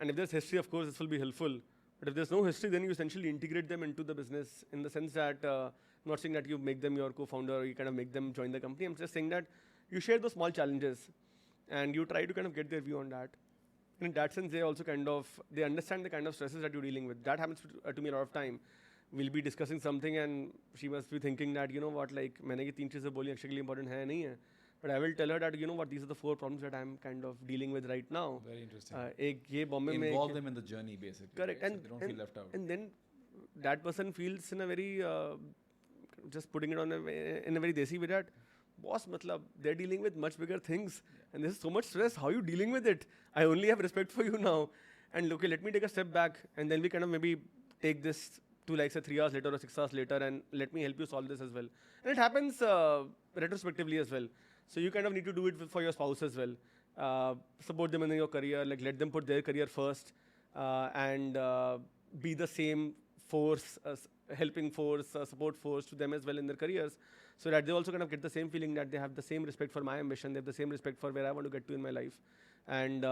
And if there's history, of course, this will be helpful. But if there's no history, then you essentially integrate them into the business in the sense that, I'm not saying that you make them your co-founder or you kind of make them join the company. I'm just saying that you share those small challenges and you try to kind of get their view on that. in that sense, they also they understand the kind of stresses that you're dealing with. That happens to me a lot of time. We'll be discussing something and she must be thinking that, you know what, like, मैंने ये 3 चीज़ें बोली actually important है नहीं है. But I will tell her that, you know what, these are the 4 problems that I'm kind of dealing with right now. Very interesting. एक ये Bombay में Involve them in the journey, basically. Correct. Right? And so they don't feel left out. And then that person feels in a very just putting it on in a very desi way that, boss, matlab, they're dealing with much bigger things, and there's so much stress. How are you dealing with it? I only have respect for you now. And okay, let me take a step back, and then we kind of maybe take this to, like, say 3 hours later or 6 hours later, and let me help you solve this as well. And it happens retrospectively as well. So you kind of need to do it for your spouse as well. Support them in your career, like let them put their career first, and be the same force, helping force, support force to them as well in their careers, so that they also kind of get the same feeling that they have the same respect for my ambition, they have the same respect for where I want to get to in my life, and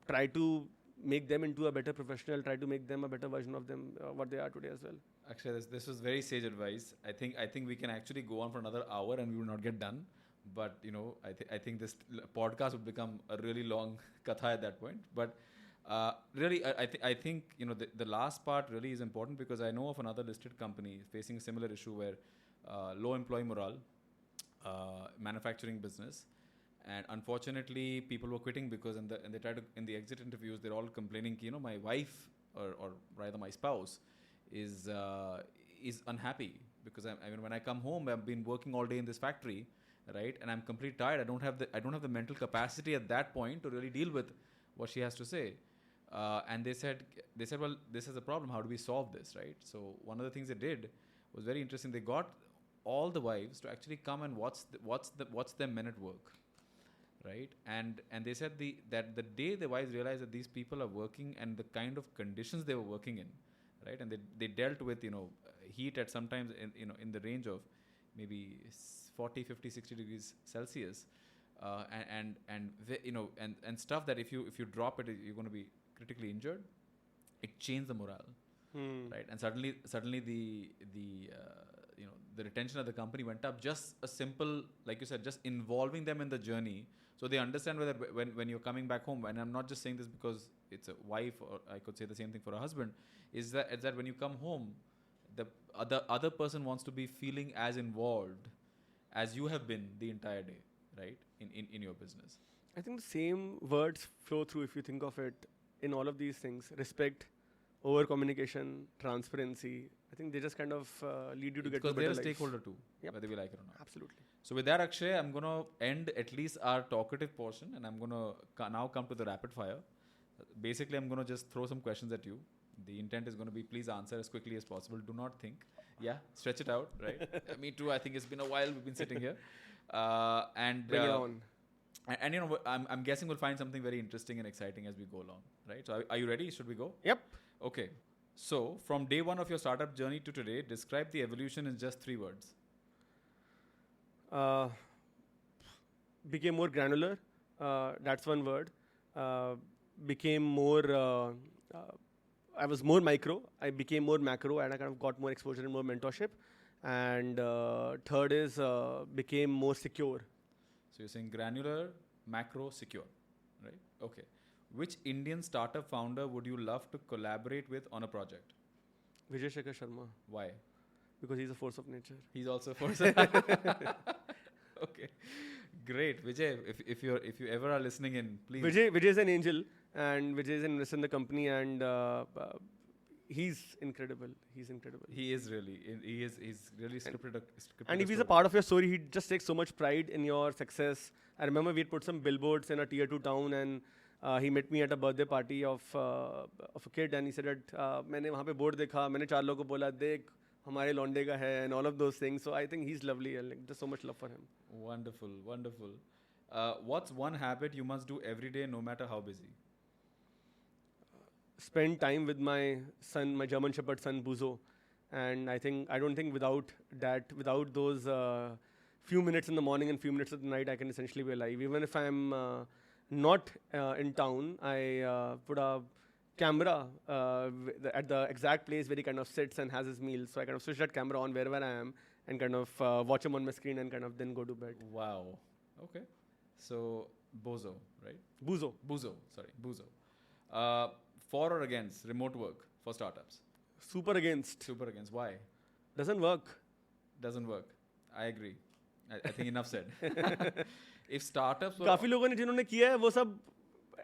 try to make them into a better professional, try to make them a better version of them, what they are today as well. Actually, this was very sage advice. I think we can actually go on for another hour and we will not get done. But you know, I think this podcast would become a really long katha at that point. But really, I think you know the last part really is important, because I know of another listed company facing a similar issue where low employee morale, manufacturing business, and unfortunately people were quitting because in the exit interviews they're all complaining, you know, my wife or rather my spouse is unhappy because I mean when I come home I've been working all day in this factory, right, and I'm completely tired. I don't have the mental capacity at that point to really deal with what she has to say. And they said, well, this is a problem. How do we solve this, right? So one of the things they did was very interesting. They got all the wives to actually come and watch them men at work, right? And they said that the day the wives realized that these people are working and the kind of conditions they were working in, right? And they dealt with, you know, heat at sometimes in the range of maybe 40, 50, 60 degrees Celsius, and stuff that if you drop it, you're going to be critically injured. It changed the morale, right? And suddenly the retention of the company went up. Just a simple, like you said, just involving them in the journey, so they understand whether when you're coming back home. And I'm not just saying this because it's a wife, or I could say the same thing for a husband. Is that when you come home, the other person wants to be feeling as involved as you have been the entire day, right? In your business. I think the same words flow through if you think of it in all of these things: respect, over communication, transparency. I think they just kind of lead you to get to a better life. Because they're a stakeholder too, whether we like it or not. Absolutely. So with that, Akshay, I'm going to end at least our talkative portion, and I'm going to now come to the rapid fire. Basically, I'm going to just throw some questions at you. The intent is going to be, please answer as quickly as possible. Do not think. Yeah, stretch it out, right? Me too. I think it's been a while we've been sitting here. And bring it on. And you know, I'm guessing we'll find something very interesting and exciting as we go along, right? So are you ready? Should we go? Yep. Okay. So from day one of your startup journey to today, describe the evolution in just 3 words. Became more granular. That's one word. Became more. I was more micro. I became more macro, and I kind of got more exposure and more mentorship. And third is became more secure. So you're saying granular, macro, secure, right? Okay. Which Indian startup founder would you love to collaborate with on a project? Vijay Shekhar Sharma. Why? Because he's a force of nature. He's also a force. Okay, great, Vijay. If you ever are listening in, please. Vijay is an angel, and Vijay is invested in the company, and he's incredible. He's incredible. He is really. He's really scripted. And if he's a part of your story, he just takes so much pride in your success. I remember we had put some billboards in a tier 2 town, and he met me at a birthday party of a kid, and he said that मैंने वहाँ पे board देखा, मैंने 4 लोगों को बोला देख हमारे लौंडे का है, and all of those things. So I think he's lovely, and like, there's so much love for him. Wonderful, wonderful. What's one habit you must do every day, no matter how busy? Spend time with my son, my German Shepherd son Buzo, and I don't think without those few minutes in the morning and few minutes at the night, I can essentially be alive. Even if I'm not in town, I put a camera at the exact place where he kind of sits and has his meal. So I kind of switch that camera on wherever I am and kind of watch him on my screen and kind of then go to bed. Wow. Okay. So Bozo, right? Buzo. Sorry, Buzo. For or against remote work for startups? Super against. Super against. Why? Doesn't work. Doesn't work. I agree. I think enough said. If startups were काफी लोगों ने जिन्होंने किया है वो सब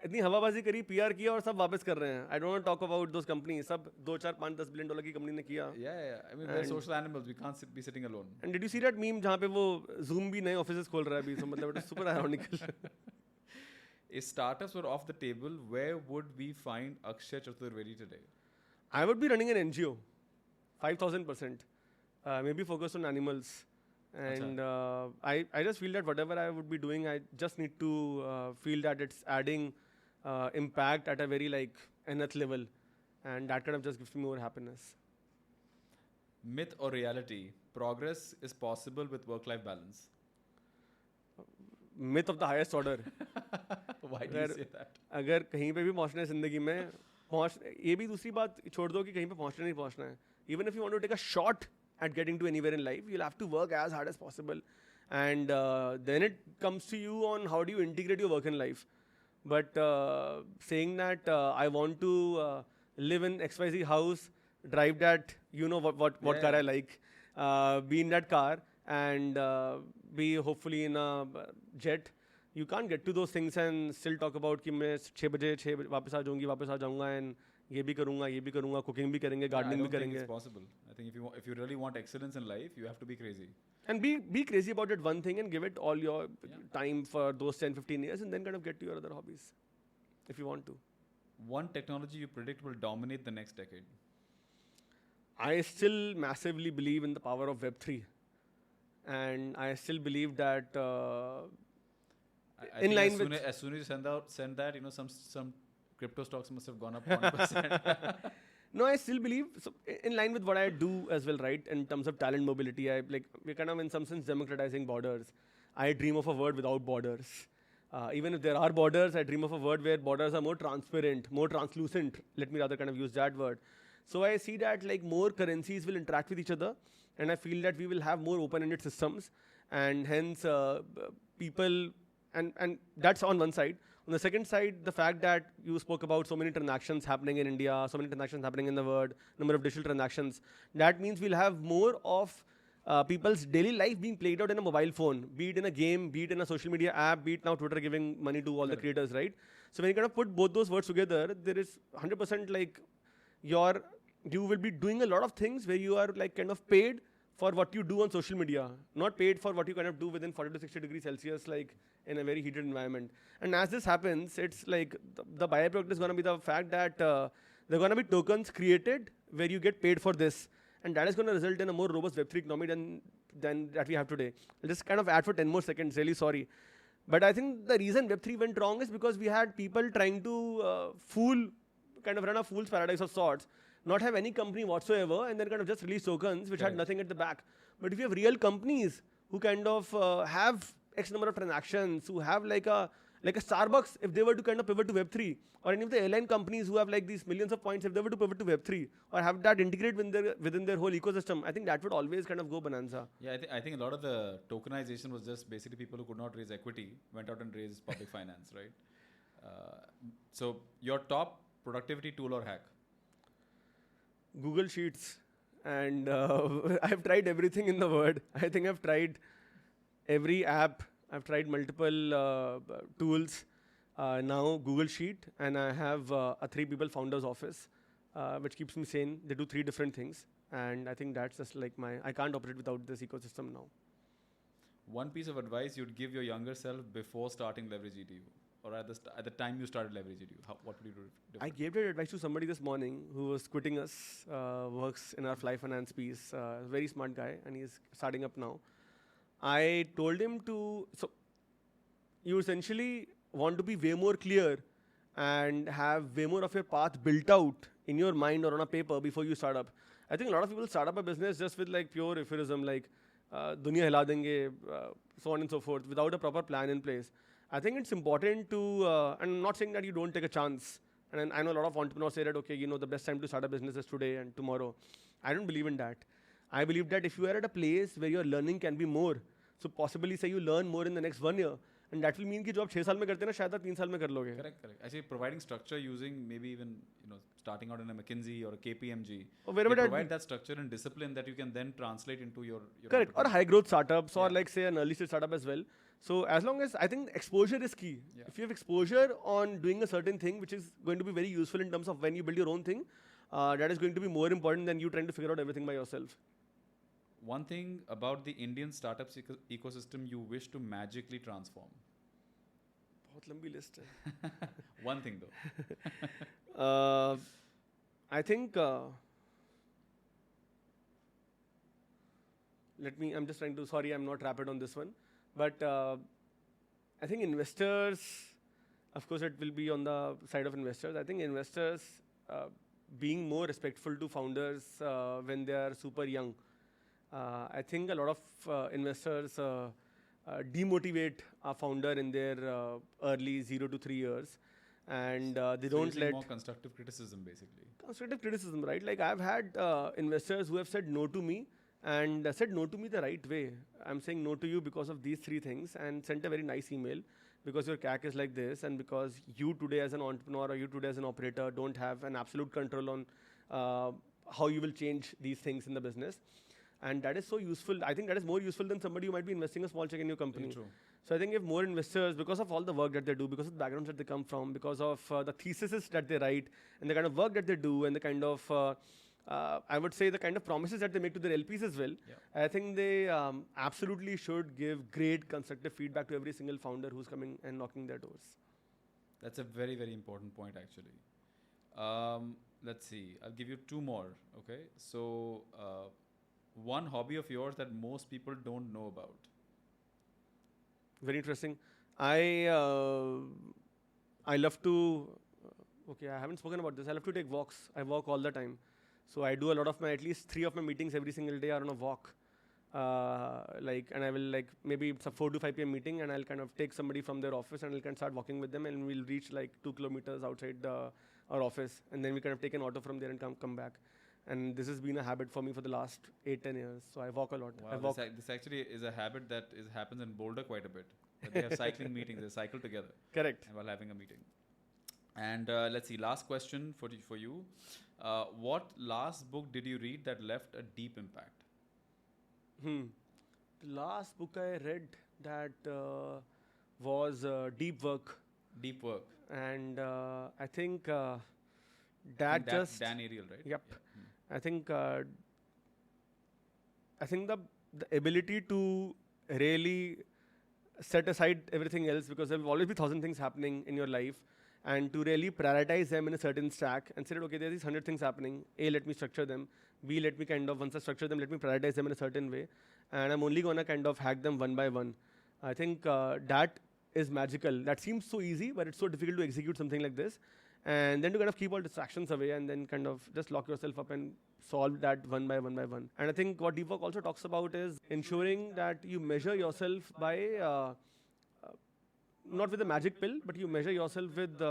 इतनी हवाबाजी करी, पीआर किया और सब वापस कर रहे हैं. I don't want to talk about those companies. सब 2, 4, 5, $10 billion की कंपनी ने किया. yeah. I mean, we're social animals. We can't be sitting alone. And did you see that meme जहाँ पे वो Zoom भी नए ऑफिसेस खोल रहा है अभी? So मतलब it is super ironical. If startups were off the table, where would we find Akshay Chaturvedi today? I would be running an NGO, 5,000%. Maybe focus on animals. And I just feel that whatever I would be doing, I just need to feel that it's adding impact at a very like nth level. And that kind of just gives me more happiness. Myth or reality? Progress is possible with work-life balance. Myth of the highest order. Why do you say that? अगर कहीं पे भी पहुंचना है जिंदगी में ये भी दूसरी बात छोड़ दो कि कहीं पे पहुंचना नहीं पहुंचना है. Even if you want to take a shot at getting to anywhere in life, you'll have to work as hard as possible. And then it comes to you on how do you integrate your work in life. But saying that I want to live in XYZ house, drive that, you know what car I like, be in that car and be hopefully in a jet. You can't get to those things and still talk about कि मैं 6 बजे वापस आ जाऊँगा and ये भी करूँगा, cooking भी करेंगे, gardening भी करेंगे. I don't think it's possible. I think if you really want excellence in life, you have to be crazy. And be crazy about that one thing and give it all your time for those 10, 15 years and then kind of get to your other hobbies if you want to. One technology you predict will dominate the next decade. I still massively believe in the power of Web3. And I still believe that I think as soon as you send that, you know, some crypto stocks must have gone up 1%. No, I still believe in line with what I do as well, right? In terms of talent mobility, we're kind of in some sense democratizing borders. I dream of a world without borders. Even if there are borders, I dream of a world where borders are more transparent, more translucent. Let me rather kind of use that word. So I see that like more currencies will interact with each other, and I feel that we will have more open-ended systems, and hence people, and that's on one side. On the second side, the fact that you spoke about so many transactions happening in India, so many transactions happening in the world, number of digital transactions, that means we'll have more of people's daily life being played out in a mobile phone, be it in a game, be it in a social media app, be it now Twitter giving money to all the creators, right? So when you kind of put both those words together, there is 100% like you will be doing a lot of things where you are like kind of paid for what you do on social media, not paid for what you kind of do within 40 to 60 degrees Celsius, like in a very heated environment. And as this happens, it's like the byproduct is going to be the fact that there are going to be tokens created where you get paid for this. And that is going to result in a more robust Web3 economy than that we have today. I'll just kind of add for 10 more seconds, really sorry. But I think the reason Web3 went wrong is because we had people trying to kind of run a fool's paradise of sorts, not have any company whatsoever, and then kind of just release tokens which had nothing at the back. But if you have real companies who kind of have X number of transactions, who have like a Starbucks, if they were to kind of pivot to Web3, or any of the airline companies who have like these millions of points, if they were to pivot to Web3, or have that integrated within their whole ecosystem, I think that would always kind of go bonanza. Yeah, I think a lot of the tokenization was just basically people who could not raise equity went out and raised public finance, right? So your top productivity tool or hack? Google Sheets. And I've tried everything in the world. I think I've tried every app. I've tried multiple tools. Now Google Sheet, and I have a 3 people founders office, which keeps me sane. They do 3 different things. And I think that's just like I can't operate without this ecosystem now. One piece of advice you'd give your younger self before starting Leverage EDU, or at the time you started Leverage EDU, what would you do different? I gave that advice to somebody this morning who was quitting us, works in our Fly Finance piece, very smart guy, and he's starting up now. I told him so you essentially want to be way more clear and have way more of your path built out in your mind or on a paper before you start up. I think a lot of people start up a business just with like pure aphorism, like dunya hila denge, so on and so forth, without a proper plan in place. I think it's important to, and I'm not saying that you don't take a chance. And I know a lot of entrepreneurs say that, okay, you know, the best time to start a business is today and tomorrow. I don't believe in that. I believe that if you are at a place where your learning can be more, so possibly say you learn more in the next 1 year, and that will mean कि जो आप 6 साल में करते हैं ना शायद आप 3 साल में कर लोगे. Correct. Actually, providing structure using maybe even starting out in a McKinsey or a KPMG, Or wherever they that provide that structure and discipline that you can then translate into your correct, or entrepreneur. high growth startups, or Yeah. like say an early stage startup as well. So as long as I think exposure is key. Yeah. If you have exposure on doing a certain thing, which is going to be very useful in terms of when you build your own thing, that is going to be more important than you trying to figure out everything by yourself. One thing about the Indian startups ecosystem you wish to magically transform. बहुत लंबी list है. One thing though. I think I'm just trying to, sorry, I'm not rapid on this one. But I think investors, of course, it will be on the side of investors. I think investors being more respectful to founders when they are super young. I think a lot of investors demotivate a founder in their early 0 to 3 years. And they So don't using let more constructive criticism basically. constructive criticism, right? Like I've had investors who have said no to me and said no to me the right way. I'm saying no to you because of these 3 things, and sent a very nice email because your CAC is like this, and because you today as an entrepreneur or you today as an operator don't have an absolute control on how you will change these things in the business. And that is so useful. I think that is more useful than somebody who might be investing a small check in your company. Very true. So I think if more investors, because of all the work that they do, because of the backgrounds that they come from, because of the theses that they write, and the kind of work that they do, and the kind of, I would say, the kind of promises that they make to their LPs as well, Yeah. I think they absolutely should give great constructive feedback to every single founder who's coming and knocking their doors. That's a very, very important point actually. Let's see. I'll give you 2 more. Okay. So one hobby of yours that most people don't know about. Very interesting. I love to, okay, I haven't spoken about this. I love to take walks. I walk all the time. So I do a lot of at least 3 of my meetings every single day are on a walk. And I will maybe it's a 4 to 5 p.m. meeting, and I'll kind of take somebody from their office and I'll kind of start walking with them, and we'll reach 2 kilometers outside our office, and then we kind of take an auto from there and come back. And this has been a habit for me for the last 8-10 years. So I walk a lot. I Wow, walk. this actually is a habit that happens in Boulder quite a bit. That they have cycling meetings, they cycle together Correct. and while having a meeting. And let's see, last question for you. What last book did you read that left a deep impact? The last book I read that was Deep Work. Deep Work. And I think And Dan Ariely, right? Yep. Yeah. I think the ability to really set aside everything else, because there will always be 1,000 things happening in your life, and to really prioritize them in a certain stack and say, okay, there are these 100 things happening. A, let me structure them. B, let me once I structure them, let me prioritize them in a certain way. And I'm only going to kind of hack them one by one. I think that is magical. That seems so easy, but it's so difficult to execute something like this. And then to kind of keep all distractions away and then kind of just lock yourself up and solve that one by one by one. And I think what Deep Work also talks about is ensuring that you measure yourself by, not with a magic pill, but you measure yourself with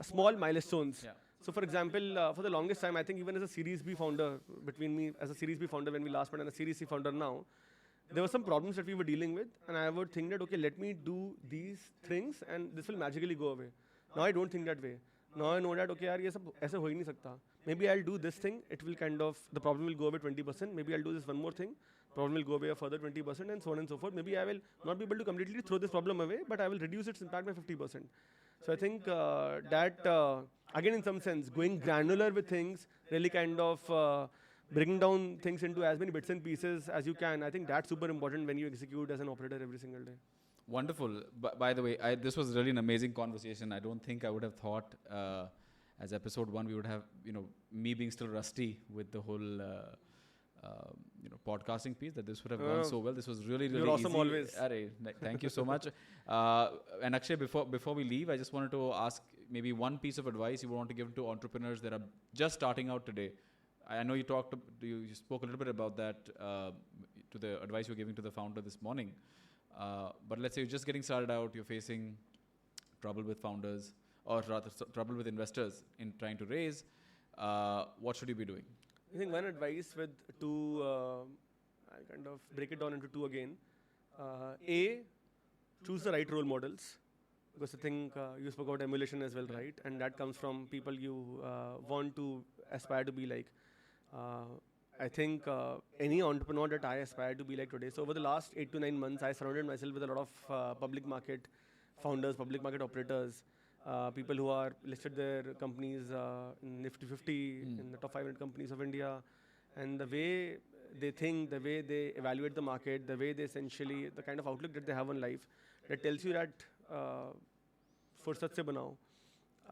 small milestones. Yeah. So for example, for the longest time, I think even as a Series B founder, between me as a Series B founder when we last met and a Series C founder now, there were some problems that we were dealing with, and I would think that, okay, let me do these things and this will magically go away. Now I don't think that way. Now I know that, okay, yaar, ye sab aise ho hi nahi sakta. Maybe I'll do this thing, it will kind of, the problem will go away 20%. Maybe I'll do this one more thing, problem will go away a further 20%, and so on and so forth. Maybe I will not be able to completely throw this problem away, but I will reduce its impact by 50%. So I think again, in some sense, going granular with things, really kind of bringing down things into as many bits and pieces as you can. I think that's super important when you execute as an operator every single day. Wonderful. By the way, this was really an amazing conversation. I don't think I would have thought as episode 1 we would have, me being still rusty with the whole, podcasting piece, that this would have gone so well. This was really, really You're awesome easy. always. Thank you so much. And Akshay, before we leave, I just wanted to ask maybe one piece of advice you want to give to entrepreneurs that are just starting out today. I know you spoke a little bit about that to the advice you're giving to the founder this morning. But let's say you're just getting started out, you're facing trouble with founders, or rather trouble with investors in trying to raise. What should you be doing? I think one advice with two, I'll kind of break it down into two again. A, choose the right role models. Because I think you spoke about emulation as well, right? And that comes from people you want to aspire to be like. I think any entrepreneur that I aspire to be like today. So over the last 8 to 9 months, I surrounded myself with a lot of public market founders, public market operators, people who are listed their companies in Nifty 50, in the top 500 companies of India, and the way they think, the way they evaluate the market, the way they essentially, the kind of outlook that they have on life, that tells you that फुर्सत से बनाओ,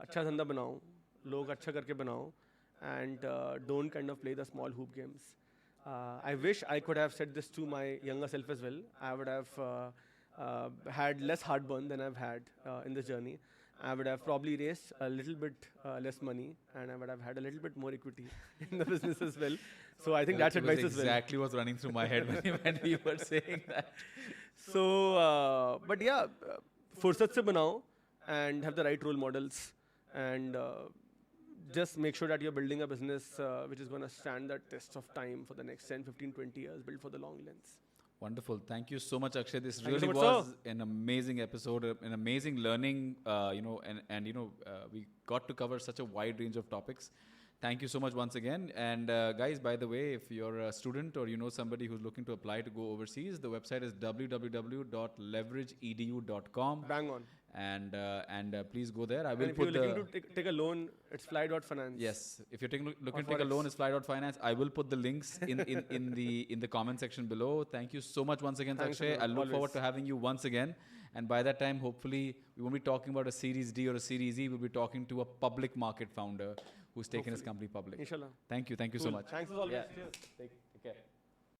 अच्छा धंधा बनाओ, लोग अच्छा करके बनाओ, and don't kind of play the small hoop games. I wish I could have said this to my younger self as well. I would have had less heartburn than I've had in this journey. I would have probably raised a little bit less money, and I would have had a little bit more equity in the business as well. So I think that's advice as well. Exactly what's running through my head when you were saying that. So, but yeah, fursat se banao and have the right role models, and just make sure that you're building a business which is going to stand the test of time for the next 10, 15, 20 years, built for the long lens. Wonderful. Thank you so much, Akshay. This Thank you really so much, was sir. an amazing episode, an amazing learning, we got to cover such a wide range of topics. Thank you so much once again. And guys, by the way, if you're a student or you know somebody who's looking to apply to go overseas, the website is www.leverageedu.com. Bang on. And please go there. I will And if put you're the looking to take a loan, it's fly.finance. yes. If you're looking to take a Forex. loan, it's Fly Finance. I will put the links in the comment section below. Thank you so much once again, Thanks, Akshay. Anand. I look forward Always. to having you once again. And by that time, hopefully, we won't be talking about a Series D or a Series E. We'll be talking to a public market founder who's taken his company public. Inshallah. Thank you. Thank you so Cool. much. Thanks as always. Yeah. Cheers. Take care.